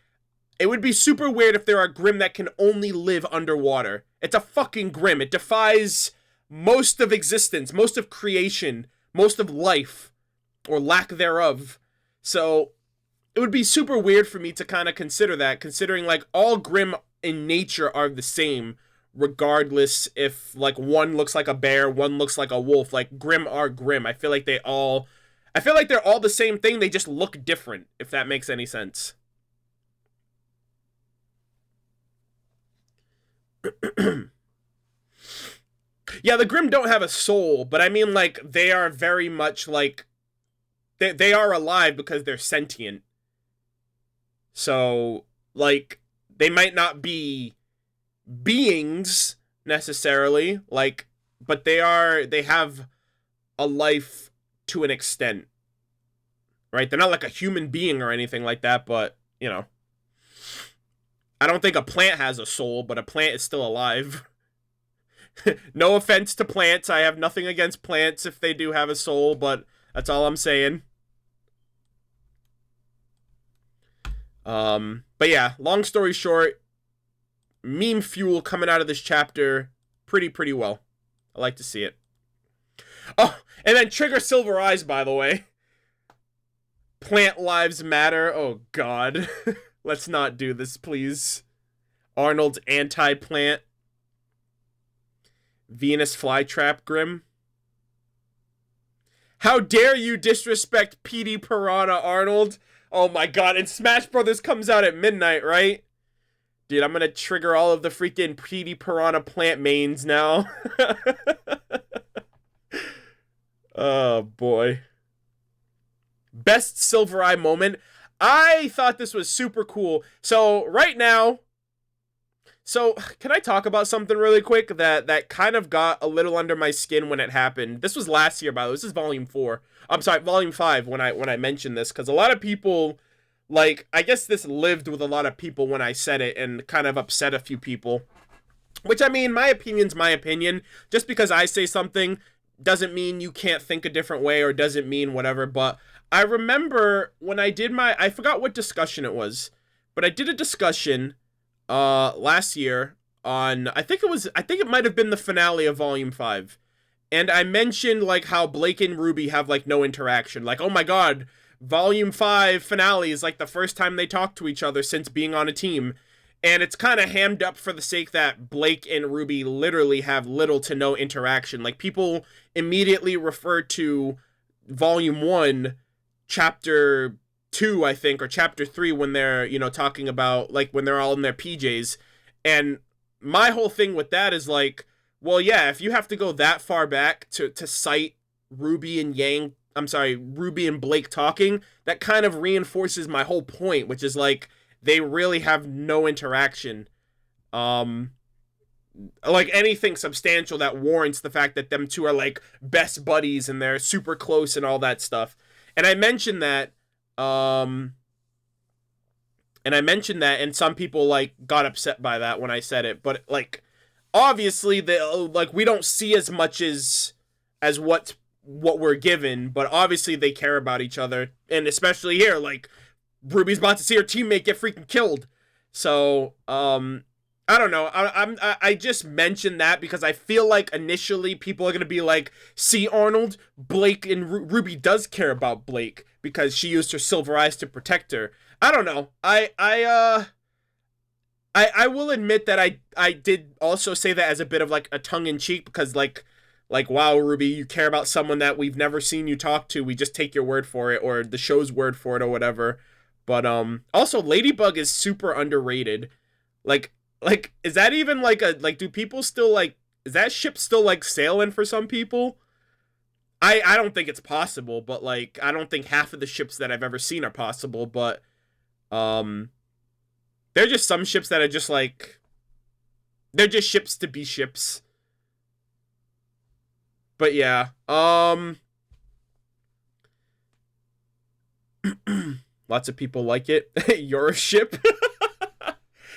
it would be super weird if there are Grimm that can only live underwater. It's a fucking Grimm. It defies most of existence, most of creation, most of life, or lack thereof. So, it would be super weird for me to kind of consider that, considering, like, all Grimm in nature are the same, regardless if, like, one looks like a bear, one looks like a wolf. Like, Grimm are Grimm. I feel like they're all the same thing, they just look different, if that makes any sense. Yeah, the Grimm don't have a soul, but I mean, like, they are very much, like, they are alive because they're sentient. So, like, they might not be beings, necessarily, like, but they have a life to an extent. Right? They're not like a human being or anything like that, but, you know. I don't think a plant has a soul, but a plant is still alive. No offense to plants. I have nothing against plants if they do have a soul, but that's all I'm saying. But yeah, long story short, meme fuel coming out of this chapter pretty well. I like to see it. Oh, and then Trigger Silver Eyes, by the way. Plant lives matter. Oh, God. Let's not do this, please. Arnold's anti-plant. Venus flytrap Grimm. How dare you disrespect Petey Piranha, Arnold? Oh my god, and Smash Brothers comes out at midnight, right? Dude, I'm gonna trigger all of the freaking Petey Piranha plant mains now. Oh, boy. Best Silver Eye moment. I thought this was super cool. So, right now, So, can I talk about something really quick that kind of got a little under my skin when it happened? This was last year, by the way. This is volume 4. I'm sorry, volume 5 when I mentioned this, because a lot of people, like, I guess this lived with a lot of people when I said it and kind of upset a few people. Which, I mean, my opinion's my opinion. Just because I say something doesn't mean you can't think a different way or doesn't mean whatever. But I remember when I did I forgot what discussion it was, but I did a discussion last year on, I think it might have been the finale of volume 5. And I mentioned, like, how Blake and Ruby have, like, no interaction. Like, oh my god, volume 5 finale is, like, the first time they talk to each other since being on a team. And it's kind of hammed up for the sake that Blake and Ruby literally have little to no interaction. Like, people immediately refer to volume 1, chapter 2, I think, or chapter 3, when they're, you know, talking about, like, when they're all in their PJs. And my whole thing with that is, like, well, yeah, if you have to go that far back to cite Ruby and Blake talking, that kind of reinforces my whole point, which is, like, they really have no interaction. Like, anything substantial that warrants the fact that them two are, like, best buddies and they're super close and all that stuff. And I mentioned that, and some people, like, got upset by that when I said it. But, like, obviously, we don't see as much as what we're given, but obviously they care about each other. And especially here, like, Ruby's about to see her teammate get freaking killed. So, I don't know. I just mentioned that because I feel like initially people are going to be like, see, Arnold, Blake and Ruby does care about Blake because she used her silver eyes to protect her. I don't know. I will admit that I did also say that as a bit of, like, a tongue-in-cheek because, like, wow, Ruby, you care about someone that we've never seen you talk to. We just take your word for it, or the show's word for it, or whatever. But, also, Ladybug is super underrated. Like, is that even, like, do people still, like, is that ship still, like, sailing for some people? I don't think it's possible, but, like, I don't think half of the ships that I've ever seen are possible, but, there are just some ships that are just, like, they're just ships to be ships. But, yeah, lots of people like it. You're a ship?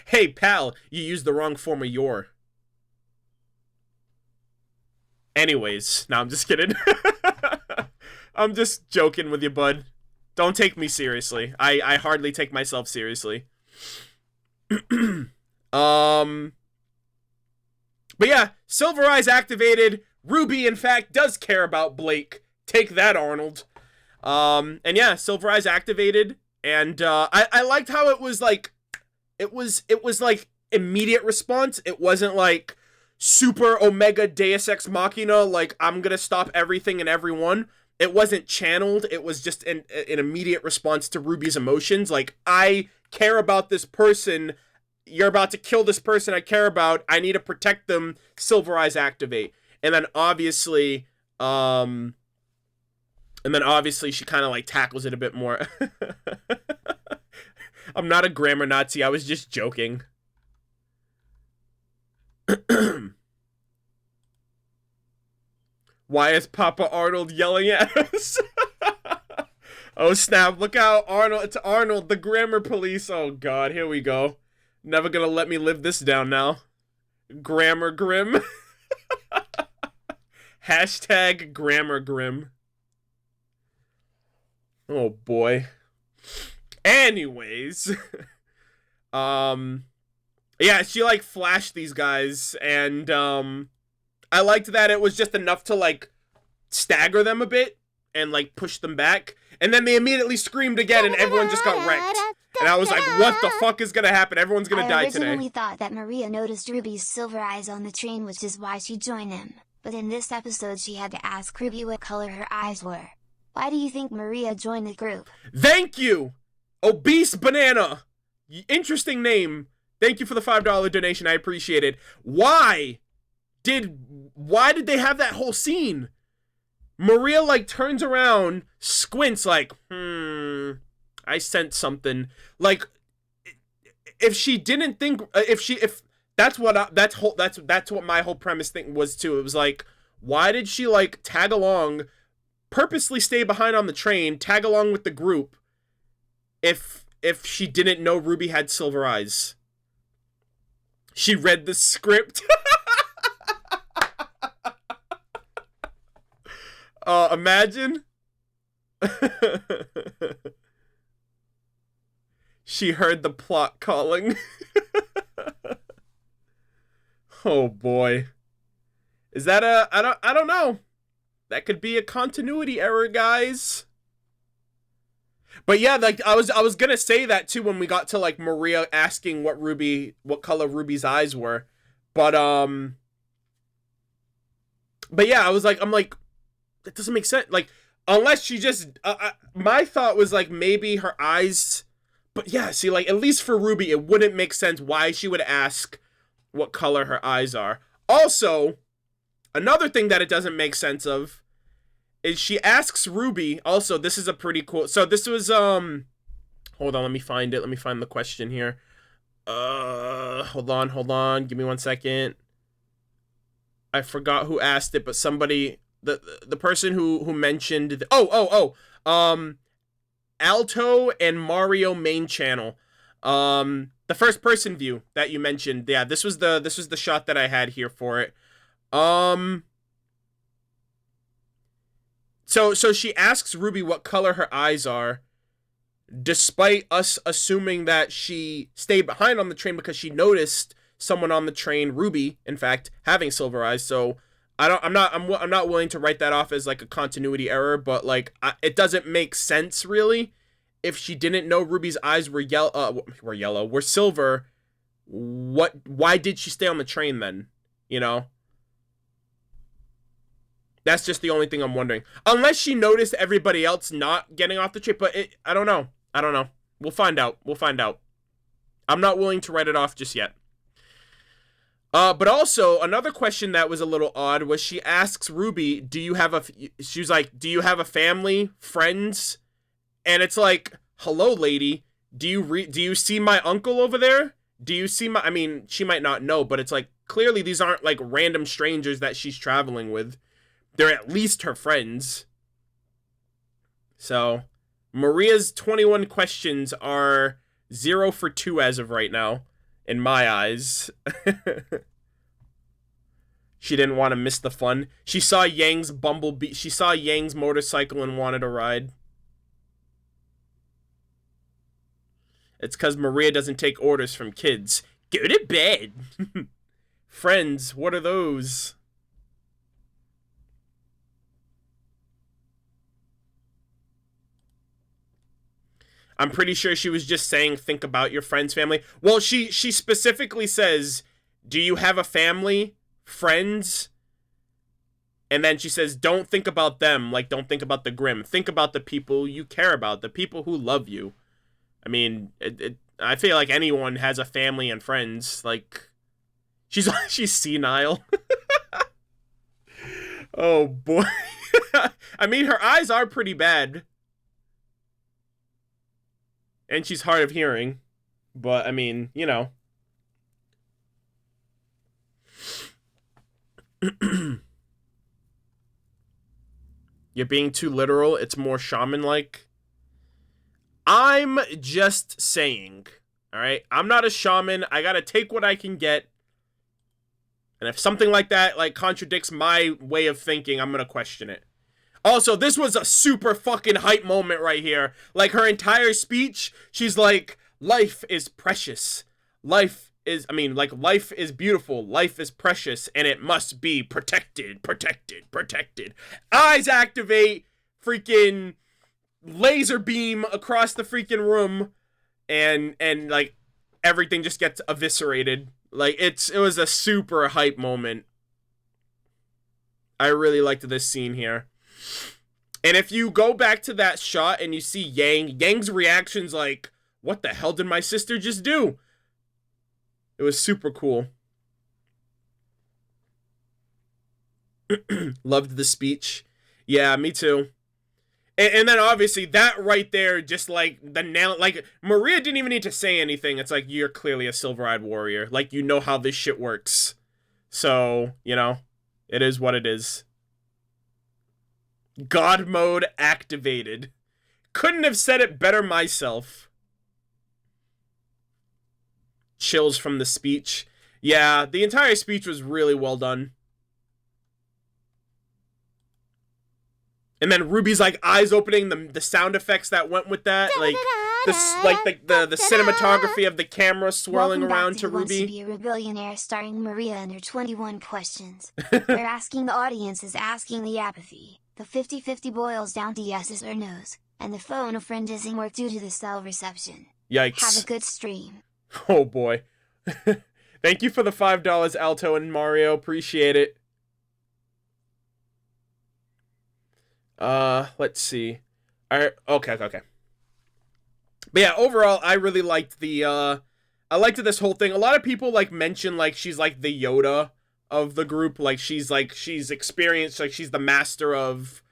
Hey, pal, you used the wrong form of your. Anyways, no, I'm just kidding. I'm just joking with you, bud. Don't take me seriously. I hardly take myself seriously. But yeah, Silver Eyes activated. Ruby, in fact, does care about Blake. Take that, Arnold. And yeah, Silver Eyes activated. And I liked how it was like, it was like immediate response. It wasn't like super Omega Deus Ex Machina, like I'm gonna stop everything and everyone. It wasn't channeled. It was just an immediate response to Ruby's emotions. Like, I care about this person. You're about to kill this person I care about. I need to protect them. Silver Eyes activate. And then obviously, she kind of, like, tackles it a bit more. I'm not a grammar Nazi. I was just joking. Why is Papa Arnold yelling at us? Oh, snap. Look out, Arnold. It's Arnold, the grammar police. Oh, God. Here we go. Never gonna let me live this down now. Grammar Grim. Hashtag Grammar Grim. Oh, boy. Anyways. Yeah, she, like, flashed these guys, and, I liked that it was just enough to, like, stagger them a bit and, like, push them back. And then they immediately screamed again and everyone just got wrecked. And I was like, what the fuck is gonna happen? Everyone's gonna die today. I originally thought that Maria noticed Ruby's silver eyes on the train, which is why she joined them. But in this episode she had to ask Ruby what color her eyes were. Why do you think Maria joined the group? Thank you! Obese Banana! Interesting name. Thank you for the $5 donation. I appreciate it. Why did they have that whole scene? Maria, like, turns around, squints, like, I sensed something. Like, if she didn't think, if That's what my whole premise thing was too. It was like, why did she like tag along, purposely stay behind on the train, tag along with the group, if she didn't know Ruby had silver eyes? She read the script. Imagine. She heard the plot calling. Oh boy. Is that I don't know. That could be a continuity error, guys. But yeah, like I was gonna say that too when we got to like Maria asking what color Ruby's eyes were. But yeah, I'm like, that doesn't make sense. Like, unless she just my thought was like maybe her eyes. But yeah, see, like at least for Ruby, it wouldn't make sense why she would ask what color her eyes are. Also, another thing that it doesn't make sense of is she asks Ruby, also, this is a pretty cool, so this was, hold on, let me find it, let me find the question here. Hold on, give me 1 second. I forgot who asked it, but somebody, the person who mentioned, Alto and Mario main channel. The first person view that you mentioned, yeah, this was the shot that I had here for it. So she asks Ruby what color her eyes are, despite us assuming that she stayed behind on the train because she noticed someone on the train, Ruby, in fact, having silver eyes. So I'm not willing to write that off as like a continuity error, but like it doesn't make sense really. If she didn't know Ruby's eyes were silver, why did she stay on the train then? You know? That's just the only thing I'm wondering. Unless she noticed everybody else not getting off the train, but I don't know. We'll find out. I'm not willing to write it off just yet. But also, another question that was a little odd was she asks Ruby, she was like, do you have a family, friends? And it's like, hello, lady, do you see my uncle over there? Do you see I mean, she might not know, but it's like, clearly these aren't like random strangers that she's traveling with. They're at least her friends. So, Maria's 21 questions are 0 for 2 as of right now, in my eyes. She didn't want to miss the fun. She saw Yang's motorcycle and wanted a ride. It's because Maria doesn't take orders from kids. Go to bed. Friends, what are those? I'm pretty sure she was just saying, think about your friends, family. Well, she specifically says, do you have a family, friends? And then she says, don't think about them, like don't think about the Grimm. Think about the people you care about, the people who love you. I mean, I feel like anyone has a family and friends. Like, she's senile. Oh, boy. I mean, her eyes are pretty bad. And she's hard of hearing. But, I mean, you know. You're being too literal. It's more shaman-like. I'm just saying. Alright? I'm not a shaman. I gotta take what I can get. And if something like that, like, contradicts my way of thinking, I'm gonna question it. Also, this was a super fucking hype moment right here. Like, her entire speech, she's like, life is precious. Life is beautiful. Life is precious, and it must be protected. Eyes activate, freaking laser beam across the freaking room, and like, everything just gets eviscerated. Like, it was a super hype moment. I really liked this scene here. And if you go back to that shot and you see Yang's reaction's like, what the hell did my sister just do? It was super cool. Loved the speech. Yeah, me too. And then obviously that right there, just like the nail, like Maria didn't even need to say anything. It's like, you're clearly a silver-eyed warrior. Like, you know how this shit works. So, you know, it is what it is. God mode activated. Couldn't have said it better myself. Chills from the speech. Yeah, the entire speech was really well done. And then Ruby's like eyes opening, the sound effects that went with that, like the cinematography of the camera swirling around to Ruby. Wants to be a Rebillionaire starring Maria and her 21 questions. They're asking the audience is asking the apathy. The 50-50 boils down to yeses or nos, and the phone a friend isn't work due to the cell reception. Yikes. Have a good stream. Oh boy. Thank you for the $5, Alto and Mario. Appreciate it. Let's see. Okay. But yeah, overall, I really liked I liked this whole thing. A lot of people, like, mention, like, she's, like, the Yoda of the group. Like, she's experienced, like, she's the master of...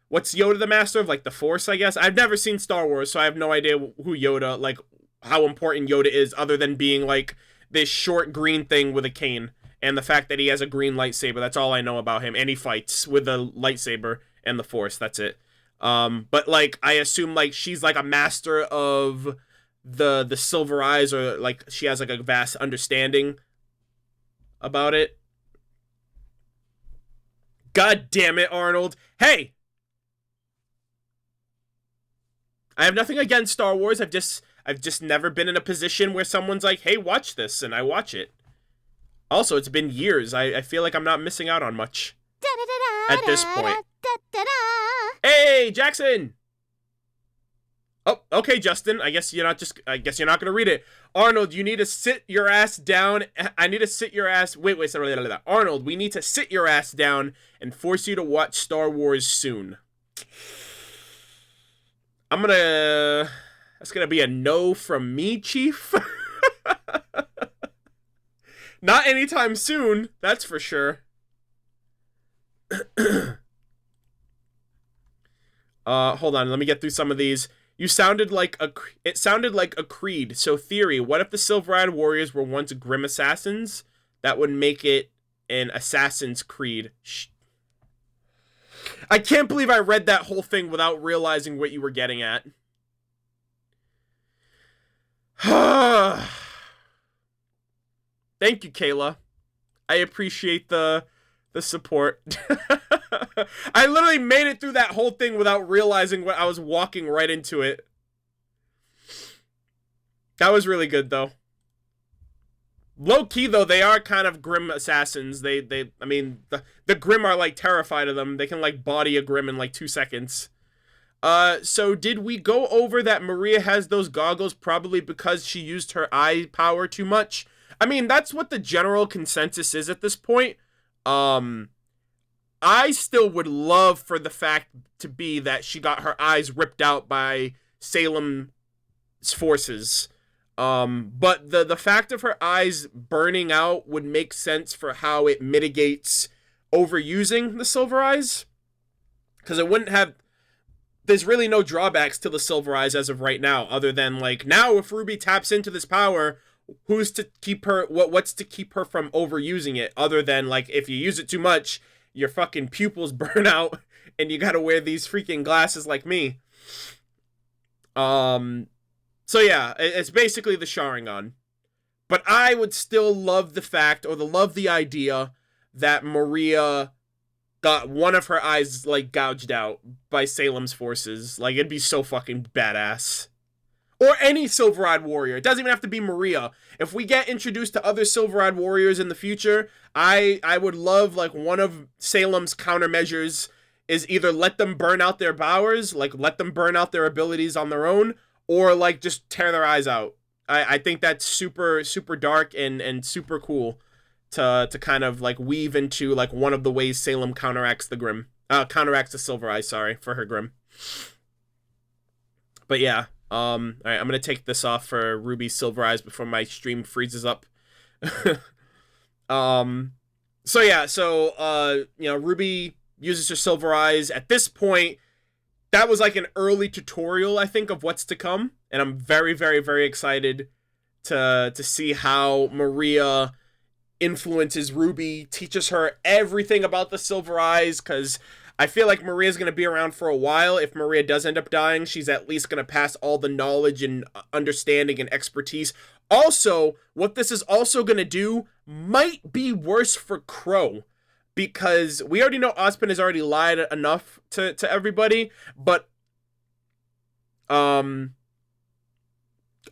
What's Yoda the master of? Like, the Force, I guess? I've never seen Star Wars, so I have no idea who Yoda, like, how important Yoda is, other than being, like, this short green thing with a cane. And the fact that he has a green lightsaber, that's all I know about him. And he fights with a lightsaber and the Force, that's it. But, like, I assume, like, she's, like, a master of the Silver Eyes, or, like, she has, like, a vast understanding about it. God damn it, Arnold. Hey! I have nothing against Star Wars, I've just never been in a position where someone's like, hey, watch this, and I watch it. Also, it's been years. I feel like I'm not missing out on much at this point. Hey, Jackson! Oh, okay, Justin. I guess you're not gonna read it. Arnold, you need to sit your ass down. I need to sit your ass... Wait. Arnold, we need to sit your ass down and force you to watch Star Wars soon. That's gonna be a no from me, Chief. Not anytime soon, that's for sure. Hold on, let me get through some of these. It sounded like a creed. So theory, what if the Silver-Eyed Warriors were once grim assassins? That would make it an Assassin's Creed. I can't believe I read that whole thing without realizing what you were getting at. Thank you, Kayla. I appreciate the support. I literally made it through that whole thing without realizing what I was walking right into it. That was really good, though. Low key, though, they are kind of grim assassins. I mean, the grim are, like, terrified of them. They can, like, body a grim in, like, 2 seconds. So did we go over that Maria has those goggles probably because she used her eye power too much? I mean, that's what the general consensus is at this point. I still would love for the fact to be that she got her eyes ripped out by Salem's forces. But the fact of her eyes burning out would make sense for how it mitigates overusing the Silver Eyes. Because it wouldn't have... There's really no drawbacks to the Silver Eyes as of right now, other than, like, now if Ruby taps into this power... Who's to keep her, what's to keep her from overusing it, other than, like, if you use it too much, your fucking pupils burn out, and you gotta wear these freaking glasses like me. So yeah, it's basically the Sharingan. But I would still love the fact, or love the idea, that Maria got one of her eyes, like, gouged out by Salem's forces. Like, it'd be so fucking badass. Or any Silver-Eyed Warrior. It doesn't even have to be Maria. If we get introduced to other Silver-Eyed Warriors in the future, I would love, like, one of Salem's countermeasures is either let them burn out their powers, like, let them burn out their abilities on their own, or, like, just tear their eyes out. I think that's super, super dark and super cool to kind of, like, weave into, like, one of the ways Salem counteracts the Silver Eyes, sorry, for her Grim. But yeah. Alright, I'm gonna take this off for Ruby's Silver Eyes before my stream freezes up. So yeah, you know, Ruby uses her Silver Eyes. At this point, that was like an early tutorial, I think, of what's to come, and I'm very, very, very excited to see how Maria influences RWBY, teaches her everything about the Silver Eyes, because I feel like Maria's going to be around for a while. If Maria does end up dying, she's at least going to pass all the knowledge and understanding and expertise. Also, what this is also going to do might be worse for Qrow, because we already know Ozpin has already lied enough to everybody, but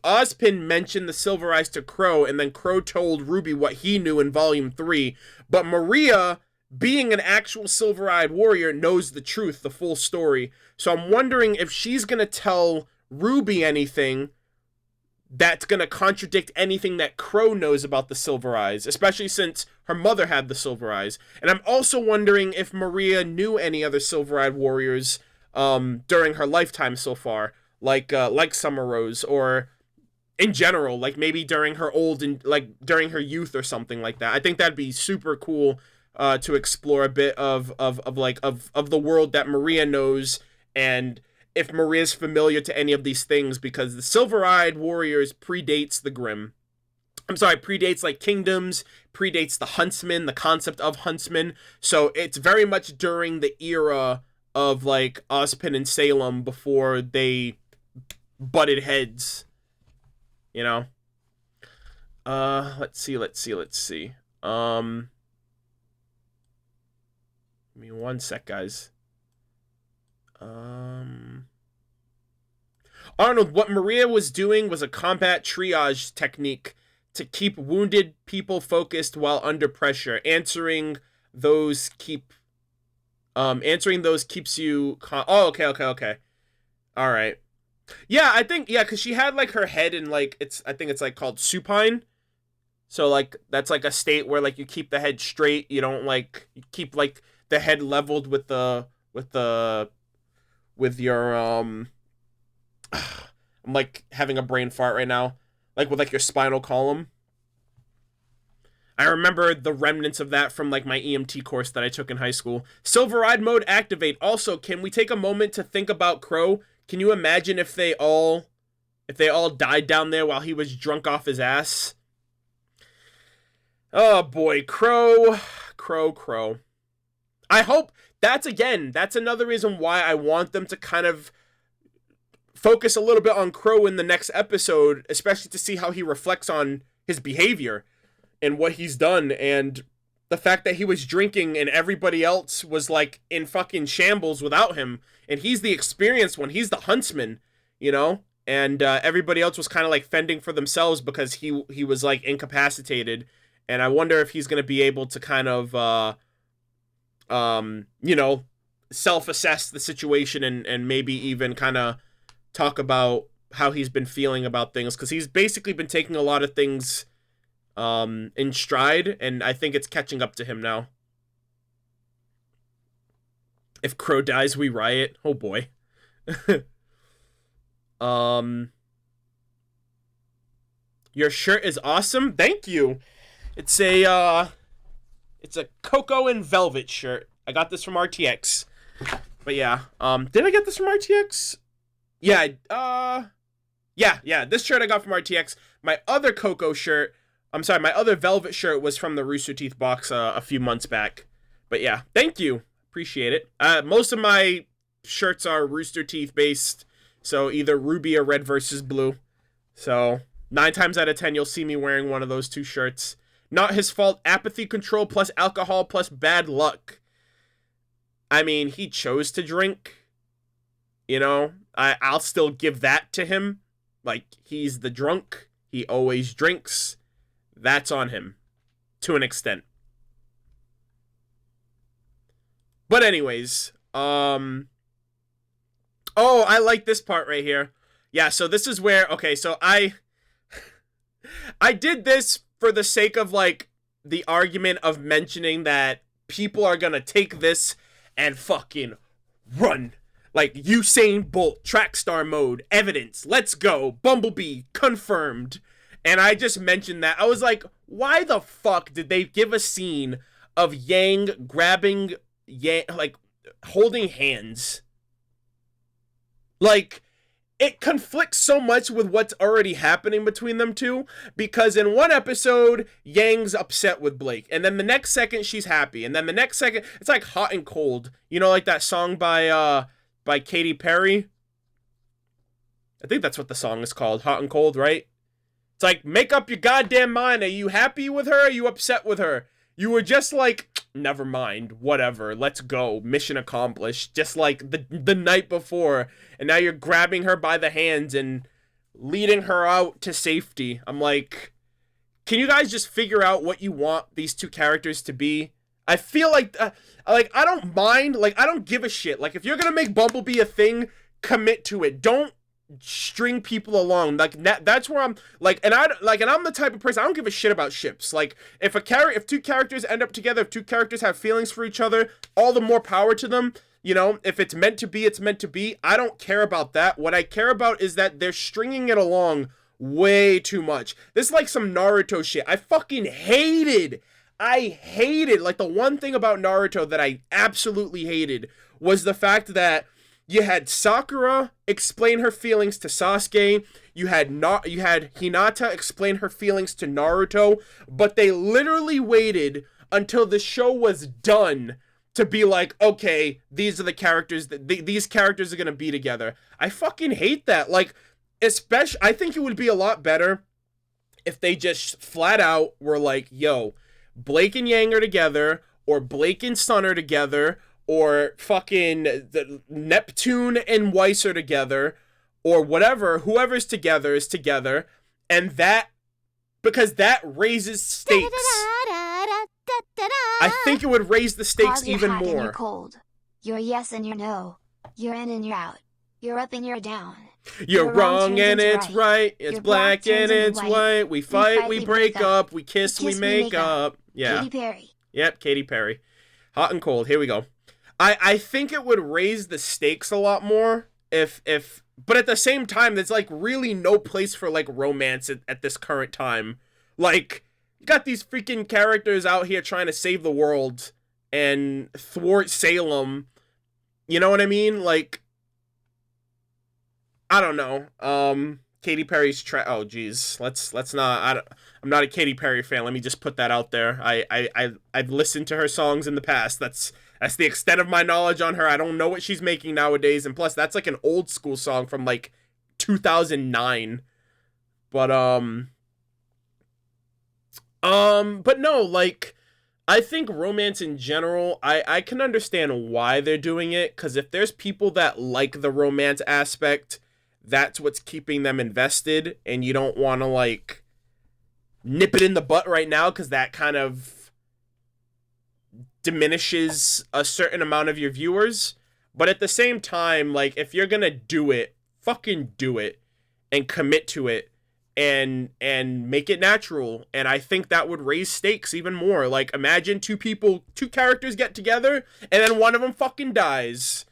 Ozpin mentioned the Silver Eyes to Qrow, and then Qrow told RWBY what he knew in Volume 3, but Maria, being an actual silver-eyed warrior, knows the truth, the full story. So I'm wondering if she's going to tell RWBY anything that's going to contradict anything that Qrow knows about the Silver Eyes, especially since her mother had the Silver Eyes. And I'm also wondering if Maria knew any other silver-eyed warriors during her lifetime so far, like Summer Rose, or in general, like maybe during her during her youth or something like that. I think that'd be super cool to explore a bit of the world that Maria knows, and if Maria's familiar to any of these things, because the Silver-Eyed Warriors predates the Grimm. I'm sorry, predates like kingdoms, predates the Huntsman, the concept of Huntsman. So it's very much during the era of like Ozpin and Salem before they butted heads, you know? Let's see. Give me one sec, guys. Arnold, what Maria was doing was a combat triage technique to keep wounded people focused while under pressure. Answering those keeps you oh, okay. All right. Yeah, I think, yeah, because she had like her head in like, I think it's like called supine. So like that's like a state where like you keep the head straight, you don't like, you keep like the head leveled with your I'm like having a brain fart right now, like with like your spinal column. I remember the remnants of that from like my EMT course that I took in high school. Silver-Eyed mode activate. Also, can we take a moment to think about Qrow? Can you imagine if they all died down there while he was drunk off his ass? Oh boy, Qrow. I hope that's another reason why I want them to kind of focus a little bit on Qrow in the next episode, especially to see how he reflects on his behavior and what he's done, and the fact that he was drinking and everybody else was like in fucking shambles without him, and he's the experienced one, he's the huntsman, you know, and everybody else was kind of like fending for themselves because he was like incapacitated. And I wonder if he's going to be able to kind of you know, self-assess the situation and maybe even kind of talk about how he's been feeling about things, because he's basically been taking a lot of things in stride, and I think it's catching up to him now. If Qrow dies, we riot. Oh boy. Your shirt is awesome. Thank you. It's a cocoa and velvet shirt. I got this from RTX. But yeah, did I get this from RTX? Yeah, this shirt I got from RTX. My other my other velvet shirt was from the Rooster Teeth box a few months back. But yeah, thank you. Appreciate it. Most of my shirts are Rooster Teeth based, so either Ruby or Red versus Blue. So 9 times out of 10, you'll see me wearing one of those two shirts. Not his fault. Apathy control plus alcohol plus bad luck. I mean, he chose to drink. You know, I'll still give that to him. Like, he's the drunk. He always drinks. That's on him. To an extent. But anyways, oh, I like this part right here. Yeah, so this is where, okay, so I did this for the sake of, like, the argument of mentioning that people are gonna take this and fucking run. Like, Usain Bolt, track star mode, evidence, let's go, Bumblebee, confirmed. And I just mentioned that. I was like, why the fuck did they give a scene of Yang grabbing, like, holding hands? Like, it conflicts so much with what's already happening between them two, because in one episode, Yang's upset with Blake, and then the next second she's happy, and then the next second, it's like hot and cold. You know, like that song by Katy Perry? I think that's what the song is called, Hot and Cold, right? It's like, make up your goddamn mind. Are you happy with her? Are you upset with her? You were just like, never mind, whatever, let's go, mission accomplished, just like the night before, and now you're grabbing her by the hands and leading her out to safety. I'm like, can you guys just figure out what you want these two characters to be? I feel like I don't mind, like, I don't give a shit. Like, if you're gonna make Bumblebee a thing, commit to it. Don't string people along. Like, that's where I'm like, and I'm the type of person, I don't give a shit about ships. Like, if two characters end up together, if two characters have feelings for each other, all the more power to them. You know, if it's meant to be, it's meant to be. I don't care about that. What I care about is that they're stringing it along way too much. This is like some Naruto shit. I fucking hated, like, the one thing about Naruto that I absolutely hated was the fact that you had Sakura explain her feelings to Sasuke. You had Hinata explain her feelings to Naruto, but they literally waited until the show was done to be like, okay, these are the characters that these characters are gonna be together. I fucking hate that. Like, especially, I think it would be a lot better if they just flat out were like, yo, Blake and Yang are together, or Blake and Sun are together, or fucking the Neptune and Weiss are together, or whatever, whoever's together is together, and that, because that raises stakes. I think it would raise the stakes even more. And you're cold. You're yes and you're no. You're in and you're out. You're up and you're down. You're wrong and it's right. It's black and it's white. We fight, we break up. We kiss, we make up. Yeah. Katy Perry. Yep, Katy Perry. Hot and cold. Here we go. I think it would raise the stakes a lot more if but at the same time, there's like really no place for like romance at this current time. Like, you got these freaking characters out here trying to save the world and thwart Salem. You know what I mean? Like, I don't know. Katy Perry's oh geez, let's not. I'm not a Katy Perry fan. Let me just put that out there. I've listened to her songs in the past. That's the extent of my knowledge on her. I don't know what she's making nowadays, and plus that's like an old school song from like 2009. But no, like, I think romance in general, I can understand why they're doing it, because if there's people that like the romance aspect, that's what's keeping them invested, and you don't want to, like, nip it in the butt right now, because that kind of diminishes a certain amount of your viewers. But at the same time, like, if you're gonna do it, fucking do it, and commit to it, and make it natural. And I think that would raise stakes even more. Like, imagine two characters get together, and then one of them fucking dies.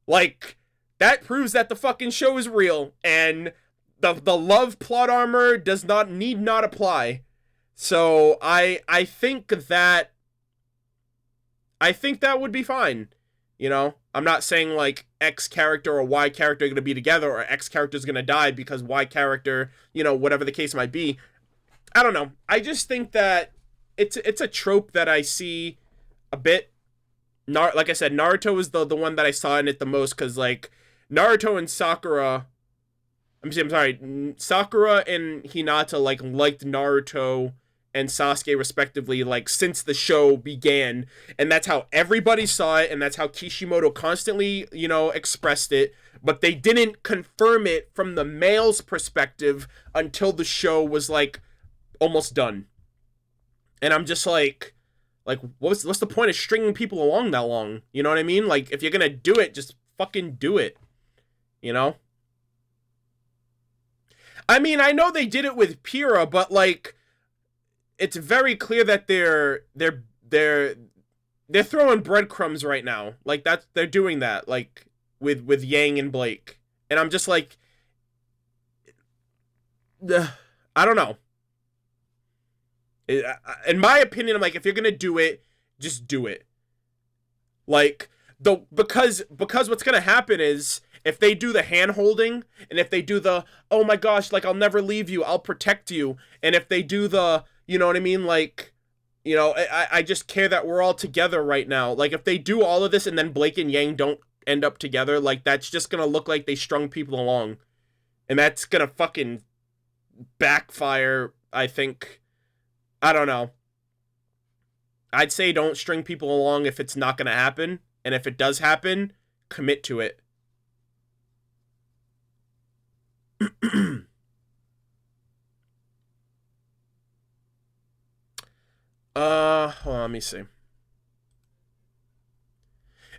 Like, that proves that the fucking show is real, and the love plot armor need not apply. So I think that would be fine. You know, I'm not saying like X character or Y character are going to be together, or X character is going to die because Y character, you know, whatever the case might be. I don't know. I just think that it's a trope that I see a bit. Like I said, Naruto is the one that I saw in it the most, because like Naruto and Sakura, I'm sorry, Sakura and Hinata liked Naruto and Sasuke respectively, like, since the show began, and that's how everybody saw it, and that's how Kishimoto constantly, you know, expressed it, but they didn't confirm it from the male's perspective until the show was, like, almost done. And I'm just like what's the point of stringing people along that long? You know what I mean? Like, if you're gonna do it, just fucking do it. You know? I mean, I know they did it with Pyrrha, but, like, it's very clear that they're throwing breadcrumbs right now. Like, they're doing that, like, with Yang and Blake. And I'm just like, I don't know. In my opinion, I'm like, if you're gonna do it, just do it. Like, because what's gonna happen is, if they do the hand holding, and if they do the, oh my gosh, like, I'll never leave you, I'll protect you, and if they do the, you know what I mean, like, you know, I just care that we're all together right now. Like, if they do all of this and then Blake and Yang don't end up together, like, that's just gonna look like they strung people along. And that's gonna fucking backfire, I think. I don't know. I'd say don't string people along if it's not gonna happen. And if it does happen, commit to it. Hold on, let me see.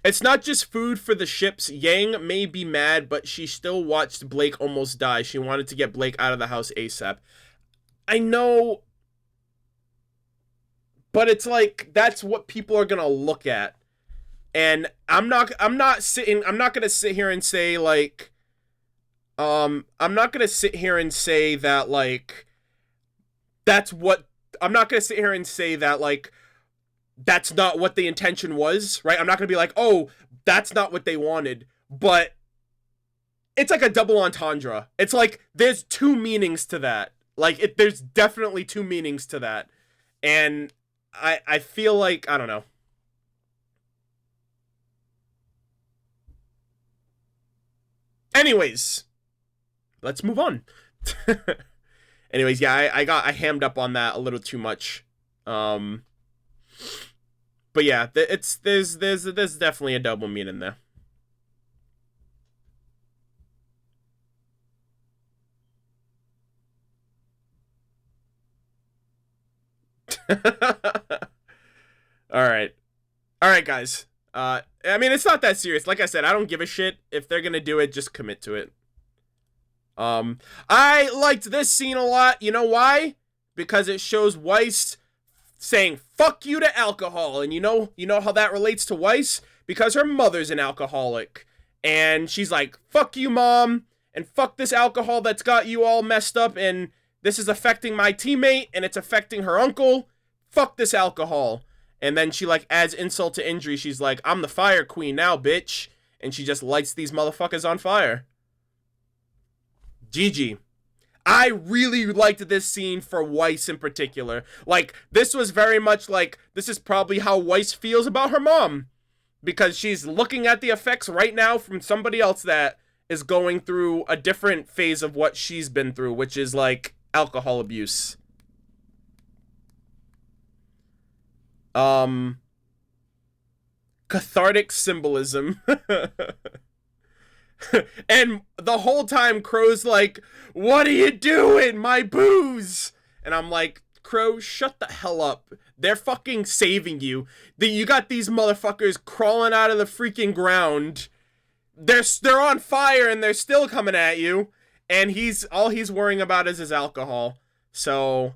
It's not just food for the ships. Yang may be mad, but she still watched Blake almost die. She wanted to get Blake out of the house ASAP. I know, but it's like, that's what people are gonna look at. And I'm not gonna sit here and say, like, I'm not gonna sit here and say that, like, I'm not gonna sit here and say that, like, that's not what the intention was, right? I'm not gonna be like, oh, that's not what they wanted. But it's like a double entendre. It's like, there's two meanings to that. Like, there's definitely two meanings to that. And I feel like, I don't know. Anyways, let's move on. Anyways, yeah, I hammed up on that a little too much. But yeah, there's definitely a double meaning there. All right, guys. I mean, it's not that serious. Like I said, I don't give a shit. If they're gonna do it, just commit to it. I liked this scene a lot. You know why? Because it shows Weiss saying fuck you to alcohol, and you know how that relates to Weiss? Because her mother's an alcoholic, and she's like, fuck you, mom, and fuck this alcohol that's got you all messed up, and this is affecting my teammate, and it's affecting her uncle. Fuck this alcohol. And then she, like, adds insult to injury. She's like, I'm the fire queen now, bitch. And she just lights these motherfuckers on fire. GG. I really liked this scene for Weiss in particular. Like, this was very much like, this is probably how Weiss feels about her mom. Because she's looking at the effects right now from somebody else that is going through a different phase of what she's been through, which is, like, alcohol abuse. Cathartic symbolism. And the whole time Qrow's like, what are you doing? My booze. And I'm like, Qrow, shut the hell up. They're fucking saving you. You got these motherfuckers crawling out of the freaking ground. They're on fire and they're still coming at you. And all he's worrying about is his alcohol. So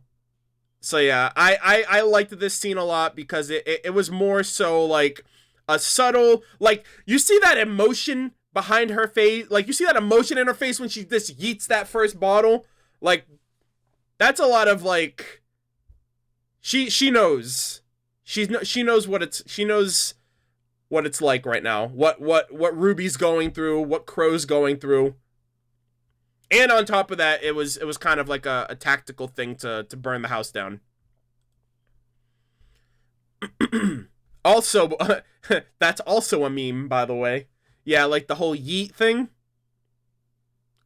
yeah, I liked this scene a lot because it was more so like a subtle, like, you see that emotion behind her face, like, you see that emotion in her face when she just yeets that first bottle, like, that's a lot of, like, she knows what it's like right now, what RWBY's going through, what Qrow's going through. And on top of that, it was kind of like a tactical thing to burn the house down. Also, that's also a meme, by the way. Yeah, like the whole yeet thing.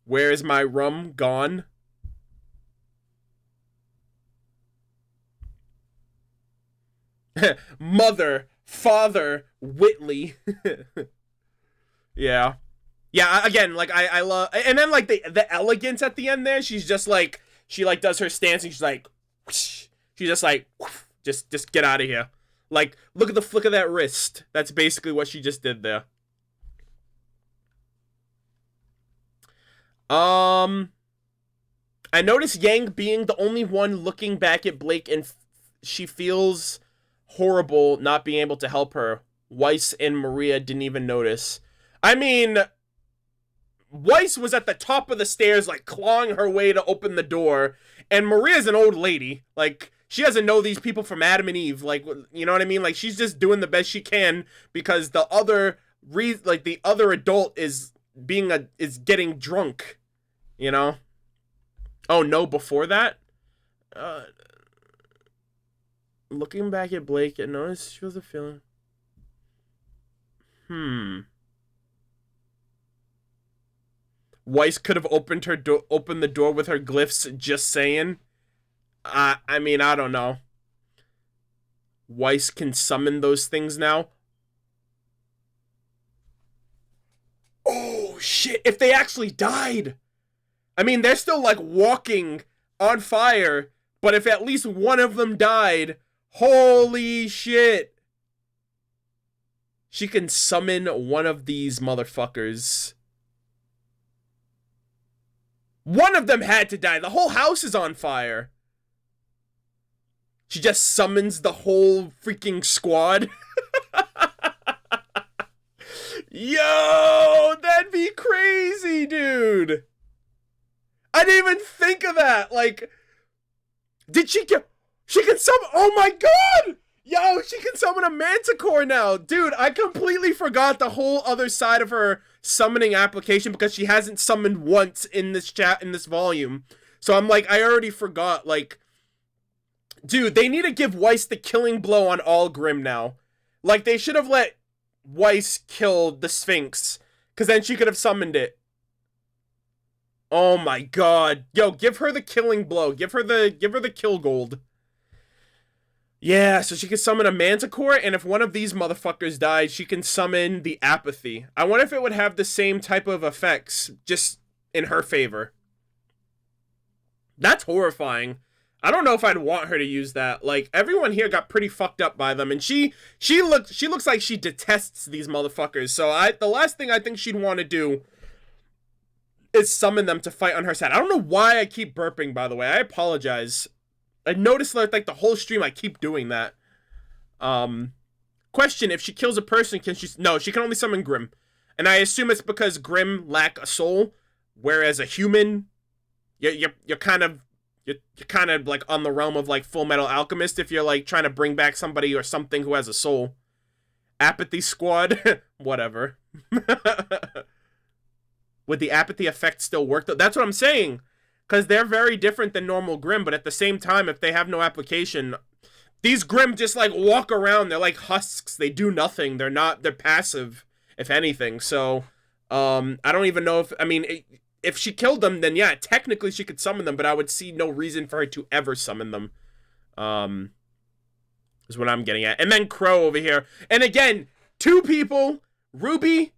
Where is my rum gone? Mother, father, Whitley. Yeah. Yeah, again, like, I love, and then, like, the elegance at the end there, she's just, like, she, like, does her stance, and she's, like, whoosh. She's just, like, whoosh, just get out of here. Like, look at the flick of that wrist. That's basically what she just did there. I noticed Yang being the only one looking back at Blake, and she feels horrible not being able to help her. Weiss and Maria didn't even notice. I mean, Weiss was at the top of the stairs, like, clawing her way to open the door, and Maria's an old lady. Like, she doesn't know these people from Adam and Eve. Like, you know what I mean? Like, she's just doing the best she can because the other adult is getting drunk, you know? Oh no, before that? Looking back at Blake, I noticed she was a feeling. Weiss could have opened the door with her glyphs, just saying. I mean, I don't know. Weiss can summon those things now. Oh, shit. If they actually died. I mean, they're still, like, walking on fire. But if at least one of them died, holy shit. She can summon one of these motherfuckers. One of them had to die. The whole house is on fire. She just summons the whole freaking squad. Yo, that'd be crazy, dude. I didn't even think of that. Like, did she can summon, oh my god! Yo, she can summon a manticore now. Dude, I completely forgot the whole other side of her summoning application because she hasn't summoned once in this volume. So I'm like, I already forgot, like, dude, they need to give Weiss the killing blow on all Grimm now. Like, they should have let Weiss kill the Sphinx, because then she could have summoned it. Oh my god. Yo, give her the killing blow. Give her the kill gold. Yeah, so she can summon a manticore, and if one of these motherfuckers died, she can summon the Apathy. I wonder if it would have the same type of effects, just in her favor. That's horrifying. I don't know if I'd want her to use that. Like, everyone here got pretty fucked up by them, and she looks like she detests these motherfuckers. So the last thing I think she'd want to do is summon them to fight on her side. I don't know why I keep burping, by the way. I apologize. I noticed that, like, the whole stream I keep doing that. Question, if she kills a person, can she... No, she can only summon Grimm. And I assume it's because Grimm lack a soul, whereas a human, you're kind of like on the realm of like Full Metal Alchemist if you're like trying to bring back somebody or something who has a soul. Apathy squad, whatever. Would the apathy effect still work though? That's what I'm saying. Because they're very different than normal Grimm, but at the same time, if they have no application, these Grimm just like walk around. They're like husks. They do nothing. They're passive, if anything. So, I don't even know if, I mean, if she killed them, then yeah, technically she could summon them, but I would see no reason for her to ever summon them. Is what I'm getting at. And then Qrow over here. And again, two people, RWBY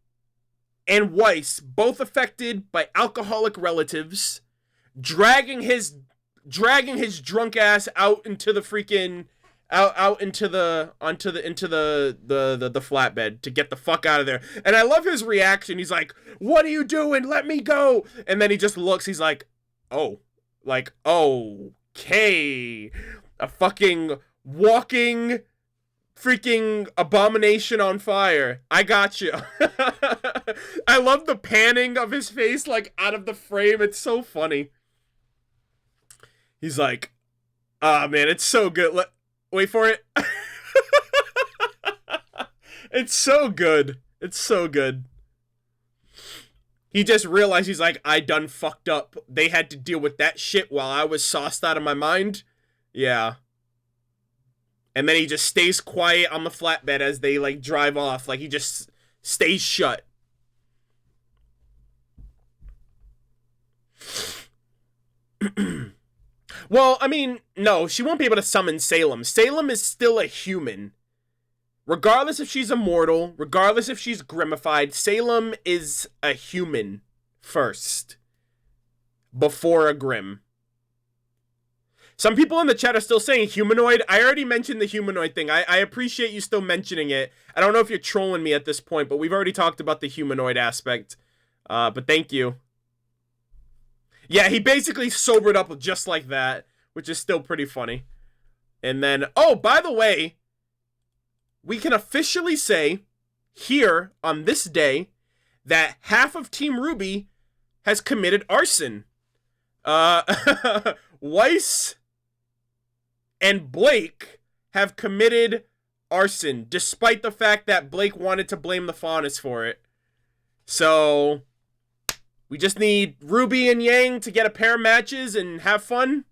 and Weiss, both affected by alcoholic relatives, dragging his drunk ass out into the freaking into the flatbed to get the fuck out of there. And I love his reaction. He's like, "What are you doing? Let me go." And then he just looks, he's like, "Oh, like, okay." A fucking walking freaking abomination on fire. I got you. I love the panning of his face, like, out of the frame. It's so funny. He's like, "Ah, man, it's so good. Wait for it." It's so good. It's so good. He just realized, he's like, "I done fucked up. They had to deal with that shit while I was sauced out of my mind." Yeah. And then he just stays quiet on the flatbed as they, like, drive off. Like, he just stays shut. Well, I mean, no, she won't be able to summon Salem. Salem is still a human. Regardless if she's immortal, regardless if she's grimmified, Salem is a human first. Before a Grimm. Some people in the chat are still saying humanoid. I already mentioned the humanoid thing. I appreciate you still mentioning it. I don't know if you're trolling me at this point, but we've already talked about the humanoid aspect. But thank you. Yeah, he basically sobered up just like that, which is still pretty funny. And then, oh, by the way, we can officially say here on this day that half of Team RWBY has committed arson. Weiss and Blake have committed arson, despite the fact that Blake wanted to blame the Faunus for it. So, We just need RWBY and Yang to get a pair of matches and have fun.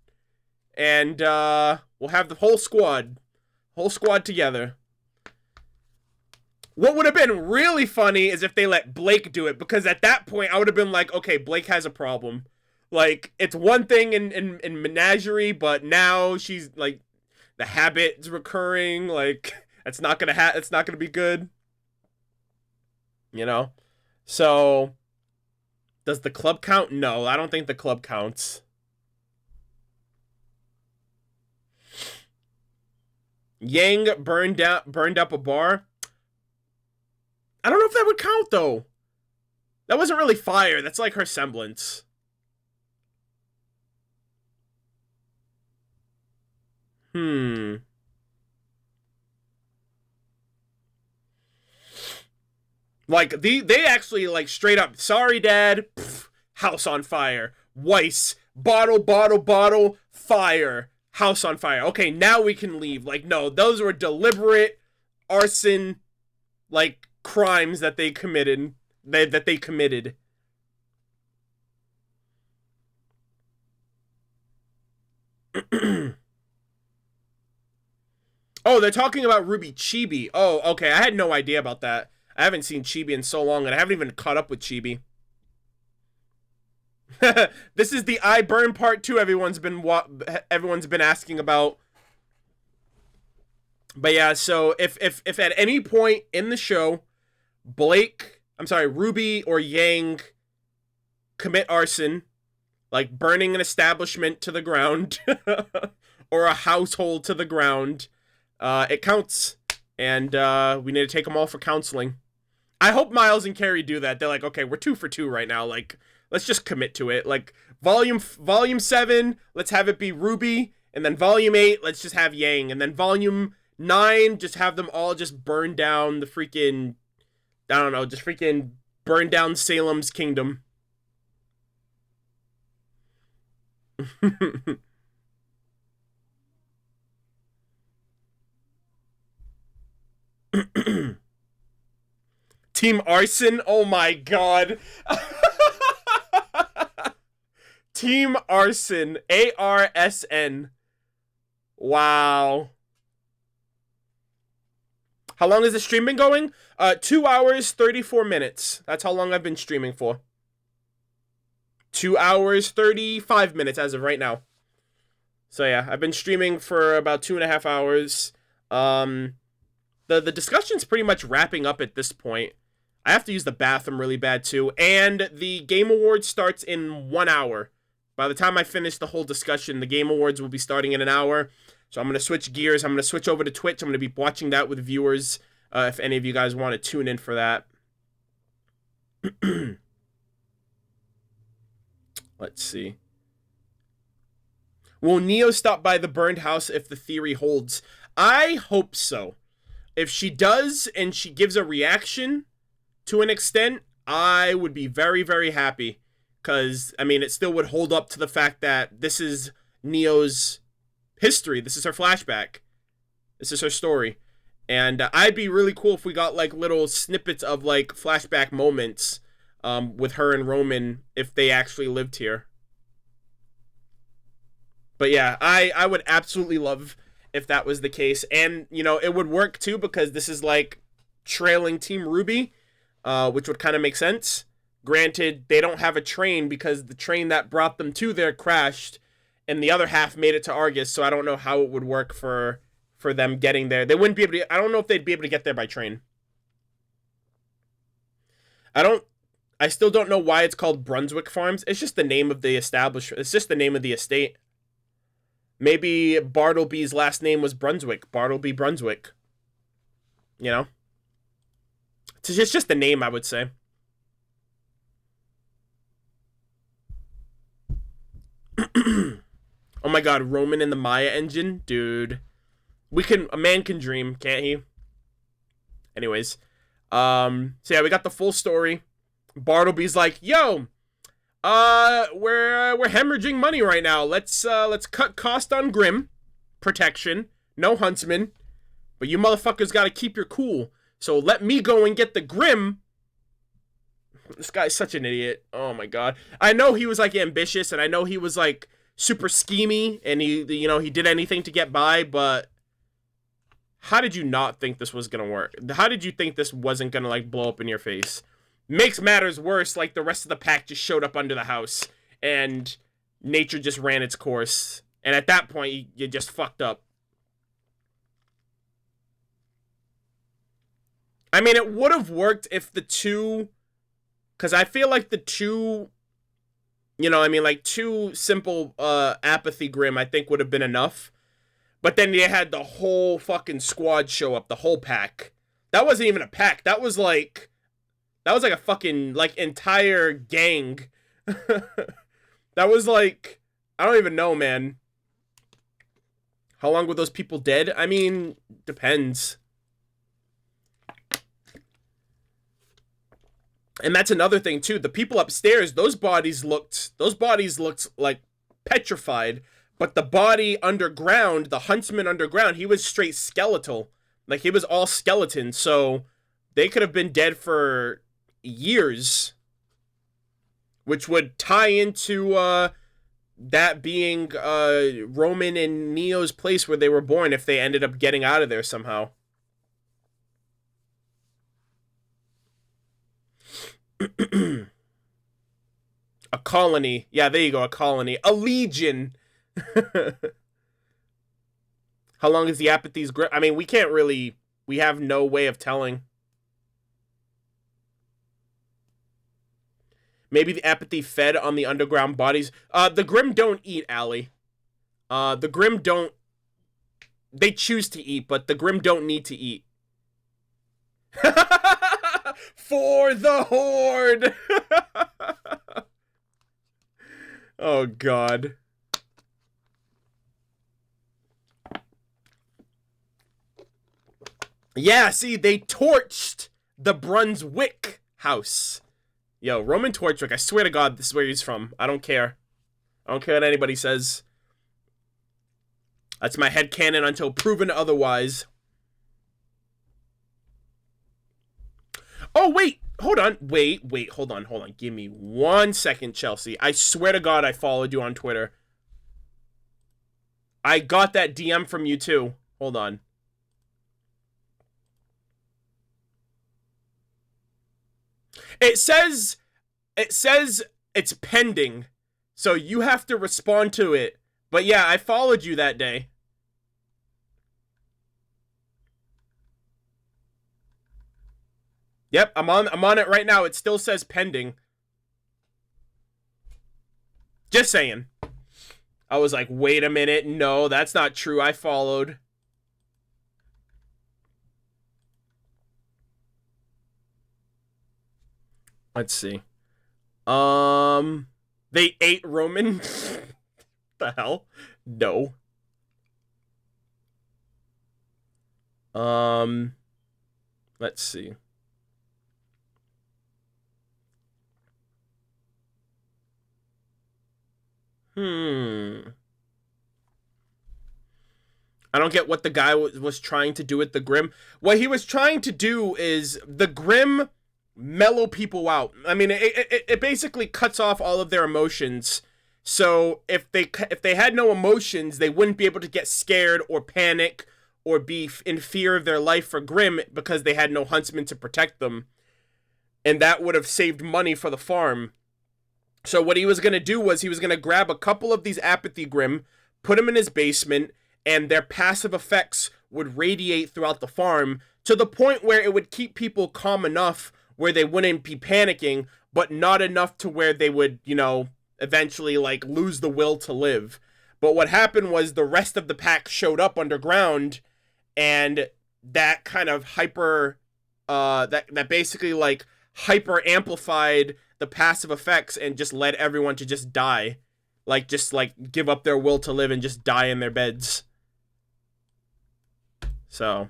And we'll have the whole squad together. What would have been really funny is if they let Blake do it, because at that point I would have been like, okay, Blake has a problem. Like, it's one thing in Menagerie, but now she's like, the habit's recurring. Like, it's not gonna be good. You know? So, does the club count? No, I don't think the club counts. Yang burned up a bar. I don't know if that would count, though. That wasn't really fire. That's like her semblance. Like, they actually, like, straight up, sorry, Dad, pff, house on fire. Weiss, bottle, fire, house on fire. Okay, now we can leave. Like, no, those were deliberate arson, like, crimes that they committed. That they committed. Oh, they're talking about RWBY Chibi. Oh, okay, I had no idea about that. I haven't seen Chibi in so long, and I haven't even caught up with Chibi. This is the I Burn Part 2 everyone's been asking about. But yeah, so if at any point in the show, RWBY or Yang commit arson, like burning an establishment to the ground, or a household to the ground, it counts. And we need to take them all for counseling. I hope Miles and Carrie do that. They're like, okay, we're 2 for 2 right now. Like, let's just commit to it. Like, volume 7, let's have it be RWBY. And then volume 8, let's just have Yang. And then volume 9, just have them all just burn down the freaking, I don't know, just freaking burn down Salem's kingdom. Team Arson? Oh my god. Team Arson. ARSN. Wow. How long has the stream been going? 2 hours, 34 minutes. That's how long I've been streaming for. 2 hours, 35 minutes as of right now. So yeah, I've been streaming for about 2.5 hours. The discussion's pretty much wrapping up at this point. I have to use the bathroom really bad too. And the Game Awards starts in 1 hour. By the time I finish the whole discussion, the Game Awards will be starting in an hour. So I'm going to switch gears. I'm going to switch over to Twitch. I'm going to be watching that with viewers. If any of you guys want to tune in for that. Let's see. Will Neo stop by the burned house if the theory holds? I hope so. If she does and she gives a reaction to an extent, I would be very, very happy. Because, I mean, it still would hold up to the fact that this is Neo's history. This is her flashback. This is her story. And I'd be really cool if we got, like, little snippets of, like, flashback moments with her and Roman if they actually lived here. But yeah, I would absolutely love if that was the case. And, you know, it would work too because this is like trailing Team RWBY, which would kind of make sense. Granted, they don't have a train because the train that brought them to there crashed and the other half made it to Argus. So I don't know how it would work for them getting there. They wouldn't be able to, I don't know if they'd be able to get there by train. I still don't know why it's called Brunswick Farms. It's just the name of the establishment. It's just the name of the estate. Maybe Bartleby's last name was Brunswick. Bartleby Brunswick. You know? It's just the name, I would say. Oh my god, Roman in the Maya engine? Dude. A man can dream, can't he? Anyways. So yeah, we got the full story. Bartleby's like, yo, we're hemorrhaging money right now. Let's cut cost on Grim. Protection. No Huntsman. But you motherfuckers gotta keep your cool. So let me go and get the Grim. This guy's such an idiot. Oh my god. I know he was like ambitious, and I know he was like super schemy, and he did anything to get by, but how did you not think this was gonna work? How did you think this wasn't gonna like blow up in your face? Makes matters worse, like the rest of the pack just showed up under the house, and nature just ran its course. And at that point, you just fucked up. I mean, it would have worked if the two... Because I feel like the two... like two simple Apathy Grim, I think, would have been enough. But then they had the whole fucking squad show up, the whole pack. That wasn't even a pack. That was like a fucking, like, entire gang. That was like... I don't even know, man. How long were those people dead? I mean, depends. And that's another thing, too. The people upstairs, those bodies looked like petrified. But the body underground, the huntsman underground, he was straight skeletal. Like, he was all skeleton. So, they could have been dead for years. Which would tie into, that being, Roman and Neo's place where they were born if they ended up getting out of there somehow. A colony. Yeah, there you go, a colony. A legion. How long is the Apathy's grip? I mean, we can't really... We have no way of telling. Maybe the Apathy fed on the underground bodies. The Grim don't eat, Allie. The Grim don't... They choose to eat, but the Grim don't need to eat. For the Horde! Oh, God. Yeah, see, they torched the Brunswick house. Yo, Roman Torchwick, I swear to God, this is where he's from. I don't care. I don't care what anybody says. That's my headcanon until proven otherwise. Oh, wait! Hold on. Wait, hold on. Give me 1 second, Chelsea. I swear to God I followed you on Twitter. I got that DM from you, too. Hold on. It says it's pending, so you have to respond to it. But yeah, I followed you that day. Yep, I'm on it right now. It still says pending. Just saying. I was like, wait a minute. No, that's not true. I followed. Let's see. They ate Roman? The hell? No. Let's see. I don't get what the guy was trying to do with the Grim. What he was trying to do is the Grim mellow people out. I mean, it basically cuts off all of their emotions. So if they had no emotions, they wouldn't be able to get scared or panic or be in fear of their life for Grim because they had no huntsman to protect them. And that would have saved money for the farm. So what he was going to do was he was going to grab a couple of these Apathy Grim, put them in his basement, and their passive effects would radiate throughout the farm to the point where it would keep people calm enough where they wouldn't be panicking, but not enough to where they would, eventually, like, lose the will to live. But what happened was the rest of the pack showed up underground, and that kind of that basically, like, hyper-amplified the passive effects and just led everyone to just die. Like, just, like, give up their will to live and just die in their beds. So...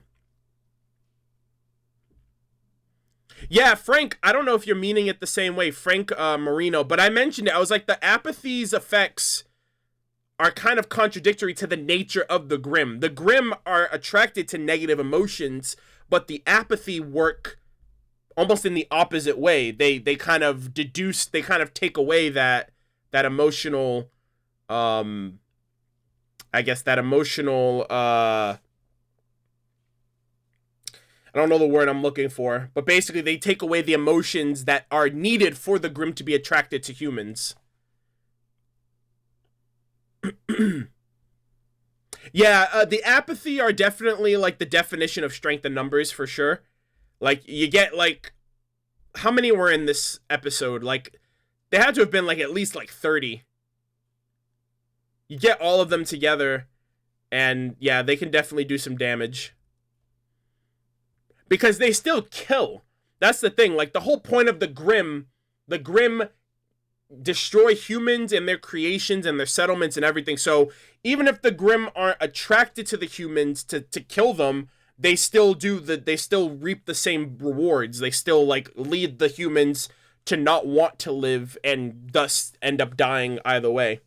Yeah, Frank, I don't know if you're meaning it the same way, Frank Marino, but I mentioned it. I was like, the Apathy's effects are kind of contradictory to the nature of the Grim. The Grim are attracted to negative emotions, but the Apathy work almost in the opposite way. They kind of deduce, they kind of take away that emotional, I guess that emotional, I don't know the word I'm looking for, but basically they take away the emotions that are needed for the Grimm to be attracted to humans. Yeah, the Apathy are definitely, like, the definition of strength in numbers, for sure. Like, you get, like, how many were in this episode? Like, they had to have been, like, at least, like, 30. You get all of them together, and, yeah, they can definitely do some damage. Because they still kill. That's the thing. Like, the whole point of the Grimm destroy humans and their creations and their settlements and everything. So even if the Grimm aren't attracted to the humans to kill them, they still reap the same rewards. They still, like, lead the humans to not want to live and thus end up dying either way.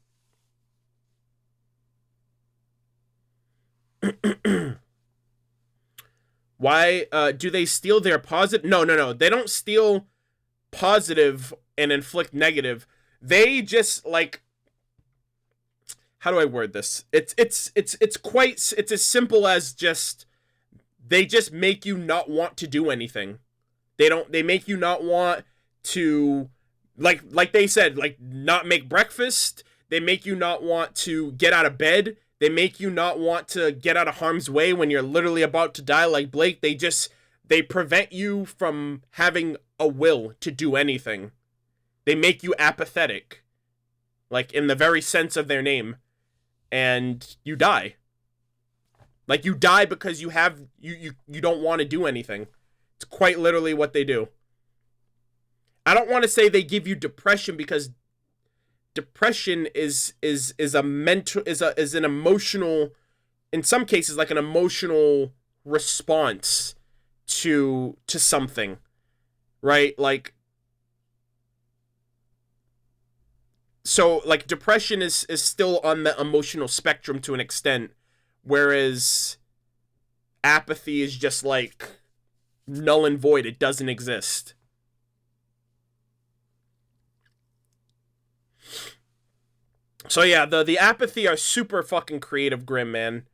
Why do they steal their positive? No. They don't steal positive and inflict negative. They just, like, how do I word this? It's as simple as just, they just make you not want to do anything. They make you not want to, like they said, like, not make breakfast. They make you not want to get out of bed. They make you not want to get out of harm's way when you're literally about to die, like Blake. They prevent you from having a will to do anything. They make you apathetic, like, in the very sense of their name, and you die. Like, you die because you don't want to do anything. It's quite literally what they do. I don't want to say they give you depression, because depression is an emotional, in some cases, like, an emotional response to something, right? Like, so, like, depression is still on the emotional spectrum to an extent, whereas apathy is just, like, null and void. It doesn't exist. So yeah, the Apathy are super fucking creative Grimm, man.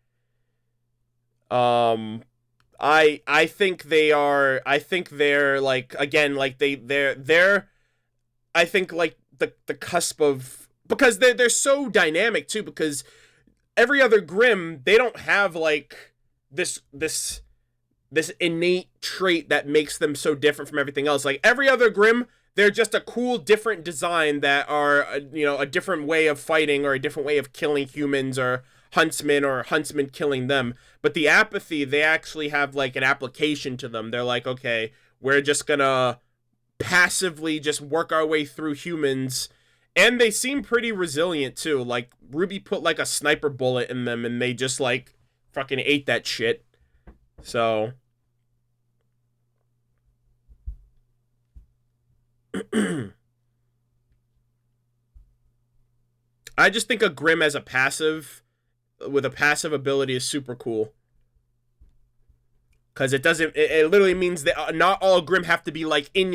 I think they're, like, again, like, they're I think, like, the cusp of, because they're so dynamic too, because every other Grimm, they don't have, like, this innate trait that makes them so different from everything else. Like, every other Grimm, they're just a cool, different design that are, a different way of fighting, or a different way of killing humans, or huntsmen killing them. But the Apathy, they actually have, like, an application to them. They're like, okay, we're just gonna passively just work our way through humans. And they seem pretty resilient too. Like, RWBY put, like, a sniper bullet in them, and they just, like, fucking ate that shit. So I just think a Grimm as a passive, with a passive ability, is super cool. Because it literally means that not all Grimm have to be, like, an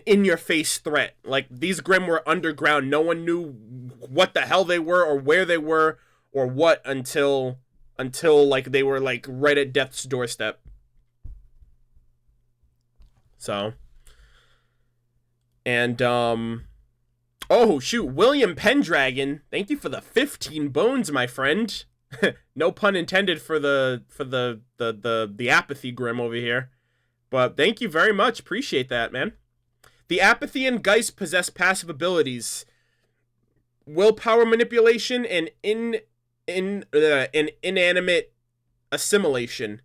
in-your-face threat. Like, these Grimm were underground. No one knew what the hell they were, or where they were, or what, until like, they were, like, right at death's doorstep. So. And, oh, shoot, William Pendragon, thank you for the 15 bones, my friend. No pun intended for the Apathy Grimm over here. But thank you very much. Appreciate that, man. The Apathy and Geist possess passive abilities: willpower manipulation and inanimate assimilation.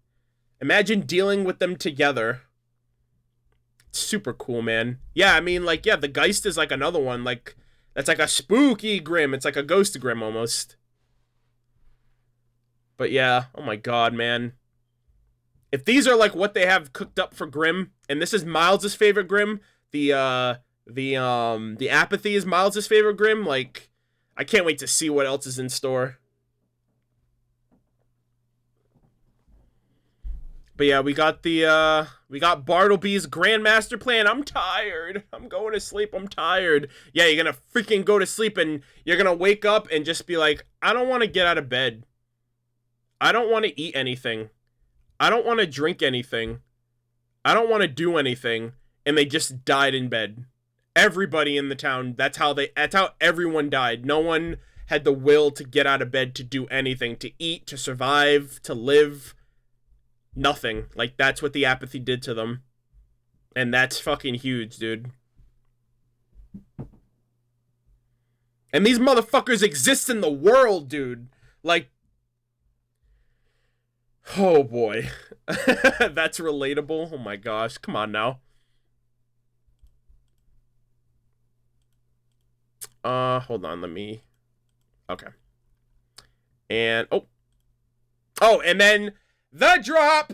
Imagine dealing with them together. Super cool, man. Yeah, I mean, like, yeah, the Geist is, like, another one. Like, that's like a spooky Grimm. It's like a ghost Grimm almost. But yeah, oh my god, man. If these are, like, what they have cooked up for Grimm, and this is Miles's favorite Grimm, the Apathy is Miles's favorite Grimm, like, I can't wait to see what else is in store. But yeah, we got Bartleby's Grandmaster Plan. I'm tired. I'm going to sleep. I'm tired. Yeah, you're gonna freaking go to sleep and you're gonna wake up and just be like, I don't want to get out of bed. I don't want to eat anything. I don't want to drink anything. I don't want to do anything. And they just died in bed. Everybody in the town, that's how everyone died. No one had the will to get out of bed to do anything, to eat, to survive, to live. Nothing. Like, that's what the apathy did to them. And that's fucking huge, dude. And these motherfuckers exist in the world, dude. Like, oh boy. That's relatable. Oh my gosh. Come on now. Hold on, let me... Okay. And, oh, and then... The drop!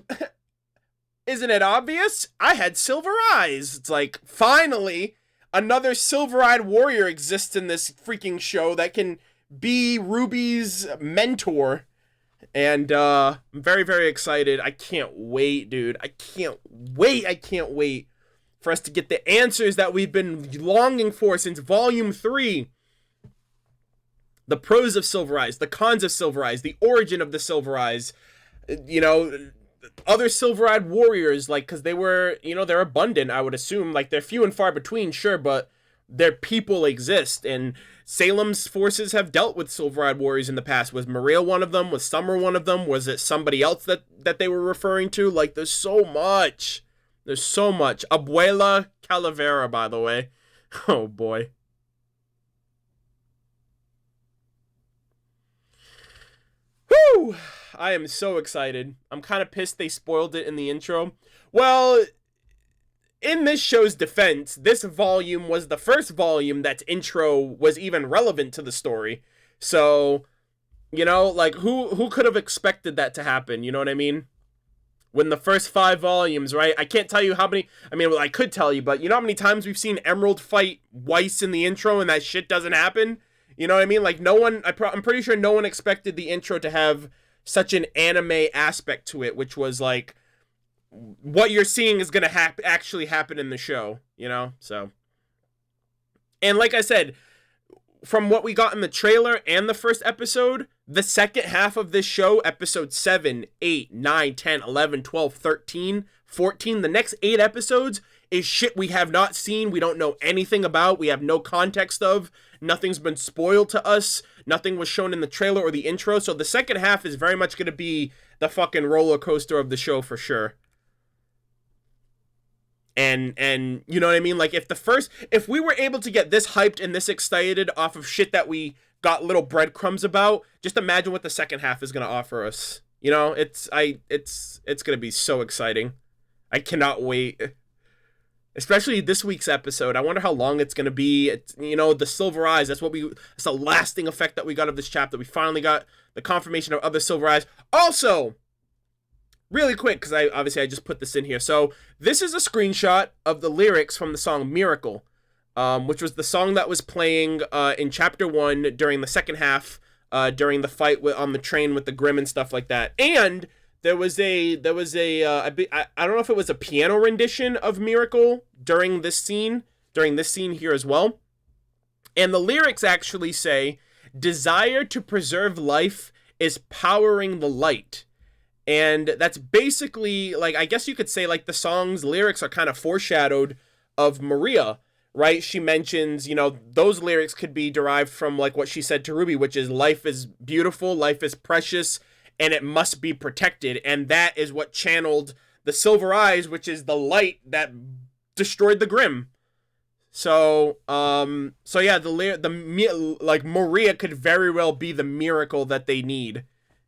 Isn't it obvious? I had silver eyes. It's like, finally, another silver-eyed warrior exists in this freaking show that can be RWBY's mentor. And, I'm very, very excited. I can't wait, dude. I can't wait for us to get the answers that we've been longing for since Volume 3. The pros of Silver Eyes, the cons of Silver Eyes, the origin of the Silver Eyes. You know, other silver-eyed warriors, like, because they were, you know, they're abundant, I would assume. Like, they're few and far between, sure, but their people exist, and Salem's forces have dealt with silver-eyed warriors in the past. Was Maria one of them? Was Summer one of them? Was it somebody else that they were referring to? Like, there's so much. There's so much. Abuela Calavera, by the way. Oh, boy. Whew! I am so excited. I'm kind of pissed they spoiled it in the intro. Well, in this show's defense, this volume was the first volume that's intro was even relevant to the story. So, you know, like, who could have expected that to happen? You know what I mean? When the first 5 volumes, right? I can't tell you how many... I mean, well, I could tell you, but you know how many times we've seen Emerald fight Weiss in the intro and that shit doesn't happen? You know what I mean? Like, no one... I'm pretty sure no one expected the intro to have such an anime aspect to it, which was like what you're seeing is gonna actually happen in the show, you know? So, and like I said, from what we got in the trailer and the first episode, the second half of this show, episode 7, 8, 9, 10, 11, 12, 13, 14, the next 8 episodes is shit we have not seen, we don't know anything about, we have no context of, nothing's been spoiled to us, nothing was shown in the trailer or the intro, so the second half is very much going to be the fucking roller coaster of the show for sure. And you know what I mean? Like, if we were able to get this hyped and this excited off of shit that we got little breadcrumbs about, just imagine what the second half is going to offer us. You know, it's going to be so exciting. I cannot wait. Especially this week's episode. I wonder how long it's going to be. It's, you know, the silver eyes. It's the lasting effect that we got of this chapter. We finally got the confirmation of other silver eyes. Also, really quick, because I just put this in here. So this is a screenshot of the lyrics from the song Miracle, which was the song that was playing in chapter 1 during the second half, during the fight on the train with the Grimm and stuff like that. And There was a I don't know if it was a piano rendition of Miracle during this scene here as well. And the lyrics actually say, "Desire to preserve life is powering the light." And that's basically, like, I guess you could say, like, the song's lyrics are kind of foreshadowed of Maria, right? She mentions, you know, those lyrics could be derived from, like, what she said to RWBY, which is life is beautiful, life is precious, and it must be protected. And that is what channeled the silver eyes, which is the light that destroyed the Grimm. So yeah, like, Maria could very well be the miracle that they need.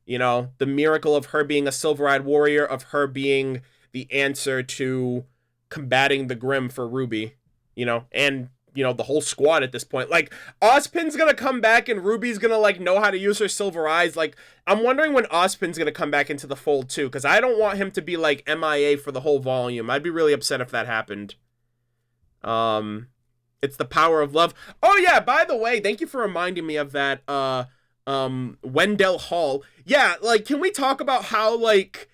You know, the miracle of her being a silver-eyed warrior, of her being the answer to combating the Grimm for RWBY, you know, and, you know, the whole squad at this point. Like, Ozpin's gonna come back and RWBY's gonna, like, know how to use her silver eyes. Like, I'm wondering when Ozpin's gonna come back into the fold, too, because I don't want him to be, like, MIA for the whole volume. I'd be really upset if that happened. It's the power of love. Oh, yeah, by the way, thank you for reminding me of that, Wendell Hall. Yeah, like, can we talk about how, like,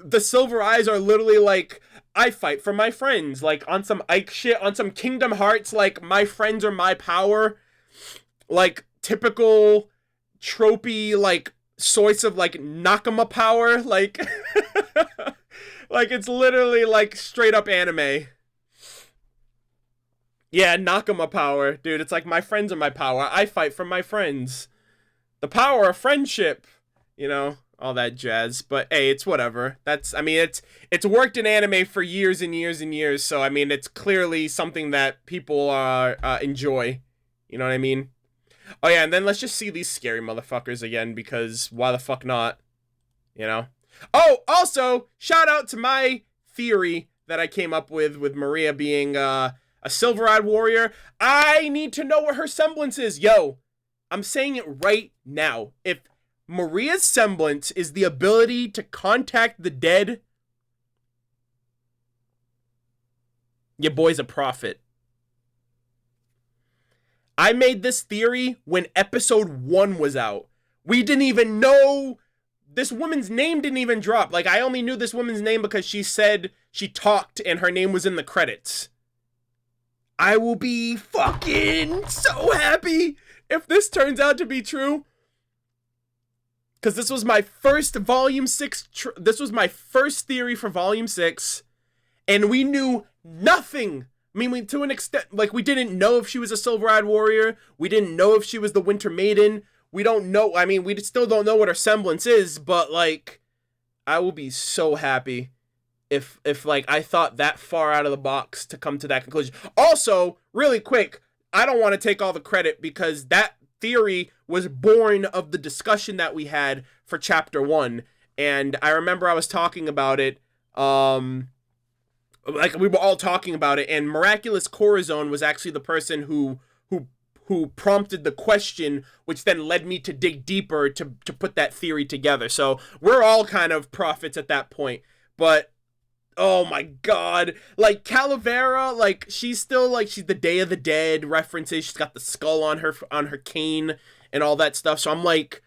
the silver eyes are literally like, I fight for my friends, like on some Ike shit, on some Kingdom Hearts, like my friends are my power, like typical tropey, like sorts of like Nakama power, like like it's literally like straight up anime. Yeah, Nakama power, dude. It's like my friends are my power. I fight for my friends. The power of friendship, you know, all that jazz. But hey, it's whatever. That's, I mean, it's worked in anime for years and years and years. So I mean, it's clearly something that people enjoy. You know what I mean? Oh yeah, and then let's just see these scary motherfuckers again, because why the fuck not? You know? Oh, also, shout out to my theory that I came up with Maria being a silver-eyed warrior. I need to know what her semblance is. Yo, I'm saying it right now. If Maria's semblance is the ability to contact the dead, your boy's a prophet. I made this theory when episode 1 was out. We didn't even know, this woman's name didn't even drop. Like, I only knew this woman's name because she said she talked and her name was in the credits. I will be fucking so happy if this turns out to be true. Because this was my first Volume 6, this was my first theory for Volume 6, and we knew nothing. I mean, to an extent, like, we didn't know if she was a silver-eyed warrior. We didn't know if she was the Winter Maiden. We don't know, I mean, we still don't know what her semblance is, but, like, I will be so happy if like, I thought that far out of the box to come to that conclusion. Also, really quick, I don't want to take all the credit because that theory was born of the discussion that we had for Chapter 1, and I remember I was talking about it, like, we were all talking about it, and Miraculous Corazon was actually the person who prompted the question, which then led me to dig deeper to put that theory together. So we're all kind of prophets at that point. But oh my god, like Calavera, like she's still like, she's the Day of the Dead references. She's got the skull on her cane and all that stuff. So I'm like,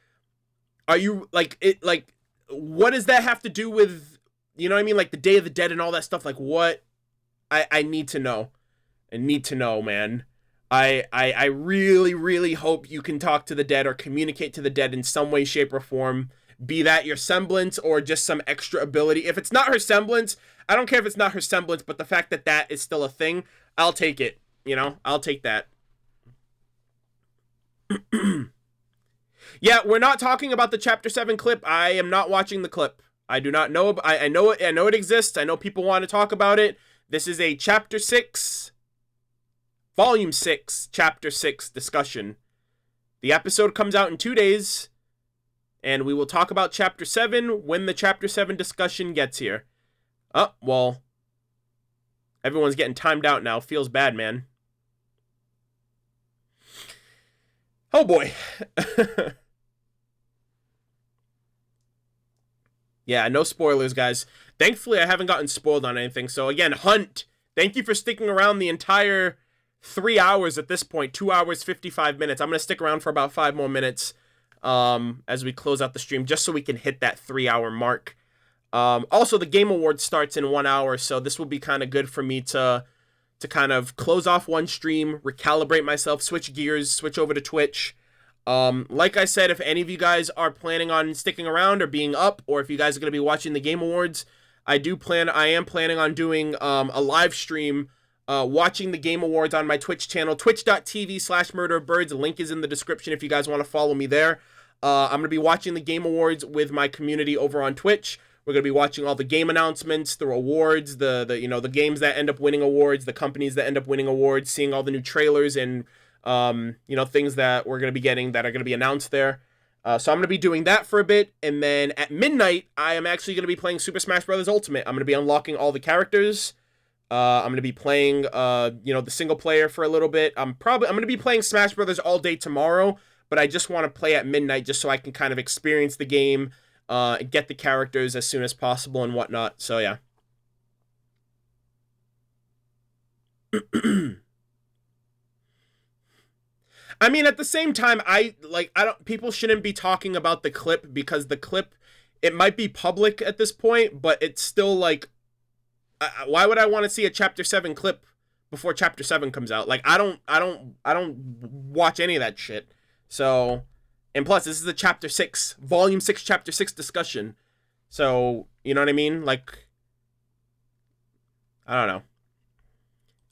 are you like it? Like, what does that have to do with, you know what I mean? Like the Day of the Dead and all that stuff. Like what? I need to know. I need to know, man. I really, really hope you can talk to the dead or communicate to the dead in some way, shape, or form. Be that your semblance or just some extra ability. If it's not her semblance, I don't care if it's not her semblance, but the fact that that is still a thing, I'll take it. You know, I'll take that. Yeah, we're not talking about the Chapter 7 clip. I am not watching the clip. I do not know. I know it exists. I know people want to talk about it. This is a Chapter 6... Volume 6, Chapter 6 discussion. The episode comes out in 2 days, and we will talk about Chapter 7 when the Chapter 7 discussion gets here. Oh, well, everyone's getting timed out now. Feels bad, man. Oh, boy. Yeah, no spoilers, guys. Thankfully, I haven't gotten spoiled on anything. So, again, Hunt, thank you for sticking around the entire 3 hours at this point, 2 hours, 55 minutes. I'm going to stick around for about 5 more minutes as we close out the stream, just so we can hit that 3-hour mark. Also, the Game Awards starts in 1 hour, so this will be kind of good for me to kind of close off one stream, recalibrate myself, switch gears, switch over to Twitch. Like I said, if any of you guys are planning on sticking around or being up, or if you guys are going to be watching the Game Awards, I am planning on doing a live stream watching the Game Awards on my Twitch channel, twitch.tv/MurderofBirds. Link is in the description if you guys want to follow me there. I'm going to be watching the Game Awards with my community over on Twitch. We're going to be watching all the game announcements, the awards, the you know, the games that end up winning awards, the companies that end up winning awards, seeing all the new trailers and you know, things that we're going to be getting that are going to be announced there. So I'm going to be doing that for a bit, and then at midnight, I am actually going to be playing Super Smash Bros. Ultimate. I'm going to be unlocking all the characters. I'm going to be playing, you know, the single player for a little bit. I'm going to be playing Smash Brothers all day tomorrow, but I just want to play at midnight just so I can kind of experience the game, get the characters as soon as possible and whatnot. So, yeah. I mean, at the same time, people shouldn't be talking about the clip because the clip it might be public at this point, but it's still like, why would I want to see a chapter 7 clip before chapter 7 comes out? Like, I don't watch any of that shit. So, and plus this is a chapter 6, volume 6, chapter 6 discussion. So, you know what I mean? Like, I don't know.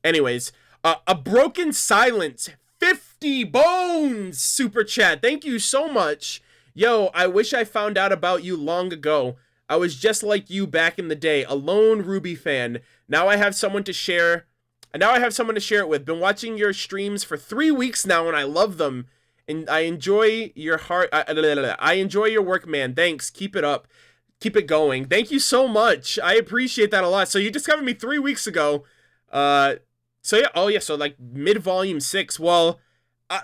Anyways, a broken silence, 50 bones super chat. Thank you so much. Yo, I wish I found out about you long ago. I was just like you back in the day, a lone RWBY fan. Now I have someone to share. Now I have someone to share it with. Been watching your streams for 3 weeks now, and I love them. And I enjoy your heart. I enjoy your work, man. Thanks. Keep it up. Keep it going. Thank you so much. I appreciate that a lot. So you discovered me 3 weeks ago. So yeah. Oh yeah. So like mid-volume 6. Well,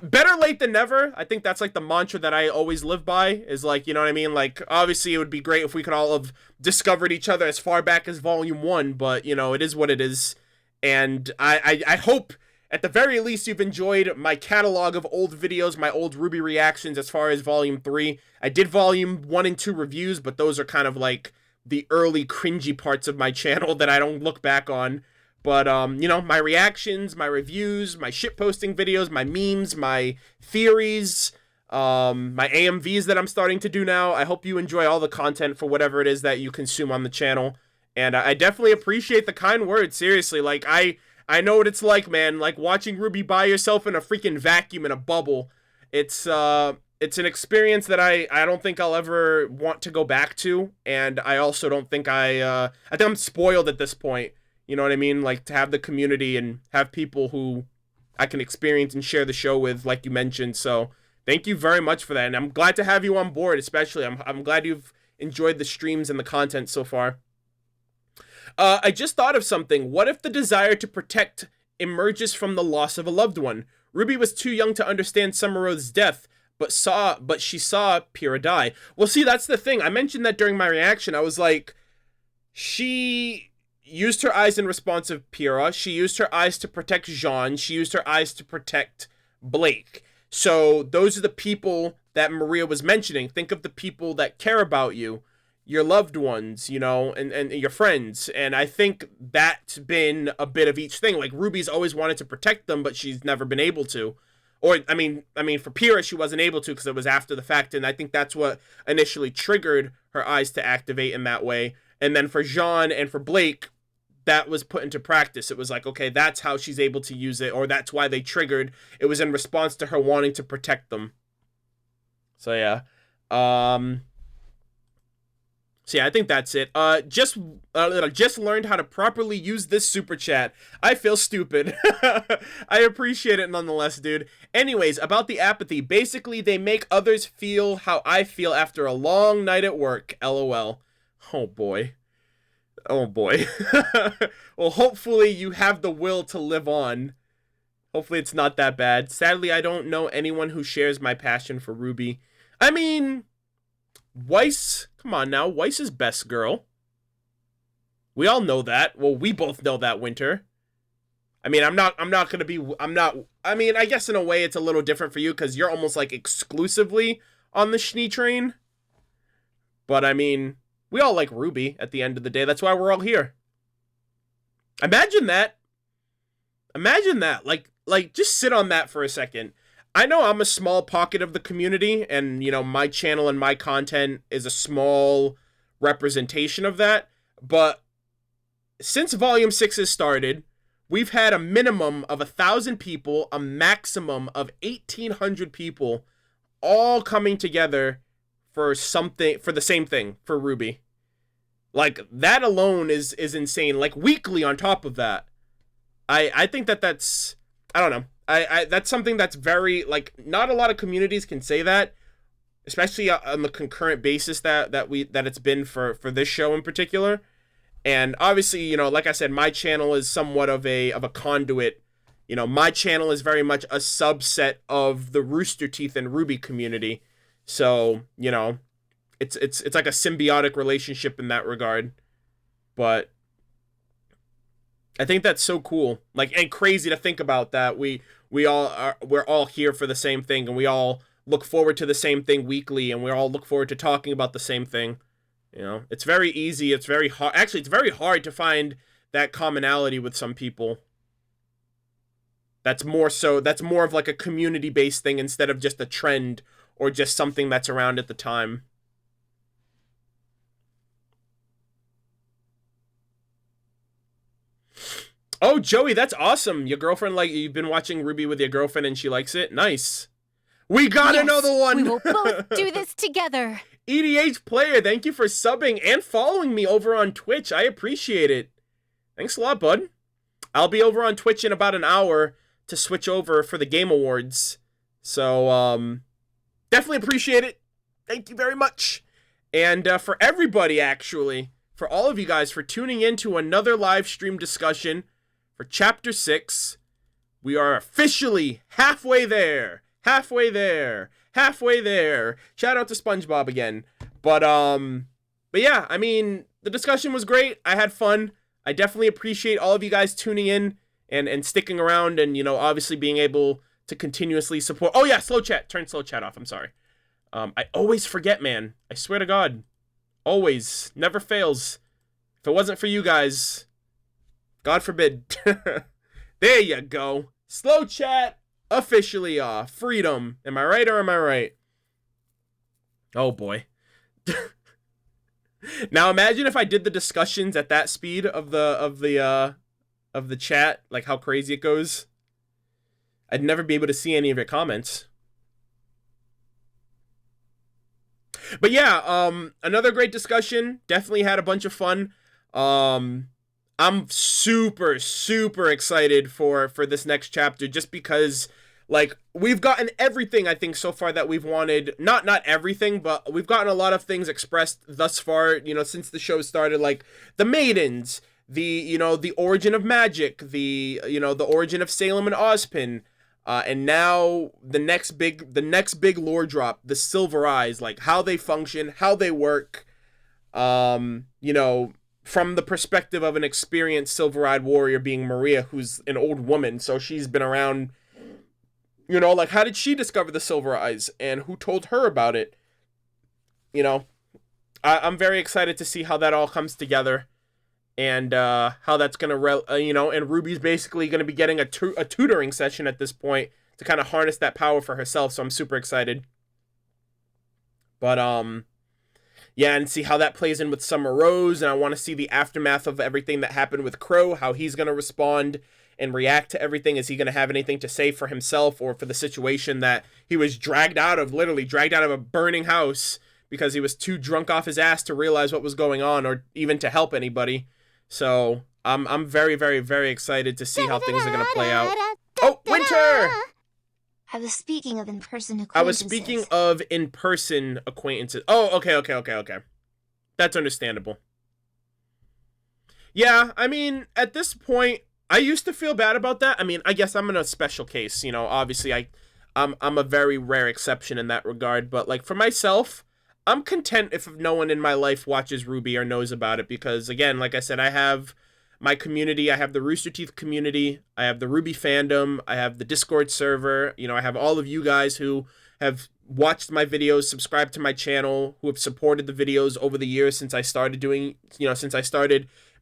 better late than never. I think that's like the mantra that I always live by, is like, you know what I mean? Like, obviously it would be great if we could all have discovered each other as far back as volume 1, but you know, it is what it is. And I hope at the very least you've enjoyed my catalog of old videos, my old RWBY reactions as far as volume 3. I did volume 1 and 2 reviews, but those are kind of like the early cringy parts of my channel that I don't look back on. But, you know, my reactions, my reviews, my shitposting videos, my memes, my theories, my AMVs that I'm starting to do now. I hope you enjoy all the content for whatever it is that you consume on the channel. And I definitely appreciate the kind words, seriously. Like, I know what it's like, man. Like, watching RWBY by yourself in a freaking vacuum, in a bubble. It's an experience that I don't think I'll ever want to go back to. And I also don't think I think I'm spoiled at this point. You know what I mean? Like, to have the community and have people who I can experience and share the show with, like you mentioned. So thank you very much for that. And I'm glad to have you on board, especially. I'm glad you've enjoyed the streams and the content so far. I just thought of something. What if the desire to protect emerges from the loss of a loved one? RWBY was too young to understand Summerow's death, but she saw Pyrrha die. Well, see, that's the thing. I mentioned that during my reaction. I was like, she used her eyes in response of Pyrrha. She used her eyes to protect Jean. She used her eyes to protect Blake. So those are the people that Maria was mentioning. Think of the people that care about you, your loved ones, you know, and your friends. And I think that's been a bit of each thing. Like, RWBY's always wanted to protect them, but she's never been able to. Or, I mean, for Pyrrha, she wasn't able to because it was after the fact. And I think that's what initially triggered her eyes to activate in that way. And then for Jean and for Blake, that was put into practice. It was like, okay, that's how she's able to use it, or that's why they triggered. It was in response to her wanting to protect them. So yeah. So yeah, I think that's it. Just learned how to properly use this super chat. I feel stupid. I appreciate it nonetheless, dude. Anyways, about the apathy. Basically, they make others feel how I feel after a long night at work. LOL. Oh boy. Oh boy. Well, hopefully you have the will to live on. Hopefully it's not that bad. Sadly, I don't know anyone who shares my passion for RWBY. I mean, Weiss, come on now. Weiss is best girl. We all know that. Well, we both know that, Winter. I mean, I mean, I guess in a way it's a little different for you because you're almost like exclusively on the Schnee train. But I mean, we all like RWBY at the end of the day. That's why we're all here. Imagine that. Imagine that. Like, just sit on that for a second. I know I'm a small pocket of the community, and, you know, my channel and my content is a small representation of that. But since Volume 6 has started, we've had a minimum of 1,000 people, a maximum of 1,800 people, all coming together for something, for the same thing, for RWBY. Like, that alone is insane. Like, weekly on top of that. I think that's, I don't know. That's something that's very, like, not a lot of communities can say that, especially on the concurrent basis that it's been for this show in particular. And obviously, you know, like I said, my channel is somewhat of a conduit. You know, my channel is very much a subset of the Rooster Teeth and RWBY community. So, you know, it's like a symbiotic relationship in that regard. But I think that's so cool. Like, and crazy to think about that. We're all here for the same thing, and we all look forward to the same thing weekly, and we all look forward to talking about the same thing. You know, it's very easy. It's very hard. Actually, it's very hard to find that commonality with some people. That's more of like a community-based thing instead of just a trend or just something that's around at the time. Oh, Joey, that's awesome. Your girlfriend, like, you've been watching RWBY with your girlfriend and she likes it? Nice. We got another one! We will both do this together! EDH Player, thank you for subbing and following me over on Twitch. I appreciate it. Thanks a lot, bud. I'll be over on Twitch in about an hour to switch over for the Game Awards. So, definitely appreciate it. Thank you very much. And for everybody, actually, for all of you guys for tuning in to another live stream discussion for Chapter 6. We are officially halfway there. Halfway there. Halfway there. Shout out to SpongeBob again. But yeah, I mean, the discussion was great. I had fun. I definitely appreciate all of you guys tuning in and sticking around and, you know, obviously being able to continuously support. Oh yeah, slow chat. Turn slow chat off. I'm sorry. I always forget, man. I swear to God. Always. Never fails. If it wasn't for you guys, God forbid. There you go. Slow chat officially off. Freedom. Am I right or am I right? Oh boy. Now imagine if I did the discussions at that speed of the chat, like how crazy it goes. I'd never be able to see any of your comments. But yeah, another great discussion. Definitely had a bunch of fun. I'm super excited for this next chapter just because, like, we've gotten everything I think so far that we've wanted. Not everything, but we've gotten a lot of things expressed thus far, you know, since the show started, like the maidens, the origin of magic, the origin of Salem and Ozpin. And now the next big lore drop, the Silver Eyes, like how they function, how they work, you know, from the perspective of an experienced silver-eyed warrior being Maria, who's an old woman, so she's been around, you know, like how did she discover the Silver Eyes and who told her about it? You know, I'm very excited to see how that all comes together. And how that's going to, you know, and RWBY's basically going to be getting a tutoring session at this point to kind of harness that power for herself. So I'm super excited. But, yeah, and see how that plays in with Summer Rose. And I want to see the aftermath of everything that happened with Qrow, how he's going to respond and react to everything. Is he going to have anything to say for himself or for the situation that he was literally dragged out of a burning house because he was too drunk off his ass to realize what was going on or even to help anybody. So I'm very excited to see how things are going to play out. Oh, Winter! I was speaking of in-person acquaintances. Oh, okay. That's understandable. Yeah, I mean, at this point, I used to feel bad about that. I mean, I guess I'm in a special case, you know. Obviously, I'm a very rare exception in that regard. But, like, for myself, I'm content if no one in my life watches RWBY or knows about it because, again, like I said, I have my community. I have the Rooster Teeth community. I have the RWBY fandom. I have the Discord server. You know, I have all of you guys who have watched my videos, subscribed to my channel, who have supported the videos over the years since I started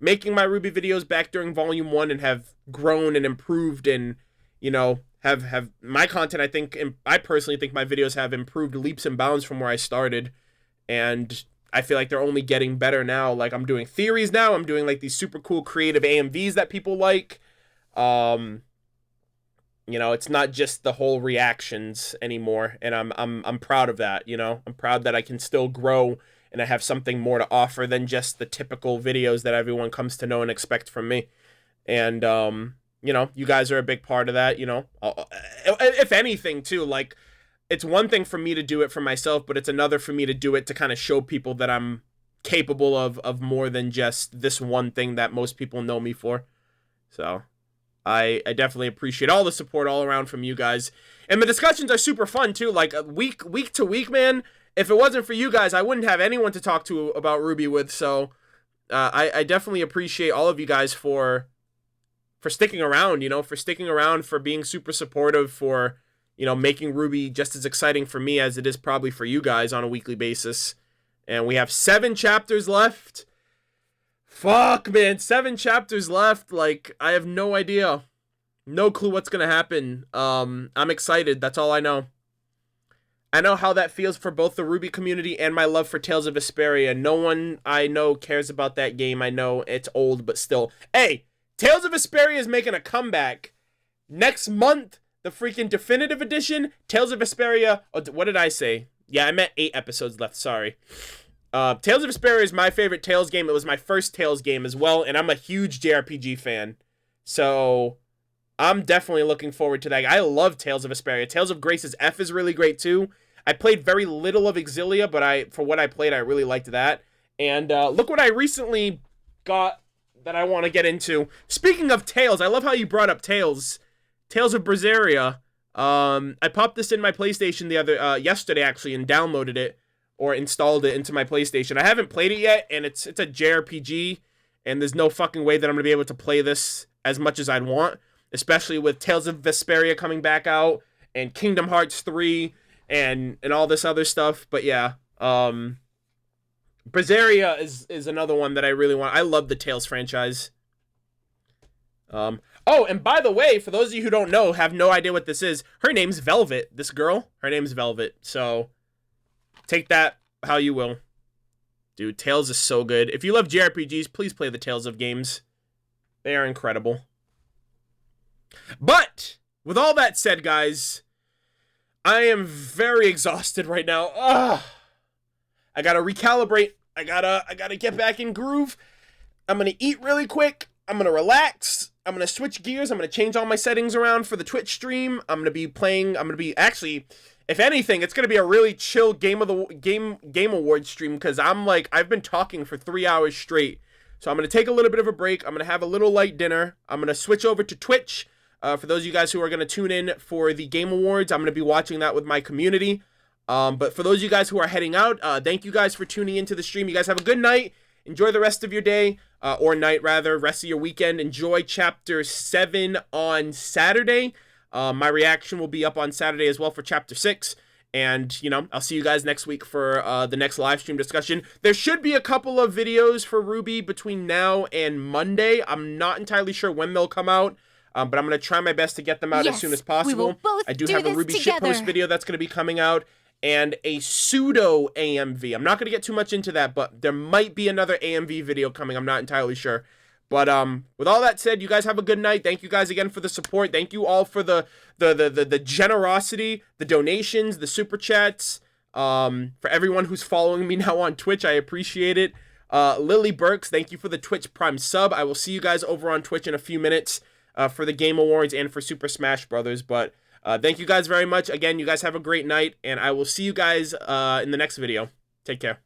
making my RWBY videos back during Volume 1 and have grown and improved and, you know, have my content, I personally think my videos have improved leaps and bounds from where I started. And I feel like they're only getting better now. Like, I'm doing theories now. I'm doing, like, these super cool creative AMVs that people like. You know, it's not just the whole reactions anymore. And I'm proud of that, you know. I'm proud that I can still grow and I have something more to offer than just the typical videos that everyone comes to know and expect from me. And, you know, you guys are a big part of that, you know. If anything, too, like, it's one thing for me to do it for myself, but it's another for me to do it to kind of show people that I'm capable of more than just this one thing that most people know me for. So I definitely appreciate all the support all around from you guys. And the discussions are super fun too. Like week to week, man. If it wasn't for you guys, I wouldn't have anyone to talk to about RWBY with. So I definitely appreciate all of you guys for sticking around, you know, for being super supportive, for, you know, making RWBY just as exciting for me as it is probably for you guys on a weekly basis. And we have 7 chapters left. Fuck, man. 7 chapters left. Like, I have no idea. No clue what's gonna happen. I'm excited. That's all I know. I know how that feels for both the RWBY community and my love for Tales of Vesperia. No one I know cares about that game. I know it's old, but still. Hey, Tales of Vesperia is making a comeback. Next month, the freaking definitive edition, Tales of Vesperia. Oh, what did I say? Yeah, I meant 8 episodes left. Sorry. Tales of Vesperia is my favorite Tales game. It was my first Tales game as well, and I'm a huge JRPG fan. So I'm definitely looking forward to that. I love Tales of Vesperia. Tales of Grace's F is really great too. I played very little of Exilia, but for what I played, I really liked that. And look what I recently got that I want to get into. Speaking of Tales, I love how you brought up Tales. Tales of Berseria. I popped this in my PlayStation yesterday actually and downloaded it or installed it into my PlayStation. I haven't played it yet, and it's a JRPG, and there's no fucking way that I'm gonna be able to play this as much as I'd want, especially with Tales of Vesperia coming back out and Kingdom Hearts 3 and all this other stuff. But yeah, Berseria is another one that I really want. I love the Tales franchise. Oh, and by the way, for those of you who don't know, have no idea what this is, her name's Velvet. This girl, her name's Velvet. So take that how you will. Dude, Tales is so good. If you love JRPGs, please play the Tales of games. They are incredible. But with all that said, guys, I am very exhausted right now. Ugh. I gotta recalibrate. I gotta get back in groove. I'm gonna eat really quick. I'm gonna relax. I'm gonna switch gears. I'm gonna change all my settings around for the Twitch stream. Actually, if anything, it's gonna be a really chill game award stream because I've been talking for 3 hours straight. So I'm gonna take a little bit of a break. I'm gonna have a little light dinner. I'm gonna switch over to Twitch. For those of you guys who are gonna tune in for the Game Awards, I'm gonna be watching that with my community. But for those of you guys who are heading out, thank you guys for tuning into the stream. You guys have a good night. Enjoy the rest of your day, or night rather, rest of your weekend. Enjoy Chapter 7 on Saturday. My reaction will be up on Saturday as well for Chapter 6. And, I'll see you guys next week for the next live stream discussion. There should be a couple of videos for RWBY between now and Monday. I'm not entirely sure when they'll come out, but I'm going to try my best to get them out as soon as possible. We will both I do have a RWBY shitpost video that's going to be coming out, and a pseudo AMV. I'm not going to get too much into that, but there might be another AMV video coming. I'm not entirely sure. But with all that said, you guys have a good night. Thank you guys again for the support. Thank you all for the generosity, the donations, the super chats. For everyone who's following me now on Twitch, I appreciate it. Lily Burks, thank you for the Twitch Prime sub. I will see you guys over on Twitch in a few minutes for the Game Awards and for Super Smash Brothers. But thank you guys very much. Again, you guys have a great night, and I will see you guys in the next video. Take care.